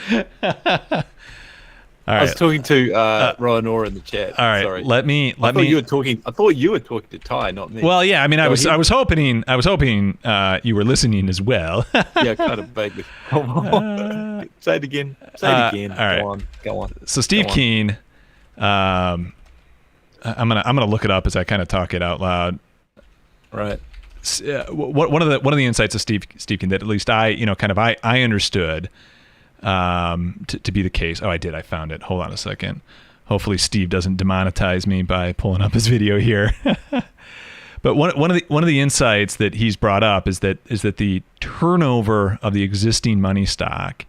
All right. I was talking to Ryan Orr in the chat. All right. Sorry. I thought you were talking to Ty, not me. Well, yeah. I mean, I was hoping you were listening as well. Yeah, kind of vaguely. Say it again. All right. Go on. So Steve Keen. I'm gonna look it up as I kind of talk it out loud. Right. One of the insights of Steve Keen that at least I understood to be the case. Oh, I did. I found it. Hold on a second. Hopefully Steve doesn't demonetize me by pulling up his video here. But one of the insights that he's brought up is that the turnover of the existing money stock,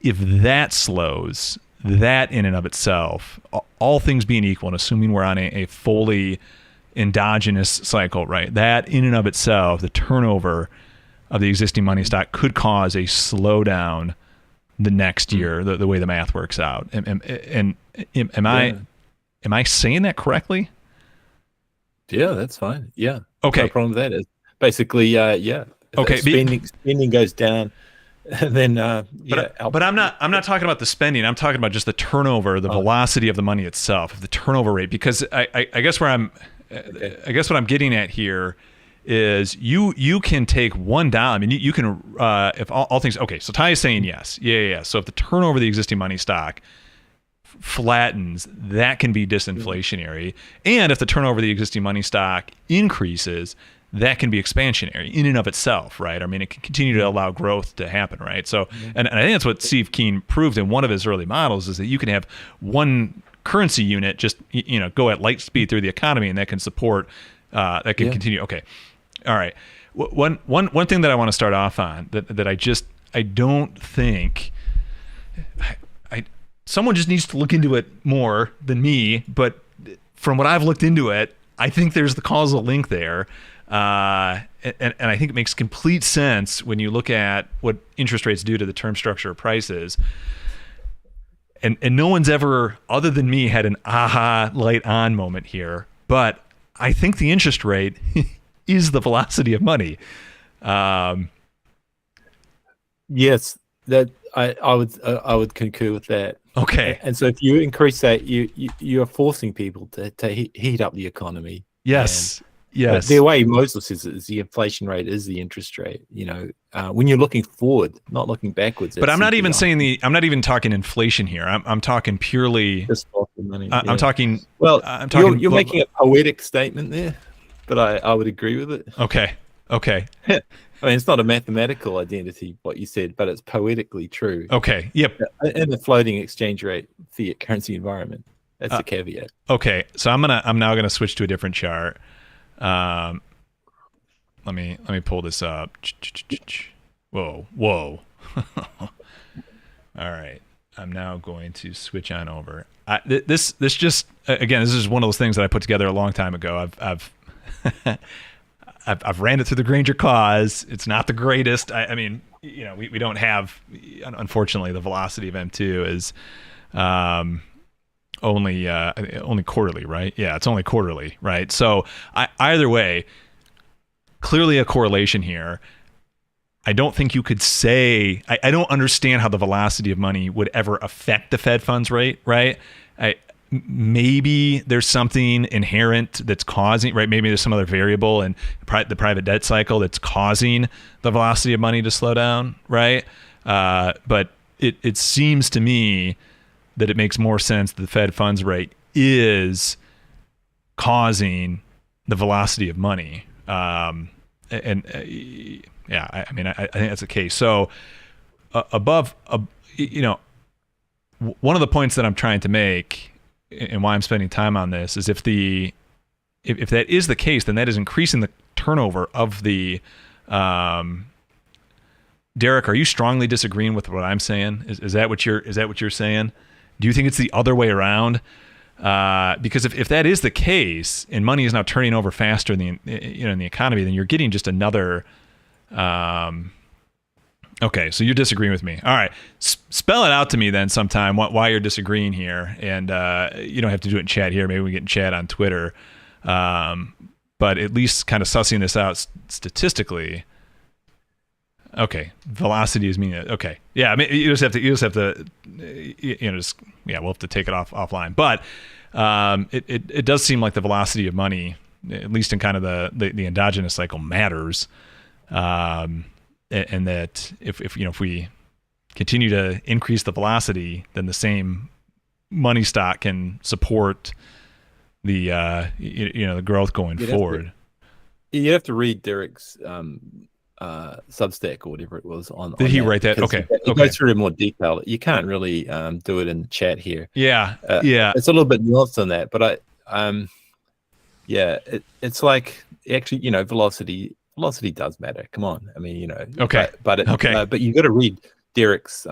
if that slows, that in and of itself, all things being equal, and assuming we're on a fully endogenous cycle, right? That in and of itself, the turnover of the existing money stock could cause a slowdown the next year, the way the math works out. Am I saying that correctly? Yeah, that's fine. Yeah. Okay. No problem with that. It's basically, yeah. Okay. Spending goes down. And then, but I'm not talking about the spending. I'm talking about just the turnover, the velocity of the money itself, the turnover rate. Because I guess I guess what I'm getting at here is you can take $1. I mean, you can if all things. Okay, so Ty is saying yes, yeah. So if the turnover of the existing money stock flattens, that can be disinflationary, and if the turnover of the existing money stock increases, that can be expansionary in and of itself, right? I mean, it can continue to allow growth to happen, right? So, and I think that's what Steve Keen proved in one of his early models, is that you can have one currency unit just, go at light speed through the economy, and that can support, that can continue. Okay. All right. One thing that I want to start off on that I don't think, someone just needs to look into it more than me, but from what I've looked into it, I think there's the causal link there. And I think it makes complete sense when you look at what interest rates do to the term structure of prices. And no one's ever, other than me, had an aha light on moment here. But I think the interest rate is the velocity of money. Yes, that I would concur with that. Okay. And so if you increase that, you are forcing people to heat up the economy. Yes. Yes. The way Mosley says it is the inflation rate is the interest rate. When you're looking forward, not looking backwards. But I'm not even saying I'm not even talking inflation here. I'm talking purely. Just money. I'm talking. Well, I'm talking. You're making a poetic statement there, but I would agree with it. Okay. I mean, it's not a mathematical identity what you said, but it's poetically true. Okay. Yep. In the floating exchange rate fiat currency environment, that's the caveat. Okay. So I'm now gonna switch to a different chart. Let me pull this up. Whoa. All right. I'm now going to switch on over. This just again, this is one of those things that I put together a long time ago. I've ran it through the Granger cause. It's not the greatest. I mean, we don't have, unfortunately, the velocity of M2 is only quarterly, right? Yeah, it's only quarterly, right? So either way, clearly a correlation here. I don't think you could say, I don't understand how the velocity of money would ever affect the Fed funds rate, right? Maybe there's something inherent that's causing, right? Maybe there's some other variable in the private debt cycle that's causing the velocity of money to slow down, right? But it seems to me that it makes more sense that the Fed funds rate is causing the velocity of money. Yeah, I mean, I think that's the case. So one of the points that I'm trying to make and why I'm spending time on this is if that is the case, then that is increasing the turnover of the Derek, are you strongly disagreeing with what I'm saying? Is that what you're saying? Do you think it's the other way around? Because if that is the case and money is now turning over faster in the economy, then you're getting just another okay, so you're disagreeing with me. All right. Spell it out to me then sometime why you're disagreeing here. And you don't have to do it in chat here. Maybe we get in chat on Twitter. But at least kind of sussing this out statistically. Okay. Velocity is meaning. Okay. Yeah. I mean, you just have to we'll have to take it offline. But it does seem like the velocity of money, at least in kind of the endogenous cycle, matters. And that if we continue to increase the velocity, then the same money stock can support the the growth going forward. You have to read Derek's Substack or whatever it was on. Did he write that? Okay. He goes through in more detail. You can't really do it in the chat here. Yeah. It's a little bit nuanced on that, but it's like actually velocity does matter. Come on, I mean Okay. But you got to read Derek's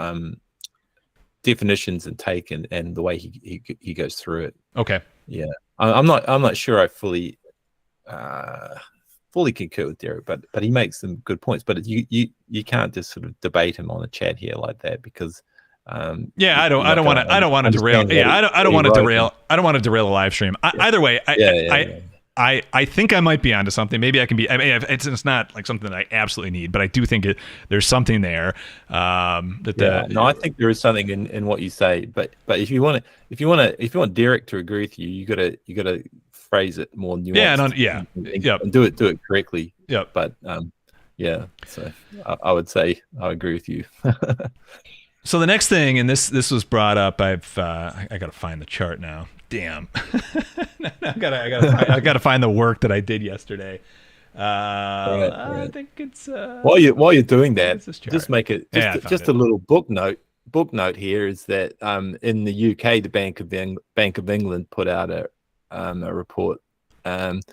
definitions and take and the way he goes through it. Okay. Yeah, I'm not sure I fully concur with Derek, but he makes some good points. But you can't just sort of debate him on a chat here like that because I don't want to derail. Yeah, I don't want to derail a live stream. Either way, I think I might be onto something. Maybe I can be. I mean, it's not like something that I absolutely need, but I do think there's something there. I think there is something in what you say. But if you want Derek to agree with you, you gotta phrase it more nuanced. And do it correctly. Yeah. But so I would say I agree with you. So the next thing, and this was brought up. I gotta find the chart now. Damn. I gotta find the work that I did yesterday. Right. I think it's while you're doing that, just make it just a little book note here is that in the UK the Bank of England put out a report and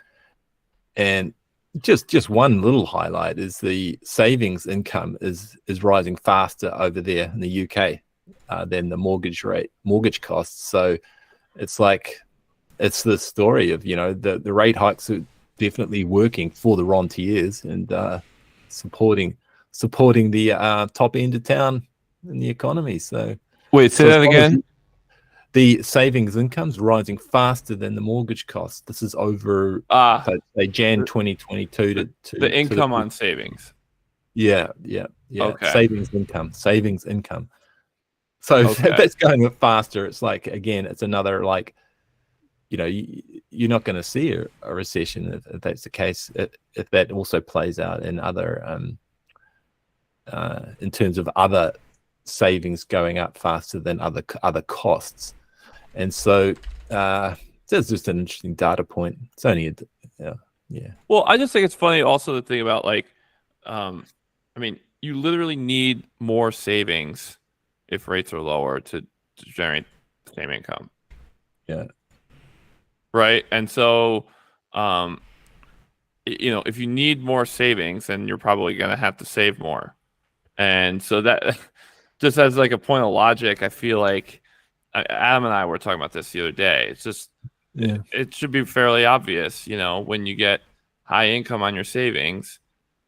just one little highlight is the savings income is rising faster over there in the UK than the mortgage costs. So it's like it's the story of the rate hikes are definitely working for the rentiers and supporting the top end of town in the economy. So wait, say that again. The savings income's rising faster than the mortgage cost. This is over say Jan 2022 to the income on savings. Yeah. Okay. Savings income. So that's going a bit faster. It's like again, it's another like you're not going to see a recession if that's the case. If that also plays out in other, in terms of other savings going up faster than other costs, and so that's just an interesting data point. It's only yeah. Well, I just think it's funny also to think about like, I mean, you literally need more savings if rates are lower to generate the same income. Yeah. Right. And so, if you need more savings, then you're probably going to have to save more. And so that just as like a point of logic, I feel like Adam and I were talking about this the other day. It's just, it should be fairly obvious, when you get high income on your savings,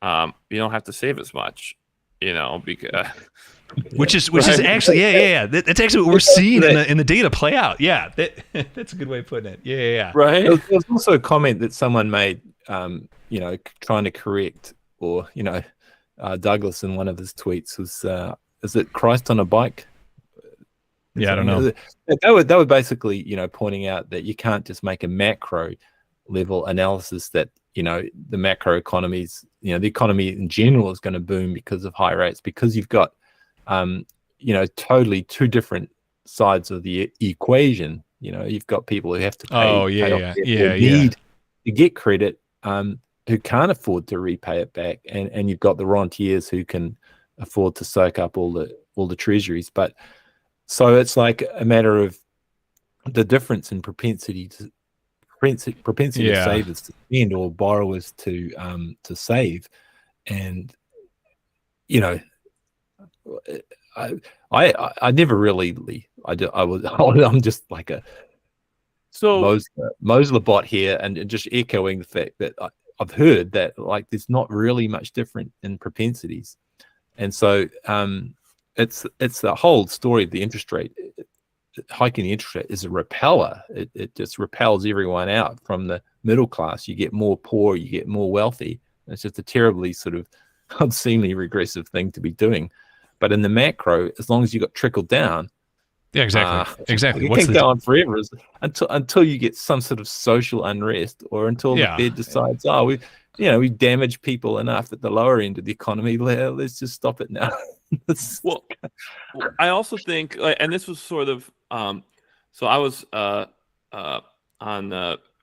you don't have to save as much, because which is actually that's actually what we're seeing in the data play out. Yeah, that's a good way of putting it. Yeah. Right. There's also a comment that someone made, trying to correct, or Douglas in one of his tweets was, is it Christ on a bike? Yeah, I don't know. They were basically, pointing out that you can't just make a macro level analysis that, the macro economies, the economy in general is going to boom because of high rates, because you've got, totally two different sides of the equation. You've got people who have to pay, need to get credit, who can't afford to repay it back, and you've got the rentiers who can afford to soak up all the treasuries. But so it's like a matter of the difference in propensity of savers to spend or borrowers to save, and I never really I'm just like a Mosler bot here, and just echoing the fact that I've heard that like there's not really much different in propensities, and so it's the whole story of the interest rate. Hiking the interest rate is a repeller. It just repels everyone out from the middle class. You get more poor, you get more wealthy. It's just a terribly sort of obscenely regressive thing to be doing. But in the macro, as long as you got trickled down, exactly. It can go on forever until you get some sort of social unrest, or until the Fed decides, we damaged people enough at the lower end of the economy. Let's just stop it now. Well, I also think, and this was sort of, so I was on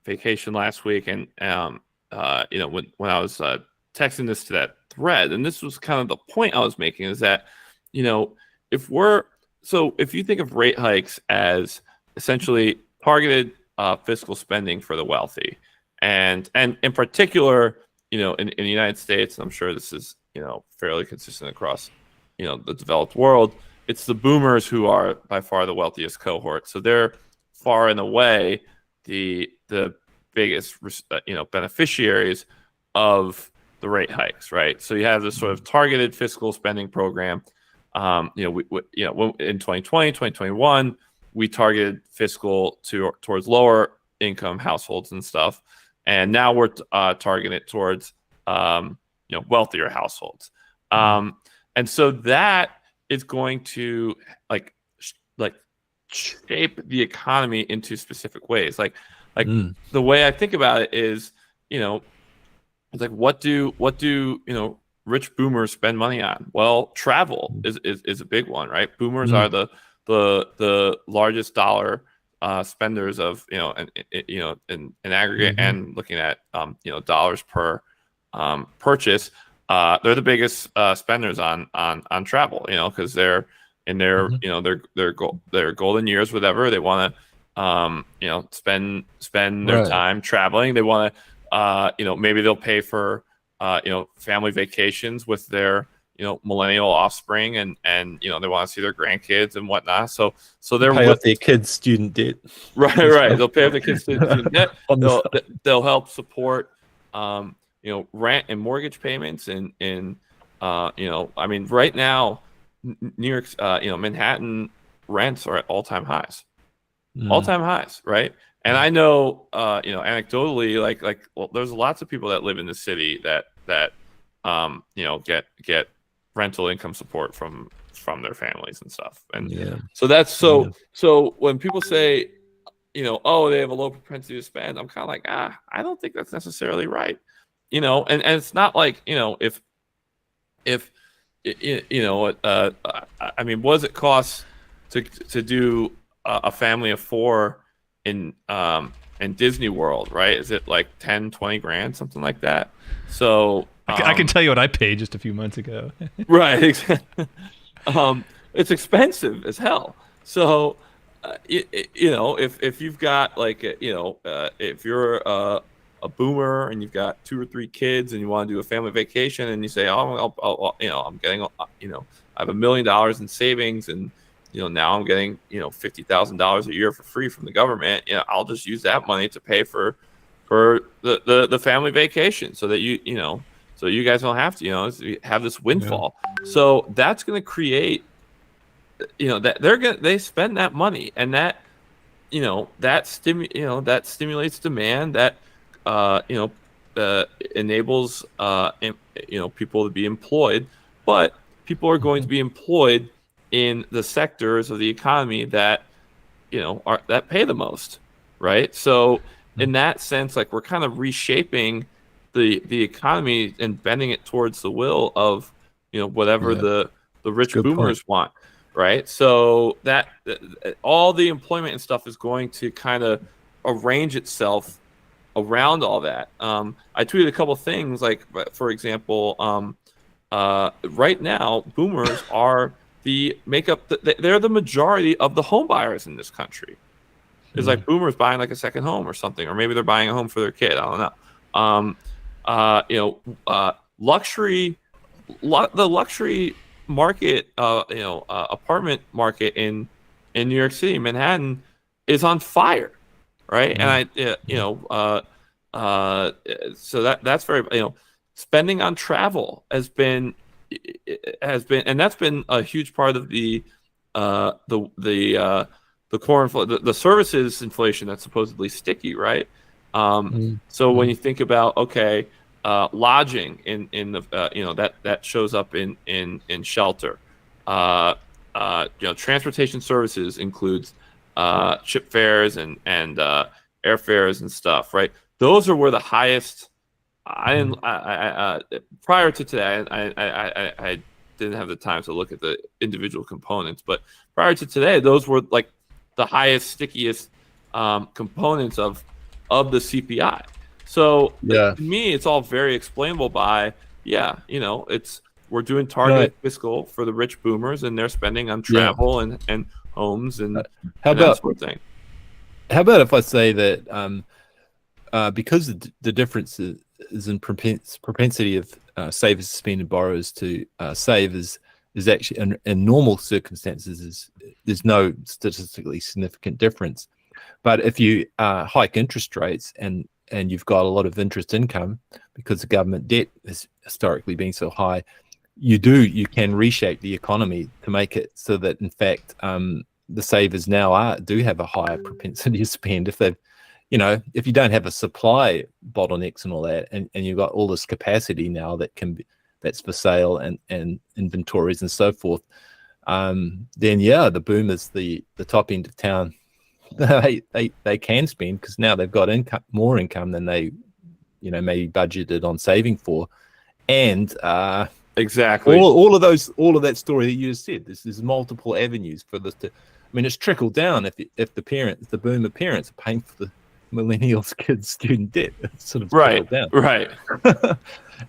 vacation last week, and when I was texting this to that thread, and this was kind of the point I was making, is that if you think of rate hikes as essentially targeted fiscal spending for the wealthy, and in particular, in the United States, I'm sure this is fairly consistent across the developed world, it's the boomers who are by far the wealthiest cohort. So they're far and away the biggest beneficiaries of the rate hikes, right? So you have this sort of targeted fiscal spending program. In 2020, 2021, we targeted fiscal towards lower income households and stuff, and now we're targeting it towards wealthier households. And so that is going to like shape the economy into specific ways. Like the way I think about it is, it's like what do rich boomers spend money on? Well, travel is a big one, right? Boomers are the largest dollar spenders of in aggregate, and looking at dollars per purchase. They're the biggest spenders on travel, because they're in their their golden years, whatever. They want to spend their time traveling. They want to maybe they'll pay for family vacations with their millennial offspring, and they want to see their grandkids and whatnot. So they're pay off their kids' student debt. Right. They'll pay off their kids' student debt. They'll help support rent and mortgage payments, and right now, New York's Manhattan rents are at all-time highs. All-time highs, right? And I know anecdotally, there's lots of people that live in the city that get rental income support from their families and stuff. And so that's so when people say oh, they have a low propensity to spend. I'm kind of like, I don't think that's necessarily right. And it's not like, if I mean, what does it cost to do a family of 4 in Disney World, right? Is it like 10, 20 grand, something like that? So I can tell you what I paid just a few months ago. Right. Exactly. It's expensive as hell. So, if you've got like, if you're a boomer and you've got 2 or 3 kids and you want to do a family vacation and you say, I'm getting, I have $1 million in savings and, now I'm getting, $50,000 a year for free from the government. I'll just use that money to pay for the family vacation so that so you guys don't have to, have this windfall. Yeah. So that's going to create, that they spend that money, and that, that stimulates demand, that, enables, people to be employed, but people are going to be employed in the sectors of the economy that, that pay the most, right? So in that sense, like, we're kind of reshaping the economy and bending it towards the will of, whatever the rich boomers want, right? So that all the employment and stuff is going to kind of arrange itself around all that. I tweeted a couple things, like, for example, right now, boomers are they're the majority of the home buyers in this country. It's like boomers buying like a second home or something, or maybe they're buying a home for their kid. I don't know. The luxury market, apartment market in New York City, Manhattan, is on fire, right? And so that's very, spending on travel has been, and that's been a huge part of the core the services inflation that's supposedly sticky, right? So when you think about, lodging in the that shows up in shelter, transportation services includes ship fares and airfares and stuff, right? Those are where the highest. Prior to today, I didn't have the time to look at the individual components, but prior to today, those were like the highest, stickiest components of the CPI. So to me, it's all very explainable by, we're doing targeted fiscal for the rich boomers, and they're spending on travel and homes and that sort of thing. How about if I say that because the difference is in propensity of savers to spend and borrowers to save is actually in normal circumstances there's no statistically significant difference. But if you hike interest rates and you've got a lot of interest income because the government debt has historically been so high, you can reshape the economy to make it so that, in fact, the savers now do have a higher propensity to spend if they've, if you don't have a supply bottlenecks and all that, and you've got all this capacity now that's for sale and inventories and so forth, then the boomers, the top end of town, they can spend because now they've got more income than they, maybe budgeted on saving for, and exactly all of that story that you just said. There's multiple avenues for this to. I mean, it's trickled down. If the boomer parents are paying for the millennials' kids' student debt, it's sort of trickled down. Right.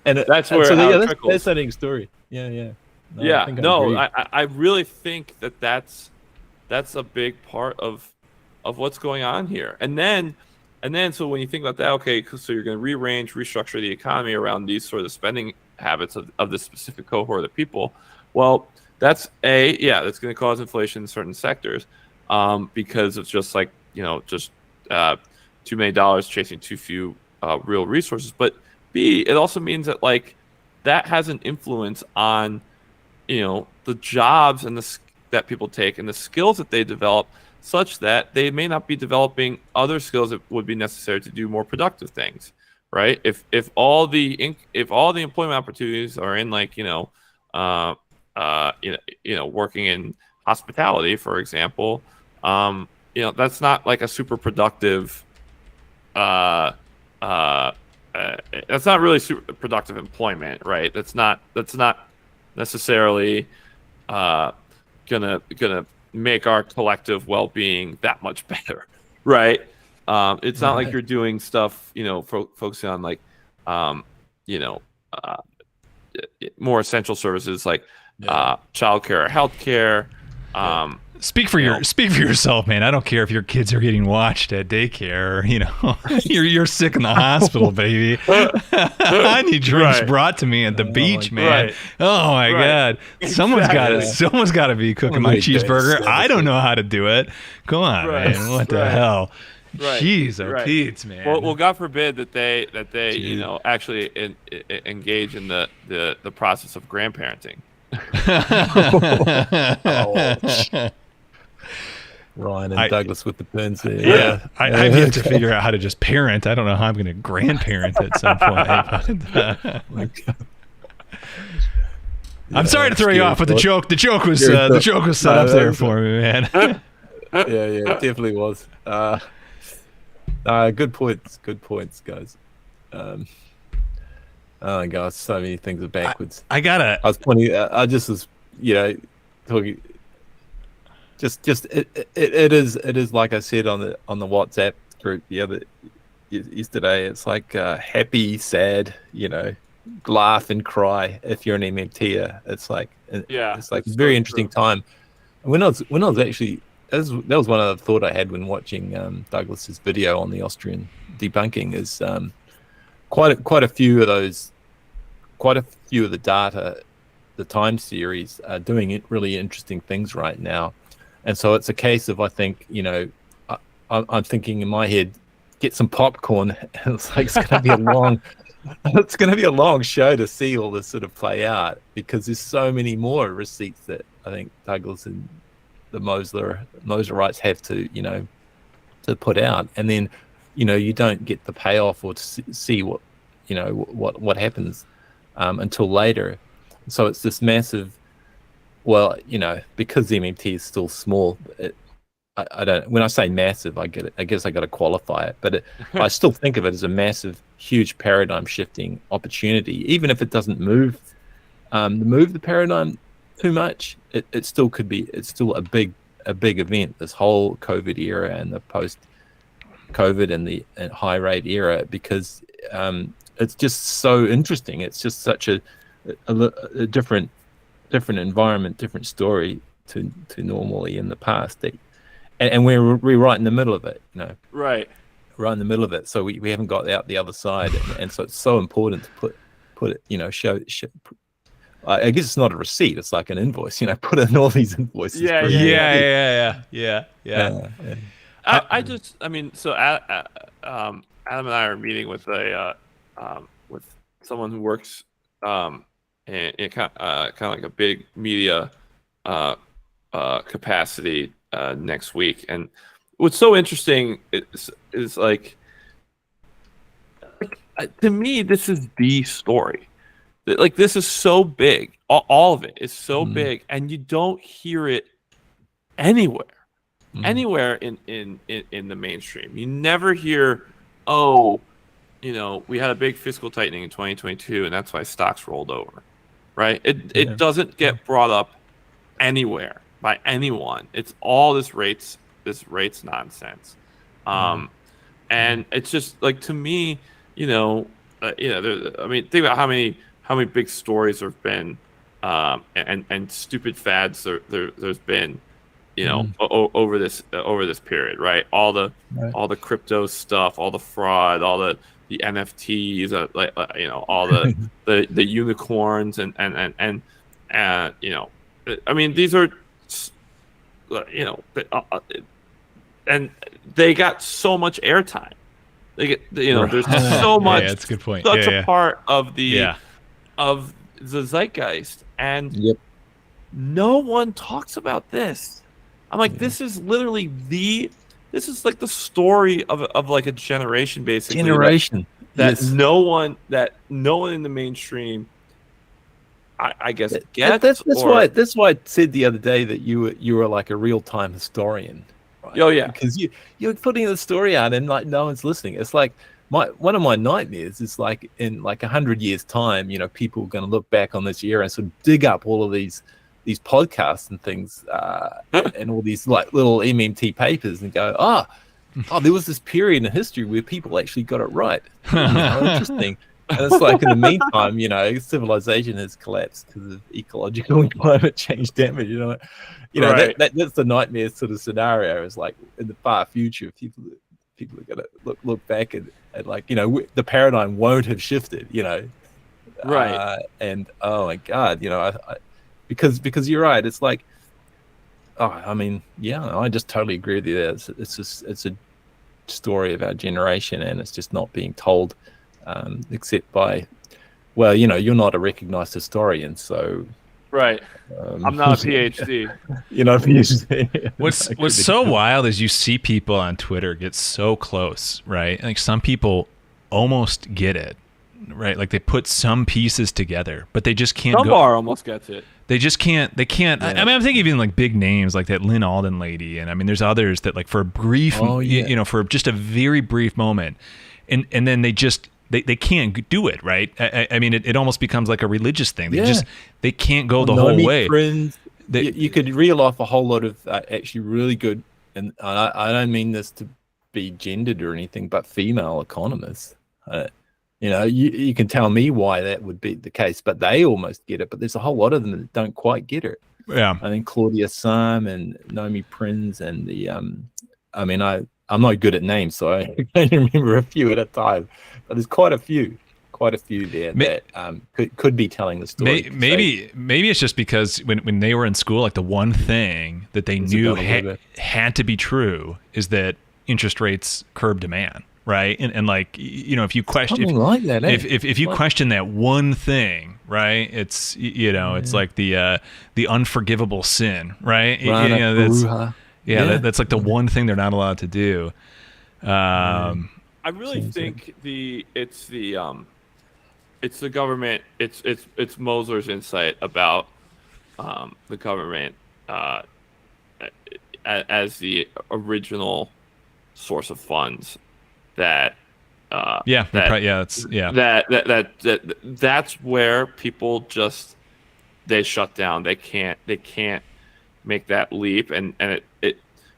And that's where that's a fascinating story. Yeah. I really think that's a big part of what's going on here. And then so when you think about that, so you're going to restructure the economy around these sort of spending habits of this specific cohort of people. Well, that's going to cause inflation in certain sectors, because it's just like, too many dollars chasing too few real resources. But B, it also means that that has an influence on, the jobs and that people take and the skills that they develop, such that they may not be developing other skills that would be necessary to do more productive things, right? If all the employment opportunities are in working in hospitality, for example, that's not like a super productive. That's not really super productive employment, right? That's not necessarily gonna make our collective well-being that much better, right? It's not like you're doing stuff, focusing on like, more essential services like childcare or healthcare. Speak for yourself, man. I don't care if your kids are getting watched at daycare. You're sick in the hospital, baby. I need drinks brought to me at the beach, man. Right. Oh my God, someone's got to be cooking my cheeseburger. I don't know how to do it. Come on, man. What the hell? Right. Jeez, Pete's, man. Well, God forbid that they actually engage in the process of grandparenting. Ryan and Douglas with the pens there. Yeah, I've yet to figure out how to just parent. I don't know how I'm going to grandparent at some point. I'm sorry to throw you off, but the joke was set up there for me, man. Yeah, it definitely was. Good points, guys. Oh God, so many things are backwards. I was pointing. I just was, talking. It is like I said on the WhatsApp group yesterday. It's like happy, sad, laugh and cry if you're an MMTer. It's like it's like a very interesting time. When I was actually that was one of the thought I had when watching Douglas's video on the Austrian debunking is quite a few of the data, the time series are doing really interesting things right now. And so it's a case of, I think, I'm thinking in my head, get some popcorn. And it's like, it's going to be a long show to see all this sort of play out, because there's so many more receipts that I think Douglas and the Moserites have to put out. And then, you don't get the payoff or to see what happens until later. So it's this massive, because the MMT is still small, I don't. When I say massive, I guess I got to qualify it, but I still think of it as a massive, huge paradigm shifting opportunity. Even if it doesn't move the paradigm too much, it still could be. It's still a big event. This whole COVID era and the post-COVID and the high rate era, because it's just so interesting. It's just such a different environment, different story to normally in the past. And we're right in the middle of it, Right in the middle of it. So we haven't got out the other side, and so it's so important to put it, show. I guess it's not a receipt; it's like an invoice. Put in all these invoices. Yeah. So Adam and I are meeting with with someone who works in kind of like a big media capacity next week. And what's so interesting is like to me, this is the story. Like, this is so big. All of it is so big, and you don't hear it anywhere in the mainstream. You never hear, we had a big fiscal tightening in 2022, and that's why stocks rolled over, right? It doesn't get brought up anywhere by anyone. It's all this rates nonsense, and it's just like, to me, think about how many big stories there have been, and stupid fads there's been, over this period, right? All the crypto stuff, all the fraud, all the NFTs, all the unicorns, and these are, and they got so much airtime. They get, there's so much. Yeah, that's a good point. Such a part of the zeitgeist, and no one talks about this. I'm like, this is literally this is like the story of like a generation, basically. That no one in the mainstream, I guess, gets. That's why I said the other day that you were like a real-time historian, right? Oh yeah, because you're putting the story out and like no one's listening. It's like one of my nightmares is like in like 100 years time, people are going to look back on this year and sort of dig up all of these podcasts and things and all these like little MMT papers and go, there was this period in history where people actually got it right. Interesting. And it's like in the meantime, civilization has collapsed because of ecological and climate change damage. Right. That's the nightmare sort of scenario. Is like in the far future, people are going to look back and like the paradigm won't have shifted. Right. And oh my God, because you're right. It's like, I just totally agree with you there. It's a story of our generation, and it's just not being told, except by, you're not a recognized historian, so. Right. I'm not a PhD. You're not a PhD. What's so wild is you see people on Twitter get so close, right? Like some people almost get it, right? Like they put some pieces together, but they just can't. Dunbar almost gets it. They just can't. They can't. Yeah. I mean, I'm thinking even like big names like that Lynn Alden lady, and I mean, there's others that like for a brief, for just a very brief moment, and then they just. They can't do it, right? I mean, it almost becomes like a religious thing. They can't go the whole way. Friends, you could reel off a whole lot of actually really good, and I don't mean this to be gendered or anything, but female economists. You can tell me why that would be the case, but they almost get it. But there's a whole lot of them that don't quite get it. Yeah, I think Claudia Sam and Naomi Prinz and the I'm not good at names, so I can remember a few at a time. But there's quite a few there that could be telling the story. Maybe it's just because when they were in school, like the one thing that they knew had to be true is that interest rates curb demand, right? And like if you question if you question that one thing, right? It's it's like the unforgivable sin, right? That's like the one thing they're not allowed to do. I really think it's the government. It's Moser's insight about the government as the original source of funds that. That's where people just they shut down. They can't make that leap, and it.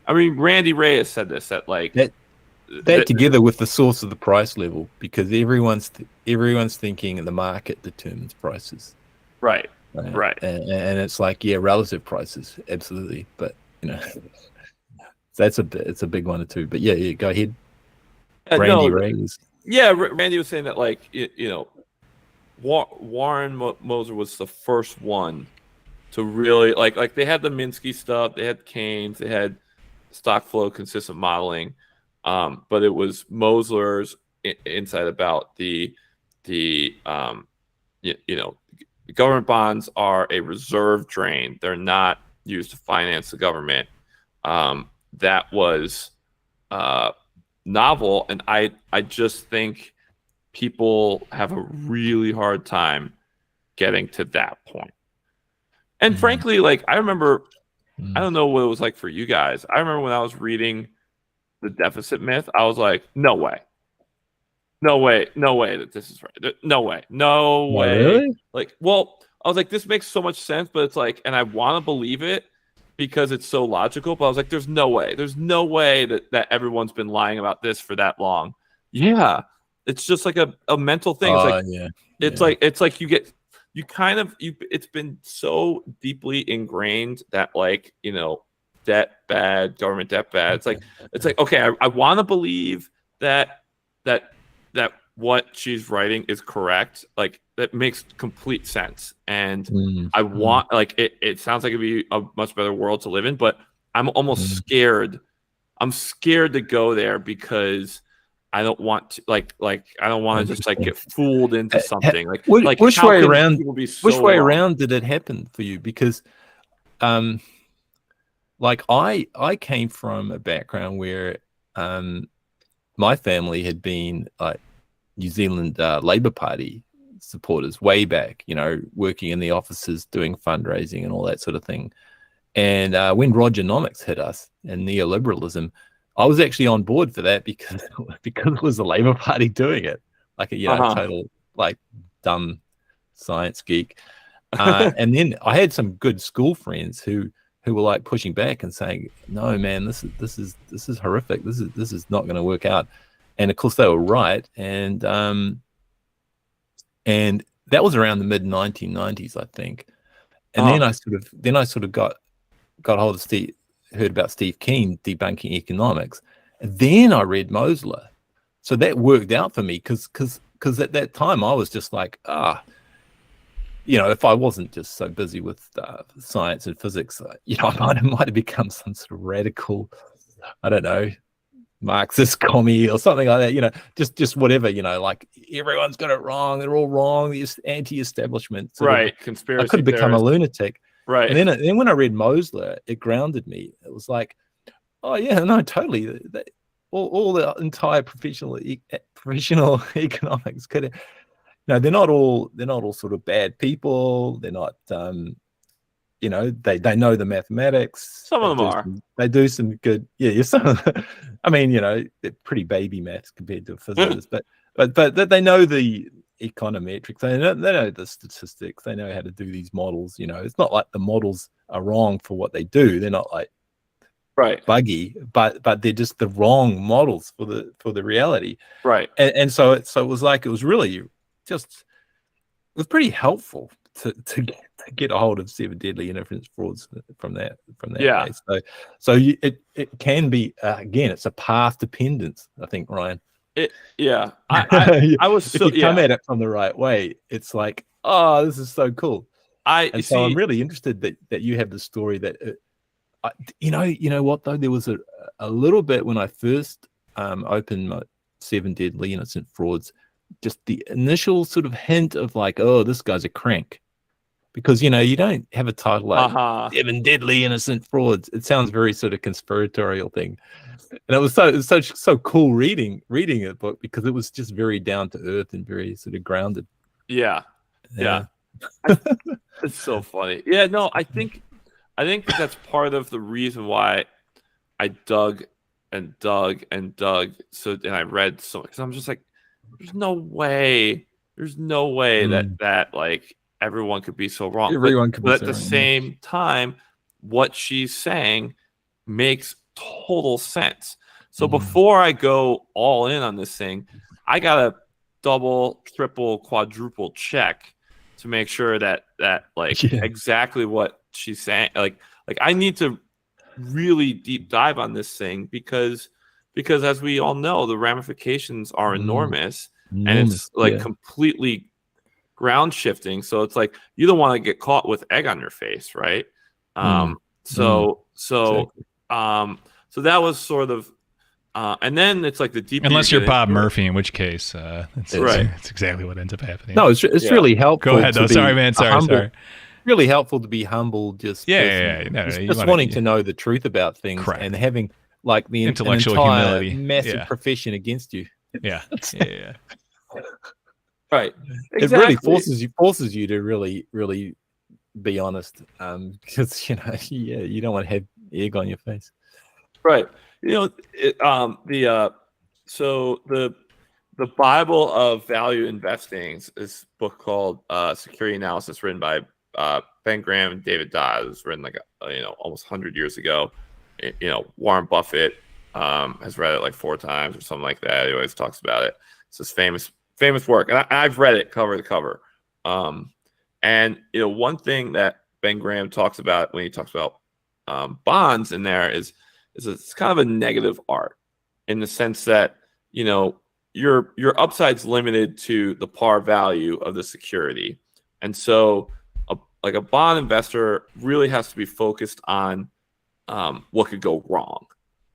I mean, Randy Reyes said this that together with the source of the price level, because everyone's thinking the market determines prices, right, and it's like relative prices, absolutely, but it's a big one or two. But go ahead, Randy Reyes. Randy was saying that Warren Moser was the first one to really like they had the Minsky stuff, they had Keynes, they had stock flow consistent modeling. But it was Moser's insight about the government bonds are a reserve drain. They're not used to finance the government. That was novel, and I just think people have a really hard time getting to that point. And frankly, I remember, I don't know what it was like for you guys. I remember when I was reading the deficit myth, I was like, no way that this is right. No way. Really? I was like, this makes so much sense, but it's like, and I want to believe it because it's so logical, but I was like, there's no way that everyone's been lying about this for that long. Yeah, it's just like a mental thing. It's it's been so deeply ingrained that debt bad, government debt bad. It's like okay, I want to believe that what she's writing is correct. Like that makes complete sense, and I want it sounds like it'd be a much better world to live in, but I'm almost scared. I'm scared to go there because I don't want to I don't want to just get fooled into something. Which way around did it happen for you? Because I came from a background where my family had been New Zealand Labour Party supporters way back, working in the offices, doing fundraising and all that sort of thing. And when Rogernomics hit us and neoliberalism, I was actually on board for that because it was the Labour Party doing it, like a total like dumb science geek. And then I had some good school friends who were like pushing back and saying, "No, man, this is horrific. This is not going to work out." And of course, they were right. And that was around the mid 1990s, I think. And then I sort of got hold of heard about Steve Keen debunking economics, and then I read Mosler. So that worked out for me because at that time I was just like, if I wasn't just so busy with science and physics, I might have become some sort of radical, I don't know, Marxist commie or something like that. Just whatever. Like everyone's got it wrong. They're all wrong. The anti-establishment. Right. Conspiracy. I could have become a lunatic. Right. And then when I read Mosler, it grounded me. It was like, oh yeah, no, totally. All the entire professional economics could. They're not all sort of bad people. They're not. They know the mathematics. Some of them are. They do some good. Yeah. Some of them, I mean, they're pretty baby maths compared to physicists, but they know the econometrics. They know the statistics. They know how to do these models. It's not like the models are wrong for what they do. They're not like buggy, but they're just the wrong models for the reality. Right. And so it was really just, it was pretty helpful to get a hold of 7 deadly interference frauds from that case. So it can be again, it's a path dependence, I think, Ryan. I was if you come at it from the right way, it's like, oh, this is so cool. So I'm really interested that you have the story that you know what though, there was a little bit when I first opened my 7 deadly innocent frauds, just the initial sort of hint of like, oh, this guy's a crank. Because, you don't have a title like 7 deadly innocent frauds. It sounds very sort of conspiratorial thing. And it was so cool reading a book because it was just very down to earth and very sort of grounded. Yeah. It's so funny. Yeah, no, I think that's part of the reason why I dug and dug and dug. So, and I read so much, because I'm just like, there's no way that like everyone could be so wrong. But at the same time, what she's saying makes total sense. So before I go all in on this thing, I gotta double, triple, quadruple check to make sure that exactly what she's saying. Like I need to really deep dive on this thing because as we all know, the ramifications are enormous. And it's completely ground shifting. So it's like you don't want to get caught with egg on your face, right? So that was sort of and then it's like the deep, unless you're Bob Murphy, in which case it's exactly what ends up happening. No, it's really helpful. Go ahead though. Sorry, man. Sorry. Really helpful to be humble, just wanting to know the truth about things. Correct. And having like the intellectual humility, massive profession against you. Yeah. Right. Exactly. It really forces you to really, really be honest, because you don't want to have egg on your face. Right. So the Bible of value investing is this book called Security Analysis, written by Ben Graham and David Dodd. It was written almost 100 years ago. Warren Buffett has read it like 4 times or something like that. He always talks about it. It's this famous work, and I've read it cover to cover. And one thing that Ben Graham talks about when he talks about bonds in there is it's kind of a negative art, in the sense that your upside's limited to the par value of the security, and so a bond investor really has to be focused on what could go wrong,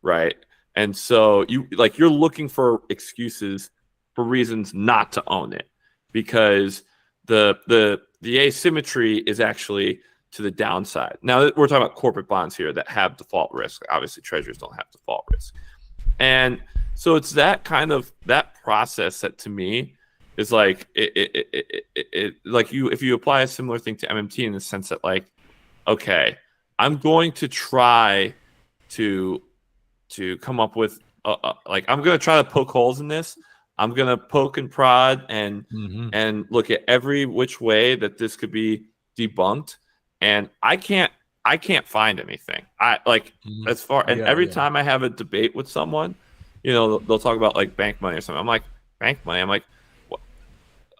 right? And so you're looking for excuses for reasons not to own it, because the asymmetry is actually to the downside. Now we're talking about corporate bonds here that have default risk. Obviously, treasuries don't have default risk, and so it's that process that to me is like if you apply a similar thing to MMT, in the sense that okay, I'm going to try to come up with like I'm going to try to poke holes in this. I'm going to poke and prod and look at every which way that this could be debunked, and I can't find anything. As far and every time I have a debate with someone, they'll talk about like bank money or something. I'm like, bank money. I'm like, what?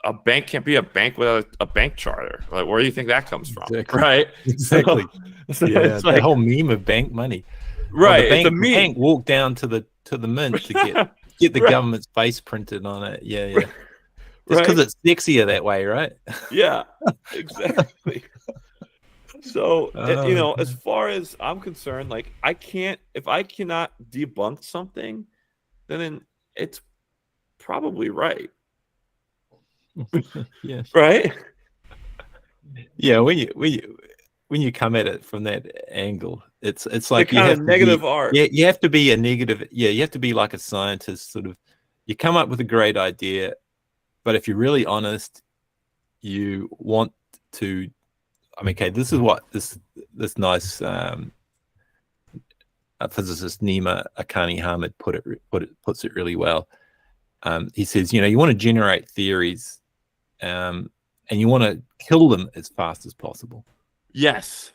A bank can't be a bank without a bank charter. Like, where do you think that comes from? Exactly. Right? Exactly. So it's like, the whole meme of bank money. Right. The bank walked down to the mint to get the government's face printed on it. Yeah. Just because it's sexier that way, right? Yeah, exactly. So, as far as I'm concerned, like if I cannot debunk something, then it's probably right. Yeah. Right? Yeah, when you come at it from that angle, it's like you have negative art. Yeah, you have to be a negative. Yeah, you have to be like a scientist, sort of. You come up with a great idea, but if you're really honest, you want to. I mean, okay, this is what this nice physicist Nima Akani Hamid puts it really well. He says, you want to generate theories, and you want to kill them as fast as possible. Yes.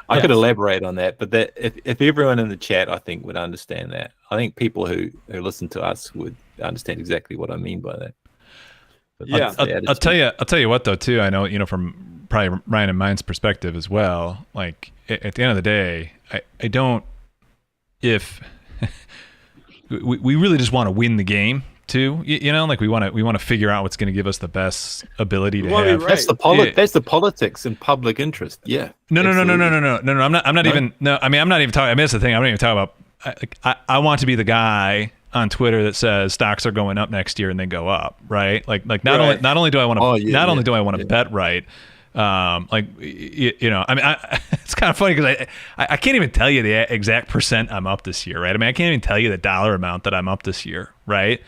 I could elaborate on that, but that if everyone in the chat, I think, would understand that. I think people who listen to us would understand exactly what I mean by that. But yeah, I'll tell you what though too. I know from probably Ryan and mine's perspective as well. Like at the end of the day, I don't. If we really just want to win the game too, like we want to figure out what's going to give us the best ability to have. That's the politics and public interest. Yeah. No. I'm not even. No, I mean I'm not even talking. I mean that's the thing. I'm not even talking about. I want to be the guy on Twitter that says stocks are going up next year and they go up, right? Like not only do I want to bet right. I mean, it's kind of funny because I can't even tell you the exact percent I'm up this year, right? I mean, I can't even tell you the dollar amount that I'm up this year, right?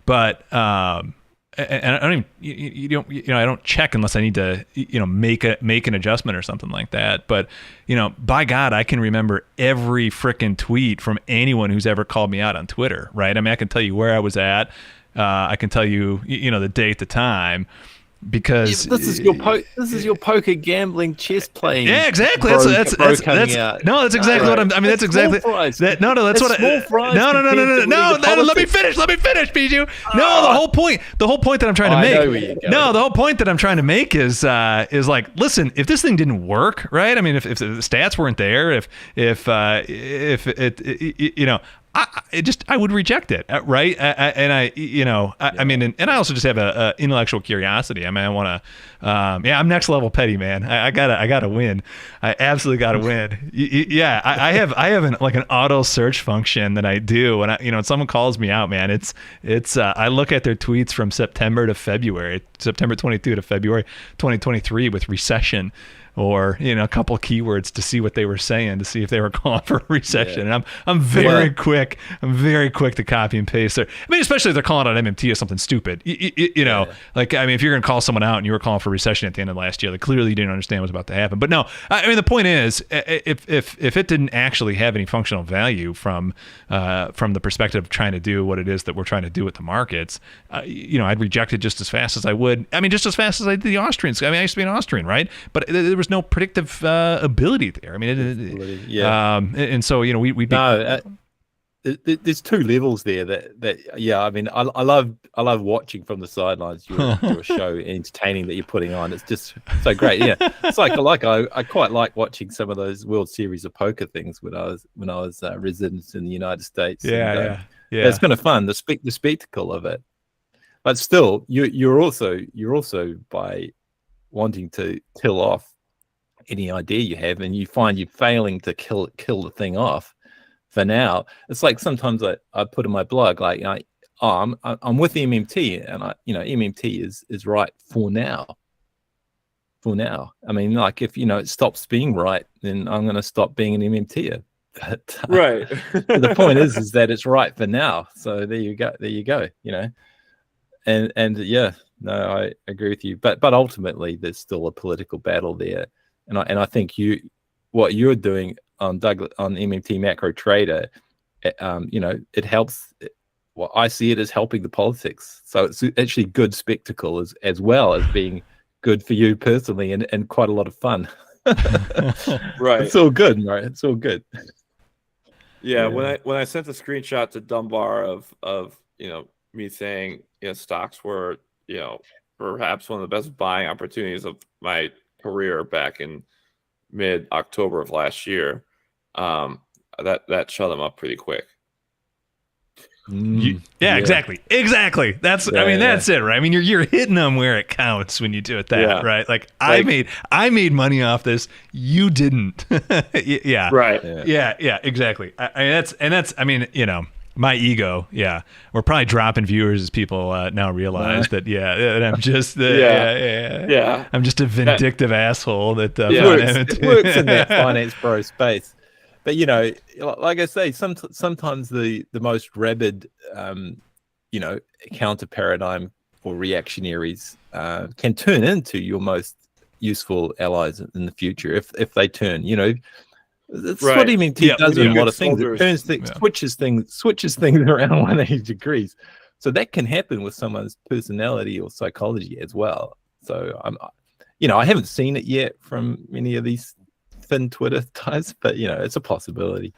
But and I don't even I don't check unless I need to make an adjustment or something like that. But by God, I can remember every frickin' tweet from anyone who's ever called me out on Twitter, right? I mean, I can tell you where I was at. I can tell you the date, the time. Because this is your poker gambling chess playing. Yeah, exactly. That's exactly what I'm. I mean, that's exactly that. No, that's what. No. Let me finish, Bijou. No, the whole point that I'm trying to make. No, the whole point that I'm trying to make is like, listen, if this thing didn't work, right? I mean, if the stats weren't there, if it I would reject it, right? I mean, and I also just have a intellectual curiosity. I mean, I want to, I'm next level petty, man. I gotta win. I absolutely gotta win. I have an auto search function that I do when when someone calls me out, man. It's I look at their tweets from September 22 to February 2023 with recession. Or a couple of keywords to see what they were saying, to see if they were calling for a recession. And I'm very quick. I'm very quick to copy and paste there. I mean, especially if they're calling out MMT as something stupid. Like, I mean, if you're going to call someone out and you were calling for recession at the end of last year, like clearly you didn't understand what was about to happen. But no, I mean, the point is, if it didn't actually have any functional value from the perspective of trying to do what it is that we're trying to do with the markets, I'd reject it just as fast as I would. I mean, just as fast as I did the Austrians. I mean, I used to be an Austrian, right? But there was no predictive ability there. I mean, and so we there's two levels there. That I mean, I love watching from the sidelines your show, entertaining that you're putting on. It's just so great. Yeah, it's like I quite like watching some of those World Series of Poker things when I was resident in the United States. Yeah. It's kind of fun. The spectacle of it, but still, you're also by wanting to kill off any idea you have, and you find you're failing to kill the thing off for now. It's like sometimes I put in my blog like I'm with MMT, and MMT is right for now. I mean, like if it stops being right, then I'm going to stop being an MMT. But, right. The point is that it's right for now. So there you go. And yeah, No, I agree with you. But ultimately, there's still a political battle there, and I think what you're doing on MMT Macro Trader, it helps. Well, I see it as helping the politics. So it's actually good spectacle as well as being good for you personally and quite a lot of fun. Right. It's all good, right? It's all good. Yeah. When I sent the screenshot to Dunbar of me saying stocks were perhaps one of the best buying opportunities of my career back in mid-October of last year, that shut them up pretty quick. Exactly. That's that's it, right? I mean, you're hitting them where it counts when you do it right? Like I made money off this, you didn't. Yeah. Right. Yeah, exactly. My ego, we're probably dropping viewers as people now realize that I'm just I'm just a vindictive asshole that it works in that finance bro space. But like I say, sometimes the most rabid counter paradigm for reactionaries can turn into your most useful allies in the future if they turn. That's what MMT does in a lot of things. It turns things, switches things around 180 degrees. So that can happen with someone's personality or psychology as well. So I haven't seen it yet from many of these thin Twitter guys, but it's a possibility.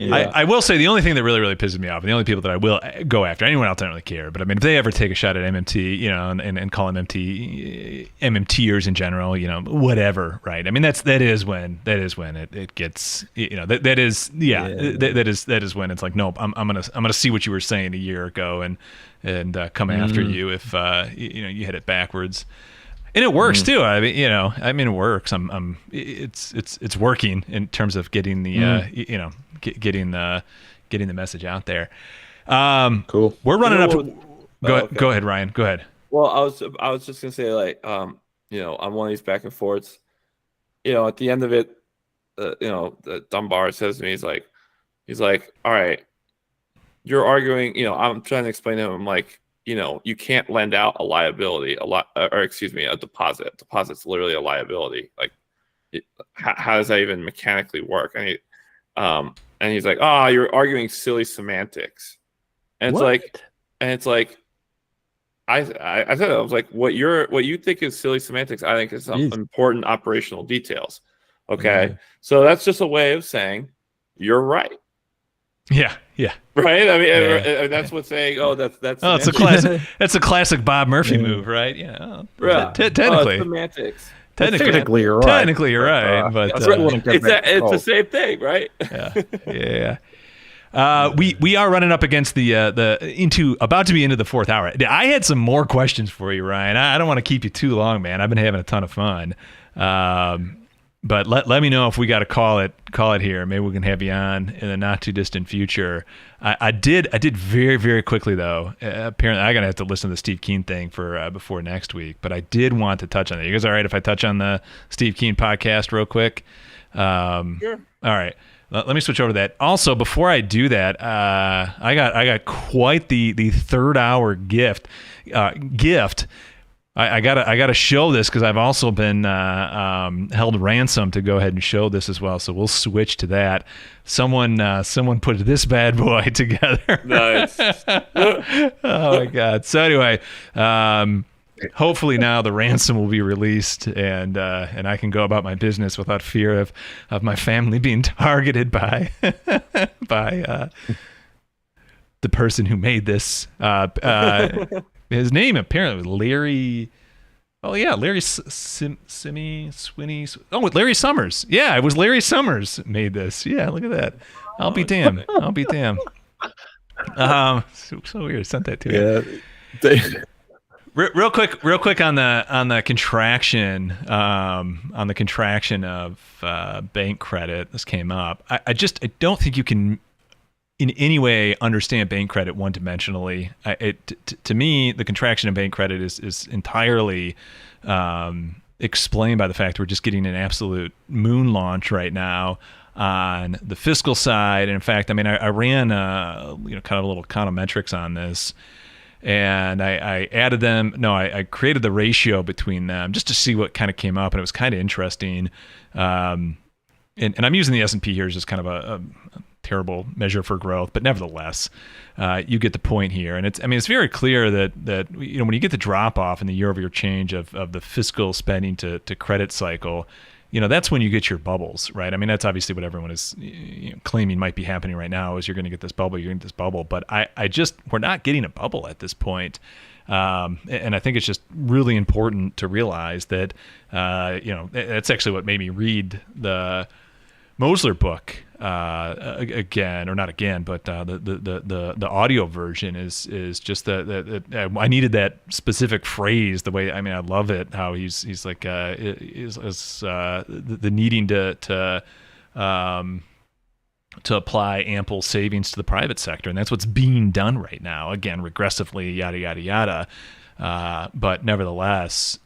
I will say the only thing that really, really pisses me off, and the only people that I will go after, anyone else I don't really care, but I mean, if they ever take a shot at MMT, and call them MMTers in general, whatever, right? I mean, that is when it gets, that is when it's like, nope, I'm gonna see what you were saying a year ago and come after you if you hit it backwards. And it works too. I mean, it works. It's working in terms of getting the getting the message out there. Cool. We're running up. Go ahead, Ryan. Go ahead. Well, I was just gonna say, like, on one of these back and forths, at the end of it, the Dunbar says to me, he's like, all right, you're arguing. I'm trying to explain to him, I'm like, you can't lend out a liability, a deposit. A deposit's literally a liability. Like, how does that even mechanically work? And he's like, you're arguing silly semantics. And it's like, I said, I was like, what you think is silly semantics, I think is some important operational details. Okay, so that's just a way of saying you're right. Yeah. Right. I mean, that's what's saying. Oh, that's. Oh, it's a classic. That's a classic Bob Murphy move, right? Yeah. Technically, semantics. Technically, you're right. Technically, you're right. But it's the same thing, right? Yeah. We are running up against about to be into the fourth hour. I had some more questions for you, Ryan. I don't want to keep you too long, man. I've been having a ton of fun. But let me know if we got to call it here. Maybe we can have you on in the not too distant future. I did very, very quickly though. Apparently, I'm gonna have to listen to the Steve Keen thing for before next week. But I did want to touch on that. You guys all right if I touch on the Steve Keen podcast real quick? Sure. All right. Let me switch over to that. Also, before I do that, I got quite the third hour gift. I gotta show this because I've also been held ransom to go ahead and show this as well. So we'll switch to that. Someone put this bad boy together. Nice. Oh my God. So anyway, hopefully now the ransom will be released and I can go about my business without fear of my family being targeted by the person who made this. His name apparently was Larry. Oh yeah, Larry Swinney. Oh, Larry Summers. Yeah, it was Larry Summers made this. Yeah, look at that. I'll be damned. So weird. Sent that to you. Real quick on the contraction of bank credit. This came up. I don't think you can in any way understand bank credit one-dimensionally. To me, the contraction of bank credit is entirely explained by the fact that we're just getting an absolute moon launch right now on the fiscal side. And in fact, I mean, I ran kind of a little econometrics on this. and I added them. No, I created the ratio between them just to see what kind of came up, and it was kind of interesting. And I'm using the S&P here as just kind of a terrible measure for growth, but nevertheless, you get the point here. And it's very clear that when you get the drop off in the year-over-year change of the fiscal spending to credit cycle, that's when you get your bubbles, right? I mean, that's obviously what everyone is claiming might be happening right now is you're going to get this bubble, but we're not getting a bubble at this point. And I think it's just really important to realize that, that's actually what made me read the Mosler book again, or not again, but the audio version is just that I needed that specific phrase. The way, I mean, I love it how he's like the needing to apply ample savings to the private sector, and that's what's being done right now. Again, regressively, yada yada yada. But nevertheless,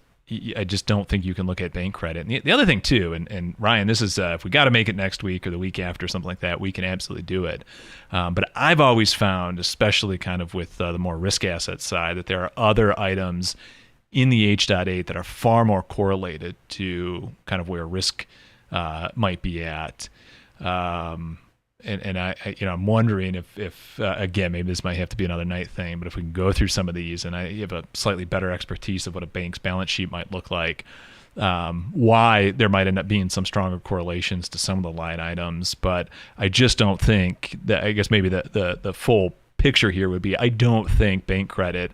I just don't think you can look at bank credit. And the other thing too, and Ryan, this is if we got to make it next week or the week after, something like that, we can absolutely do it. But I've always found, especially kind of with the more risk asset side, that there are other items in the H.8 that are far more correlated to kind of where risk might be at. And I'm wondering if again, maybe this might have to be another night thing, but if we can go through some of these, and I have a slightly better expertise of what a bank's balance sheet might look like, why there might end up being some stronger correlations to some of the line items. But I just don't think that, I guess maybe the full picture here would be, I don't think bank credit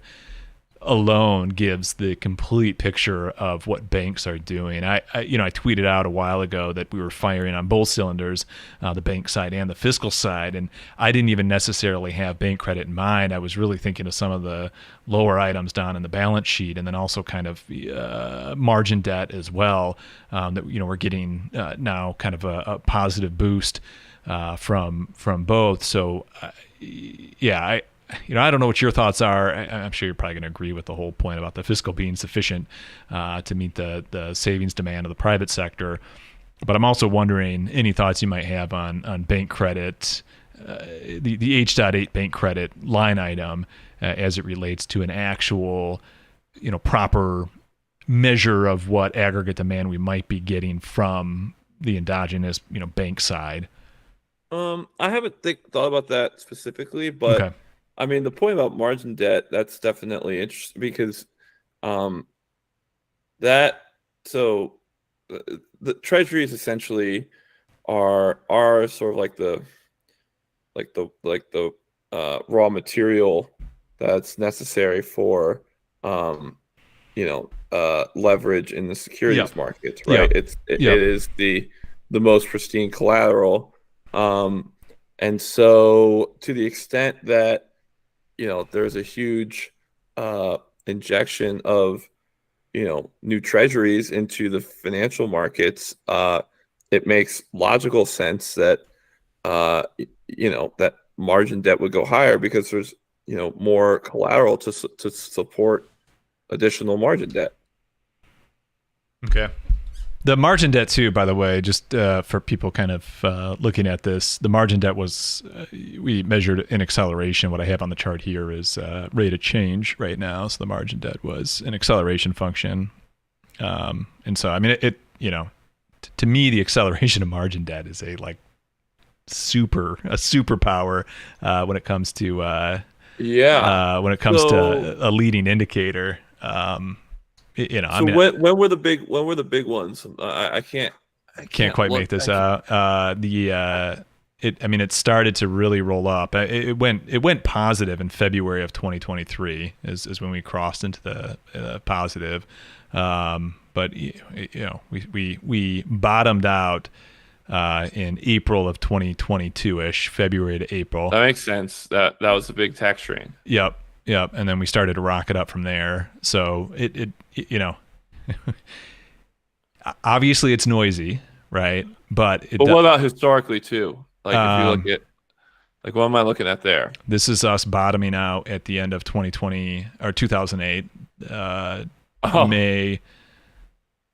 alone gives the complete picture of what banks are doing. I tweeted out a while ago that we were firing on both cylinders, the bank side and the fiscal side, and I didn't even necessarily have bank credit in mind. I was really thinking of some of the lower items down in the balance sheet, and then also kind of margin debt as well, that we're getting now kind of a positive boost from both. So I don't know what your thoughts are. I'm sure you're probably going to agree with the whole point about the fiscal being sufficient to meet the savings demand of the private sector. But I'm also wondering any thoughts you might have on bank credit, the H.8 bank credit line item as it relates to an actual, proper measure of what aggregate demand we might be getting from the endogenous, bank side. I haven't thought about that specifically, but okay. I mean, the point about margin debt, that's definitely interesting because the treasuries essentially are sort of like the raw material that's necessary for leverage in the securities markets, right? It is the most pristine collateral, and so to the extent that there's a huge injection of new treasuries into the financial markets, it makes logical sense that that margin debt would go higher because there's more collateral to support additional margin debt. Okay. The margin debt too, by the way, just for people kind of looking at this, the margin debt was, we measured in acceleration. What I have on the chart here is rate of change right now. So the margin debt was an acceleration function. And so, I mean, to me, the acceleration of margin debt is a superpower when it comes to to a leading indicator. When were the big ones? I can't quite make this out. It started to really roll up. It went positive in February of 2023 is when we crossed into the positive. But we bottomed out in April of 2022-ish, February to April. That makes sense. That was the big tax strain. Yep. And then we started to rock it up from there. So it obviously it's noisy, right? But what about historically too? If you look at, what am I looking at there? This is us bottoming out at the end of 2020 or 2008, May,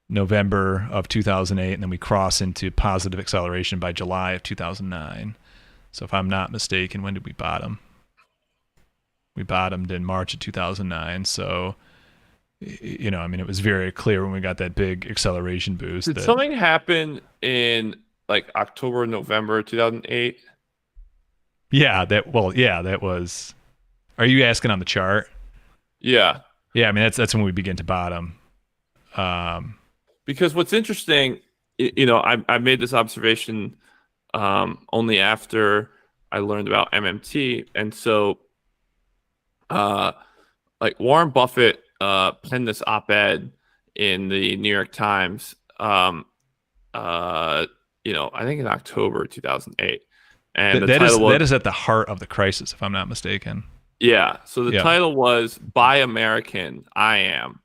November of 2008, and then we cross into positive acceleration by July of 2009. So if I'm not mistaken, when did we bottom? We bottomed in March of 2009. So, you know, I mean, it was very clear when we got that big acceleration boost. Did something happen in like October, November 2008? Yeah, that was. Are you asking on the chart? Yeah. Yeah, I mean that's when we begin to bottom. Because what's interesting, you know, I made this observation only after I learned about MMT, and so like Warren Buffett penned this op-ed in the New York Times, you know, I think in October 2008, and that is at the heart of the crisis, if I'm not mistaken. Yeah. So the title was "Buy American, I Am,"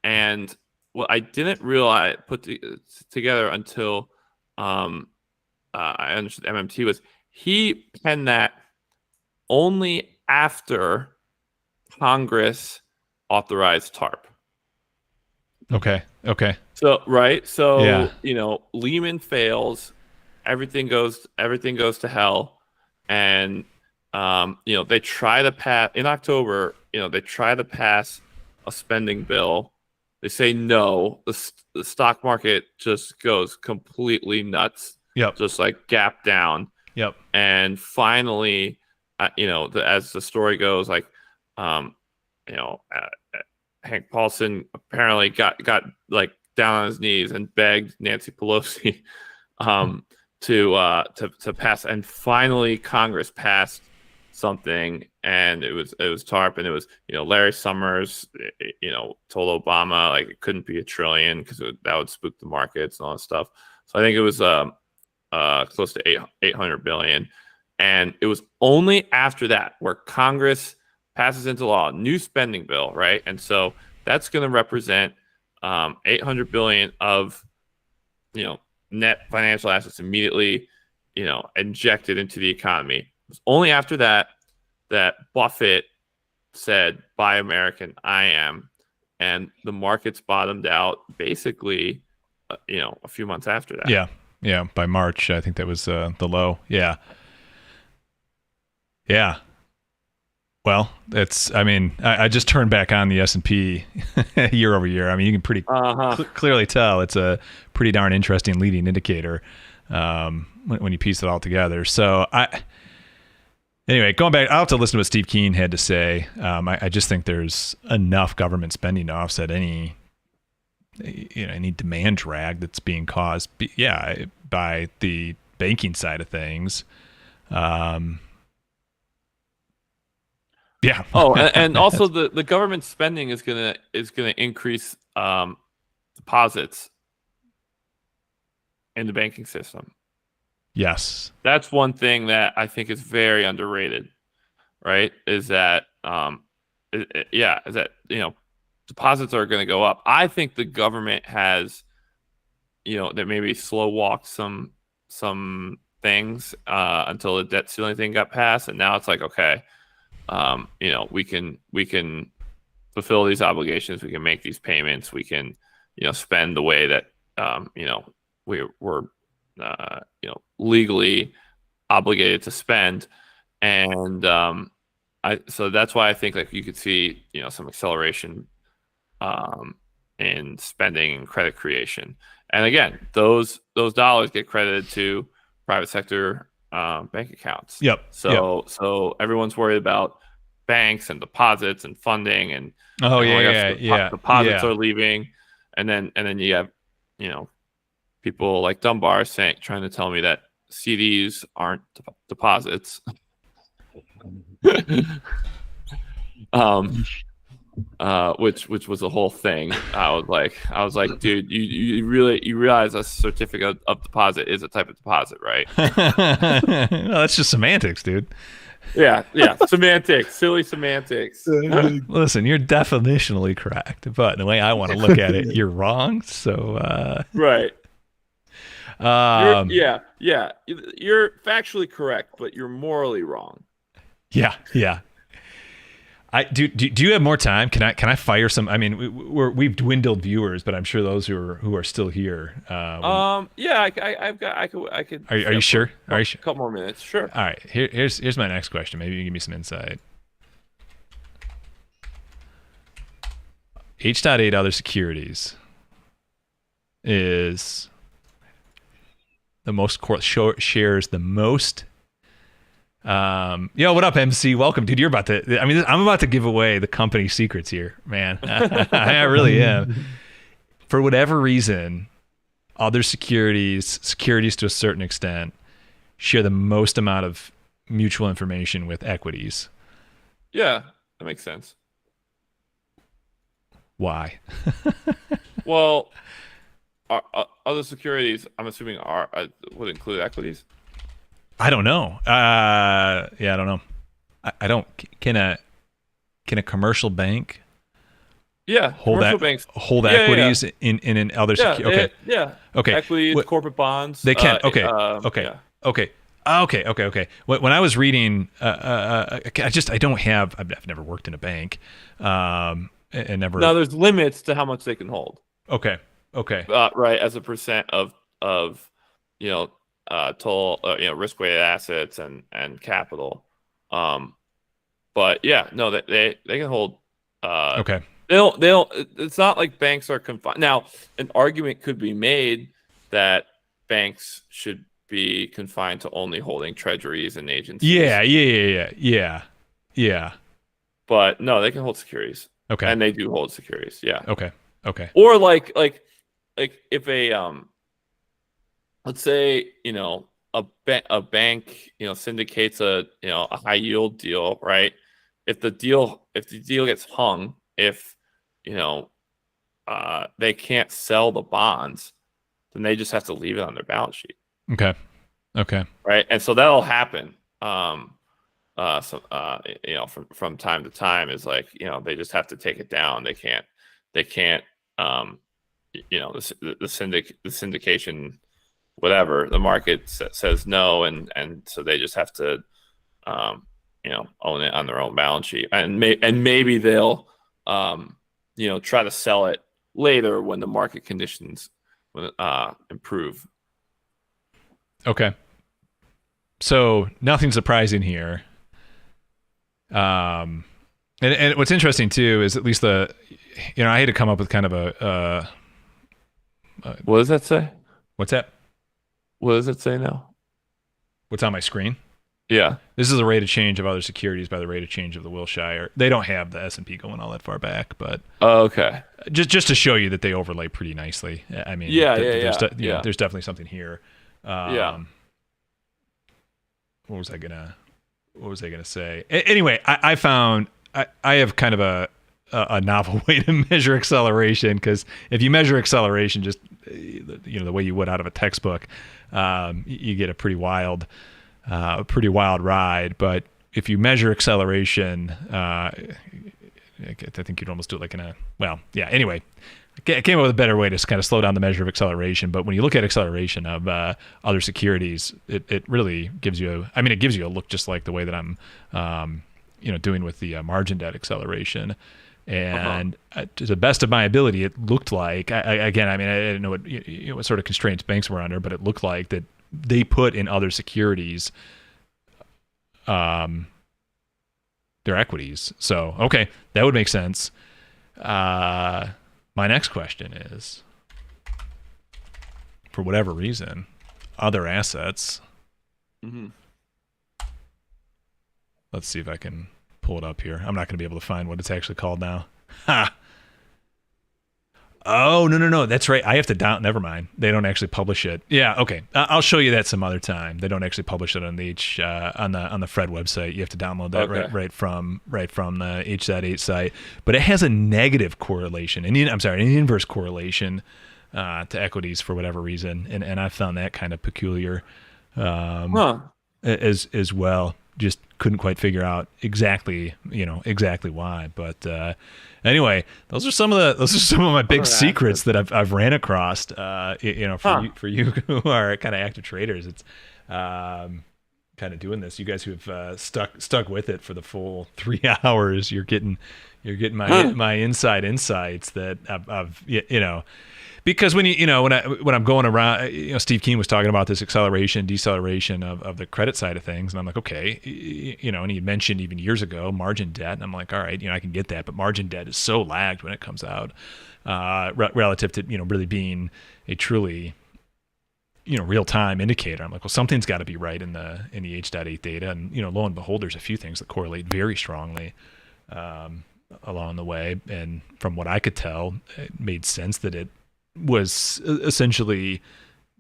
and what I didn't realize together until I understood MMT was he penned that only after Congress authorized TARP. Okay. So you know, Lehman fails, everything goes to hell, and you know, they try to pass in October. You know, they try to pass a spending bill. They say no. The stock market just goes completely nuts. Yep. Just like gap down. Yep. And finally, you know, as the story goes, like, you know, Hank Paulson apparently got like down on his knees and begged Nancy Pelosi to pass, and finally Congress passed something, and it was TARP, and it was, you know, Larry Summers, you know, told Obama like it couldn't be $1 trillion because that would spook the markets and all that stuff. So I think it was close to 800 billion, and it was only after that where Congress passes into law a new spending bill, right? And so that's going to represent 800 billion of, you know, net financial assets immediately, you know, injected into the economy. It was only after that Buffett said, "Buy American, I am," and the markets bottomed out basically, you know, a few months after that. Yeah. By March, I think that was the low. Yeah. Well, it's. I mean, I just turned back on the S&P year over year. I mean, you can pretty clearly tell it's a pretty darn interesting leading indicator when you piece it all together. So anyway, going back, I'll have to listen to what Steve Keen had to say. I just think there's enough government spending to offset any demand drag that's being caused, by the banking side of things. Yeah. Oh, and also the government spending is gonna increase deposits in the banking system. Yes. That's one thing that I think is very underrated, right? Is that is that, you know, deposits are going to go up. I think the government has, you know, that maybe slow walked some things until the debt ceiling thing got passed, and now it's like, okay, you know, we can fulfill these obligations, we can make these payments, we can, you know, spend the way that you know, we're you know, legally obligated to spend, and so that's why I think like you could see, you know, some acceleration in spending and credit creation. And again, those dollars get credited to private sector bank accounts. Yep. So everyone's worried about banks and deposits and funding, and deposits are leaving, and then you have, you know, people like Dunbar trying to tell me that CDs aren't deposits. Which was a whole thing. I was like, dude, you realize a certificate of deposit is a type of deposit, right? Well, that's just semantics, dude. Yeah, semantics, silly semantics. Listen, you're definitionally correct, but the way I want to look at it, you're wrong. So right. You're factually correct, but you're morally wrong. Yeah. I do you have more time? Can I fire some? I mean, we've dwindled viewers, but I'm sure those who are still here. I could. Are you sure? Are you sure? A couple more minutes, sure. All right. Here's my next question. Maybe you can give me some insight. H.8 other securities is the most shares the most. What up, MC? Welcome, dude. You're about to. I mean, I'm about to give away the company secrets here, man. I really am. For whatever reason, other securities to a certain extent, share the most amount of mutual information with equities. Yeah, that makes sense. Why? Well, other securities, I'm assuming, would include equities. I don't know. I don't know. I don't. Can a commercial bank? Yeah, commercial banks hold equities in other securities. Okay. Okay. Equities, corporate bonds. They can. Okay. Yeah. Okay. Okay. When I was reading, I don't have. I've never worked in a bank, and never. No, there's limits to how much they can hold. Okay. Right, as a percent of total risk-weighted assets and capital. But yeah, no, they can hold. Okay. They don't. It's not like banks are confined. Now, an argument could be made that banks should be confined to only holding treasuries and agencies. Yeah. But no, they can hold securities. Okay. And they do hold securities. Yeah. Okay. Or like if a let's say a bank syndicates a high yield deal, right? If the deal gets hung, if they can't sell the bonds, then they just have to leave it on their balance sheet. Okay. Right, and so that'll happen. From time to time is like they just have to take it down. They can't. The syndication, whatever, the market says no, and so they just have to own it on their own balance sheet, and maybe they'll try to sell it later when the market conditions improve. Okay. So nothing surprising here. And what's interesting too is at least I had to come up with kind of a what does that say? What's that? What does it say now? What's on my screen? Yeah. This is the rate of change of other securities by the rate of change of the Wilshire. They don't have the S&P going all that far back, but okay. Just to show you that they overlay pretty nicely. I mean, there's definitely something here. What was I gonna say? Anyway, I found I have kind of a novel way to measure acceleration, because if you measure acceleration just the way you would out of a textbook, you get a pretty wild ride. But if you measure acceleration, I think you'd almost do it like anyway, I came up with a better way to kind of slow down the measure of acceleration. But when you look at acceleration of other securities, it really gives you a look just like the way that I'm doing with the margin debt acceleration. And to the best of my ability, it looked like, I didn't know what sort of constraints banks were under, but it looked like that they put in other securities their equities. So, okay, that would make sense. My next question is, for whatever reason, other assets. Mm-hmm. Let's see if I can pull it up here. I'm not going to be able to find what it's actually called now. Ha! Oh, no. That's right. I have to never mind. They don't actually publish it. Yeah, okay. I'll show you that some other time. They don't actually publish it on the on the Fred website. You have to download that right from the H.8 site. But it has a negative correlation, an inverse correlation to equities for whatever reason. And I found that kind of peculiar as well. Just couldn't quite figure out exactly why. But anyway, those are some of my big secrets that I've ran across. For you who are kind of active traders, it's kind of doing this. You guys who have stuck with it for the full 3 hours, you're getting my inside insights that I've because when when I'm going around, Steve Keen was talking about this acceleration, deceleration of the credit side of things, and I'm like, okay, and he mentioned even years ago margin debt, and I'm like, all right, I can get that, but margin debt is so lagged when it comes out relative to really being a truly real-time indicator. I'm like, well, something's got to be right in the H.8 data, and lo and behold, there's a few things that correlate very strongly along the way, and from what I could tell, it made sense that it was essentially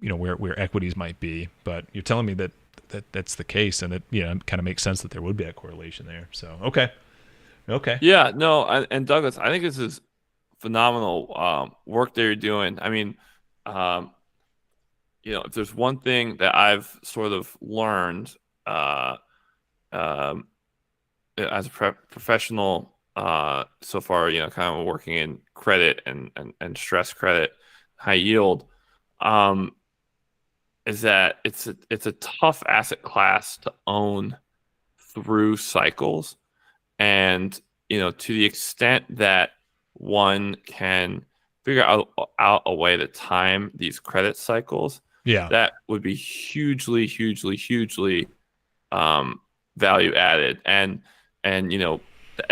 where equities might be. But you're telling me that's the case, and it kind of makes sense that there would be a correlation there. So okay, yeah, no, and Douglas, I think this is phenomenal work that you're doing. I mean, if there's one thing that I've sort of learned as a professional so far, kind of working in credit and stress credit, high yield, is that it's a tough asset class to own through cycles, and to the extent that one can figure out a way to time these credit cycles, that would be hugely value added, and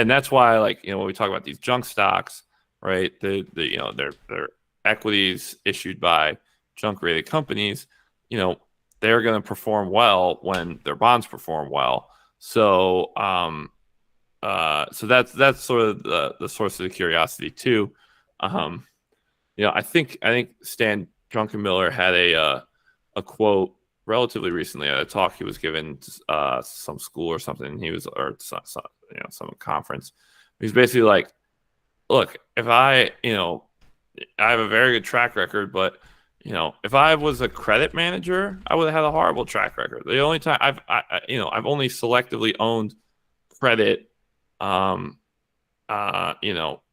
that's why, when we talk about these junk stocks, right? They're equities issued by junk rated companies. They're going to perform well when their bonds perform well. So, so that's sort of the source of the curiosity too. I think Stan Druckenmiller had a quote relatively recently at a talk he was given to some school or something. He was some conference. He's basically like, look, if I have a very good track record, but if I was a credit manager, I would have had a horrible track record. The only time I've only selectively owned credit, a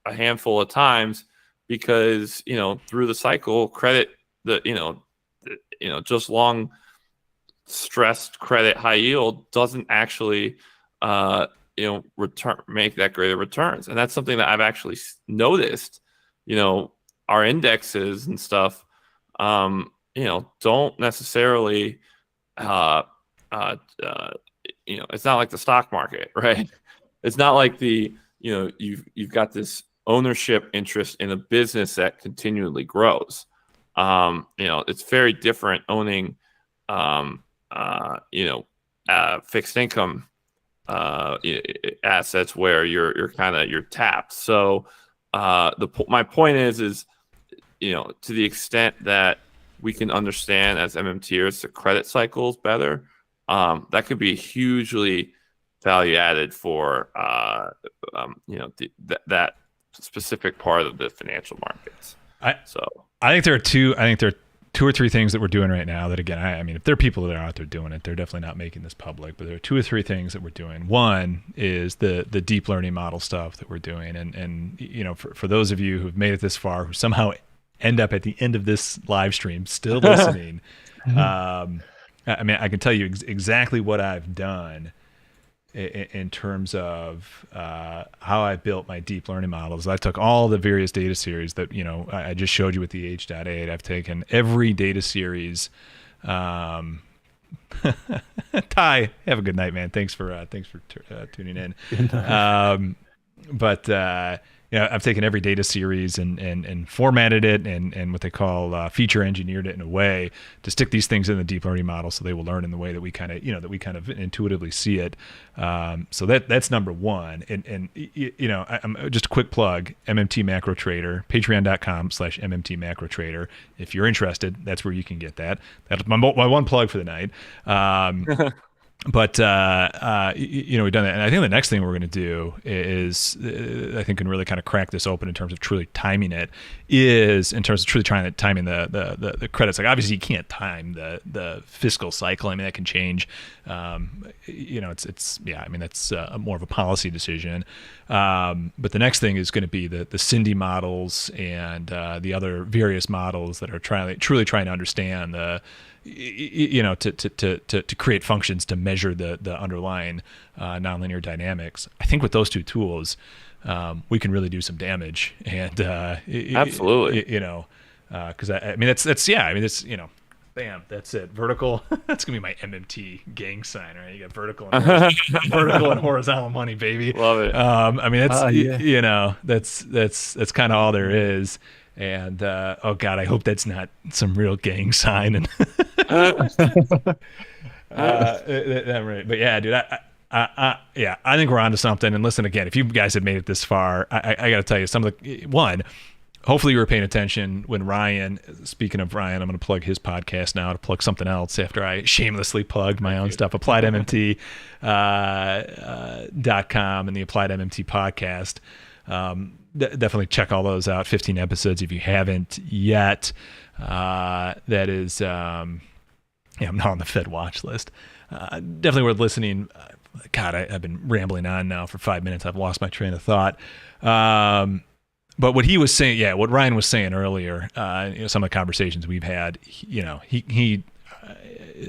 handful of times, because through the cycle, credit, just long stressed credit high yield doesn't actually make that great of returns. And that's something that I've actually noticed. Our indexes and stuff don't necessarily it's not like the stock market, right? It's not like you've got this ownership interest in a business that continually grows. It's very different owning fixed income assets where you're tapped. So my point is to the extent that we can understand as MMTers the credit cycles better, that could be hugely value added for that specific part of the financial markets. I think there are two or three things that we're doing right now that, again, I mean, if there are people that are out there doing it, they're definitely not making this public, but there are two or three things that we're doing. One is the deep learning model stuff that we're doing. And for those of you who've made it this far, who somehow end up at the end of this live stream still listening, I mean, I can tell you exactly what I've done in terms of how I built my deep learning models. I took all the various data series that I just showed you with the H.8. I've taken every data series. Ty, have a good night, man. Thanks for tuning in. But I've taken every data series and formatted it and what they call feature engineered it in a way to stick these things in the deep learning model so they will learn in the way that we kind of intuitively see it. So that's number one. And I'm just a quick plug, MMT Macro Trader, patreon.com/MMT Macro Trader. If you're interested, that's where you can get that. That's my one plug for the night. But we've done that, and I think the next thing we're going to do is, I think, can really kind of crack this open in terms of truly timing it. Is in terms of truly timing the credits. Like, obviously, you can't time the fiscal cycle. I mean, that can change. It's I mean, that's more of a policy decision. But the next thing is going to be the Cindy models and the other various models that are truly trying to understand to create functions to measure the underlying nonlinear dynamics. I think with those two tools, we can really do some damage. And absolutely, because I mean that's yeah, I mean it's bam, that's it. Vertical. That's gonna be my MMT gang sign, right? You got vertical and vertical and horizontal money, baby. Love it. I mean, that's yeah. that's kind of all there is. And oh god, I hope that's not some real gang sign. And but yeah, dude, I think we're onto something. And listen, again, if you guys have made it this far, I got to tell you, some of the hopefully you were paying attention when Ryan, speaking of Ryan, I'm going to plug his podcast now to plug something else after I shamelessly plugged my own stuff, AppliedMMT.com and the Applied MMT podcast. Definitely check all those out, 15 episodes if you haven't yet. That is, I'm not on the Fed watch list. Definitely worth listening. God, I've been rambling on now for 5 minutes. I've lost my train of thought. But what he was saying, what Ryan was saying earlier, some of the conversations we've had, he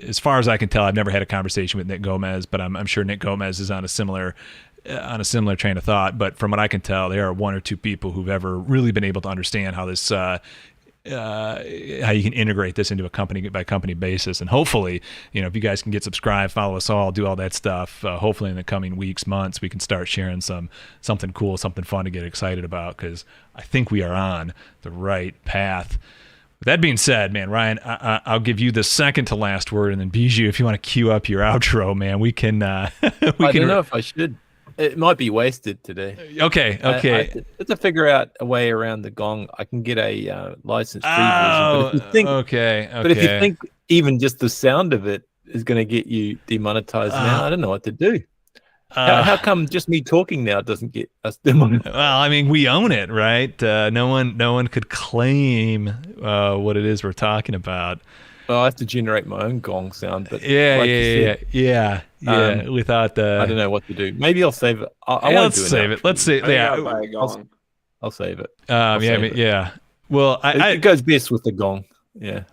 as far as I can tell, I've never had a conversation with Nick Gomez, but I'm sure Nick Gomez is on a similar train of thought. But from what I can tell, there are one or two people who've ever really been able to understand how this, how you can integrate this into a company by company basis. And hopefully, if you guys can get subscribed, follow us all, do all that stuff, hopefully in the coming weeks, months, we can start sharing something cool, something fun to get excited about, because I think we are on the right path. With that being said, man, Ryan, I'll give you the second to last word, and then Bijou, if you want to cue up your outro, man, we can. I don't know if I should. It might be wasted today. Okay. I have to figure out a way around the gong. I can get a license-free version. But if you think, But if you think even just the sound of it is going to get you demonetized now, I don't know what to do. How come just me talking now doesn't get us demonetized? Well, I mean, we own it, right? No one could claim what it is we're talking about. Well, I have to generate my own gong sound, but yeah. Without I don't know what to do. Maybe I'll save it. I won't save it. Let's see. I'll save it. Yeah. Well, it goes best with the gong. Yeah.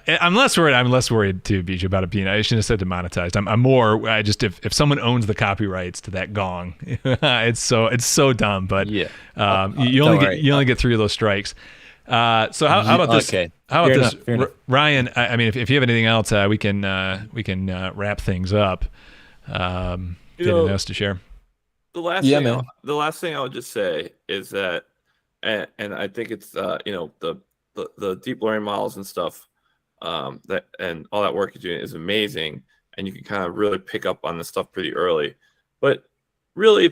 I'm less worried too, Bijou, about it being. I shouldn't have said demonetized. I'm more. If someone owns the copyrights to that gong, it's so dumb. But you only get 3 of those strikes. So how about this? Okay. How about Fair enough. Ryan? I mean, if you have anything else, we can wrap things up. Anything else to share? The last thing I would just say is that, and I think it's the deep learning models and stuff, that and all that work you're doing is amazing, and you can kind of really pick up on this stuff pretty early. But really,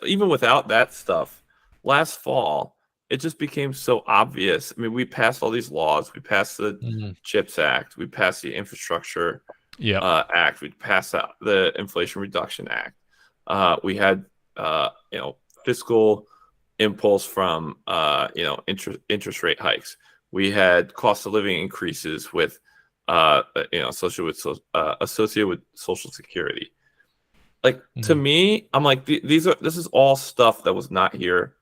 even without that stuff, last fall, it just became so obvious. I mean, we passed all these laws. We passed the CHIPS Act. We passed the Infrastructure Act. We passed the Inflation Reduction Act. We had, fiscal impulse from, interest rate hikes. We had cost of living increases with, associated with Social Security. Like, to me, I'm like, this is all stuff that was not here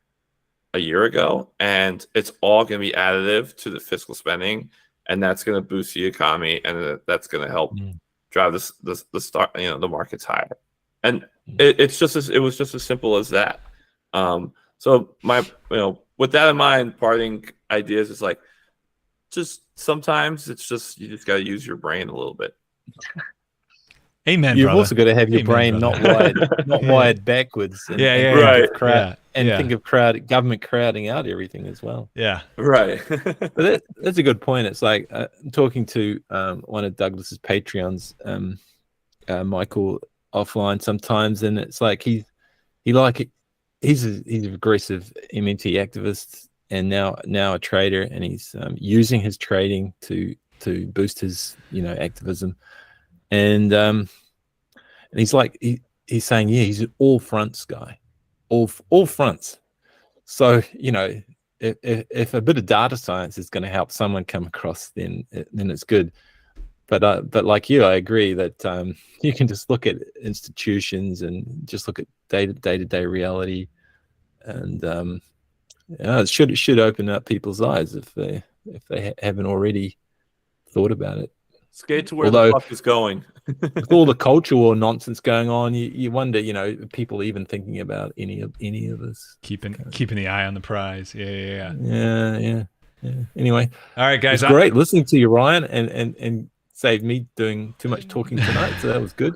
a year ago, and it's all going to be additive to the fiscal spending, and that's going to boost the economy, and that's going to help drive the markets higher. And it was just as simple as that. So with that in mind, parting ideas is like, just sometimes it's just you just got to use your brain a little bit. Amen. You've brother. also got to have your brain not wired backwards. And, think of government crowding out everything as well. Yeah, right. But that's a good point. It's like talking to one of Douglas's Patreons, Michael, offline sometimes, and it's like he's an aggressive MMT activist, and now a trader, and he's using his trading to boost his activism. And he's like he's saying, he's an all fronts guy, all fronts. So if a bit of data science is going to help someone come across, then it's good. But like you, I agree that you can just look at institutions and just look at day-to-day reality, and it should open up people's eyes if they haven't already thought about it. Skate to where the puck is going. With all the culture war nonsense going on, you wonder, people even thinking about any of this. Keeping the eye on the prize. Yeah. Anyway, all right, guys. It's great listening to you, Ryan, and saved me doing too much talking tonight. So that was good.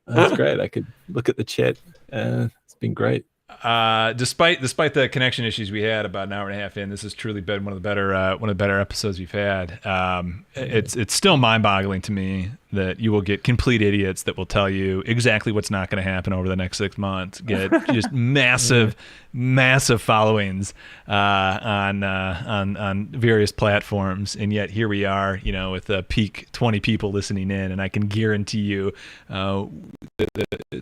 That's great. I could look at the chat. It's been great. Despite the connection issues we had about an hour and a half in, this has truly been one of the better episodes we've had. It's still mind-boggling to me that you will get complete idiots that will tell you exactly what's not going to happen over the next 6 months. Get just massive followings on various platforms, and yet here we are, with a peak 20 people listening in, and I can guarantee you,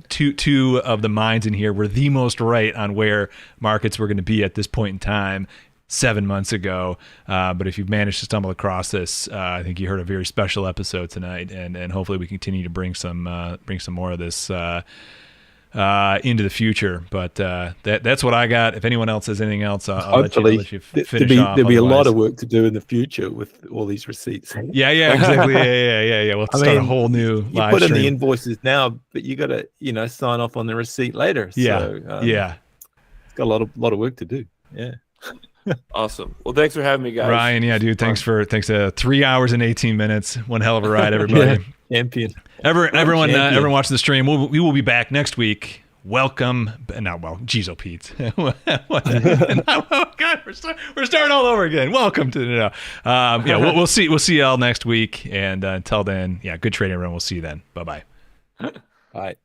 two of the minds in here were the most right on where markets were going to be at this point in time 7 months ago. But if you've managed to stumble across this, I think you heard a very special episode tonight, and hopefully we continue to bring some more of this into the future. But that's what I got. If anyone else has anything else, I'll let you finish off. There'll be a lot of work to do in the future with all these receipts. Yeah, exactly. Yeah. We'll start a whole new live put stream. in the invoices now, but you got to sign off on the receipt later. So, it's got a lot of work to do. Yeah. Awesome. Well, thanks for having me, guys. Ryan, dude, thanks 3 hours and 18 minutes. One hell of a ride, everybody. Champion. Everyone watching the stream. We will be back next week. Welcome. Jeez, Pete. God, we're starting all over again. Welcome to we'll see y'all next week. And until then, good trading, everyone. We'll see you then. Bye-bye. Bye.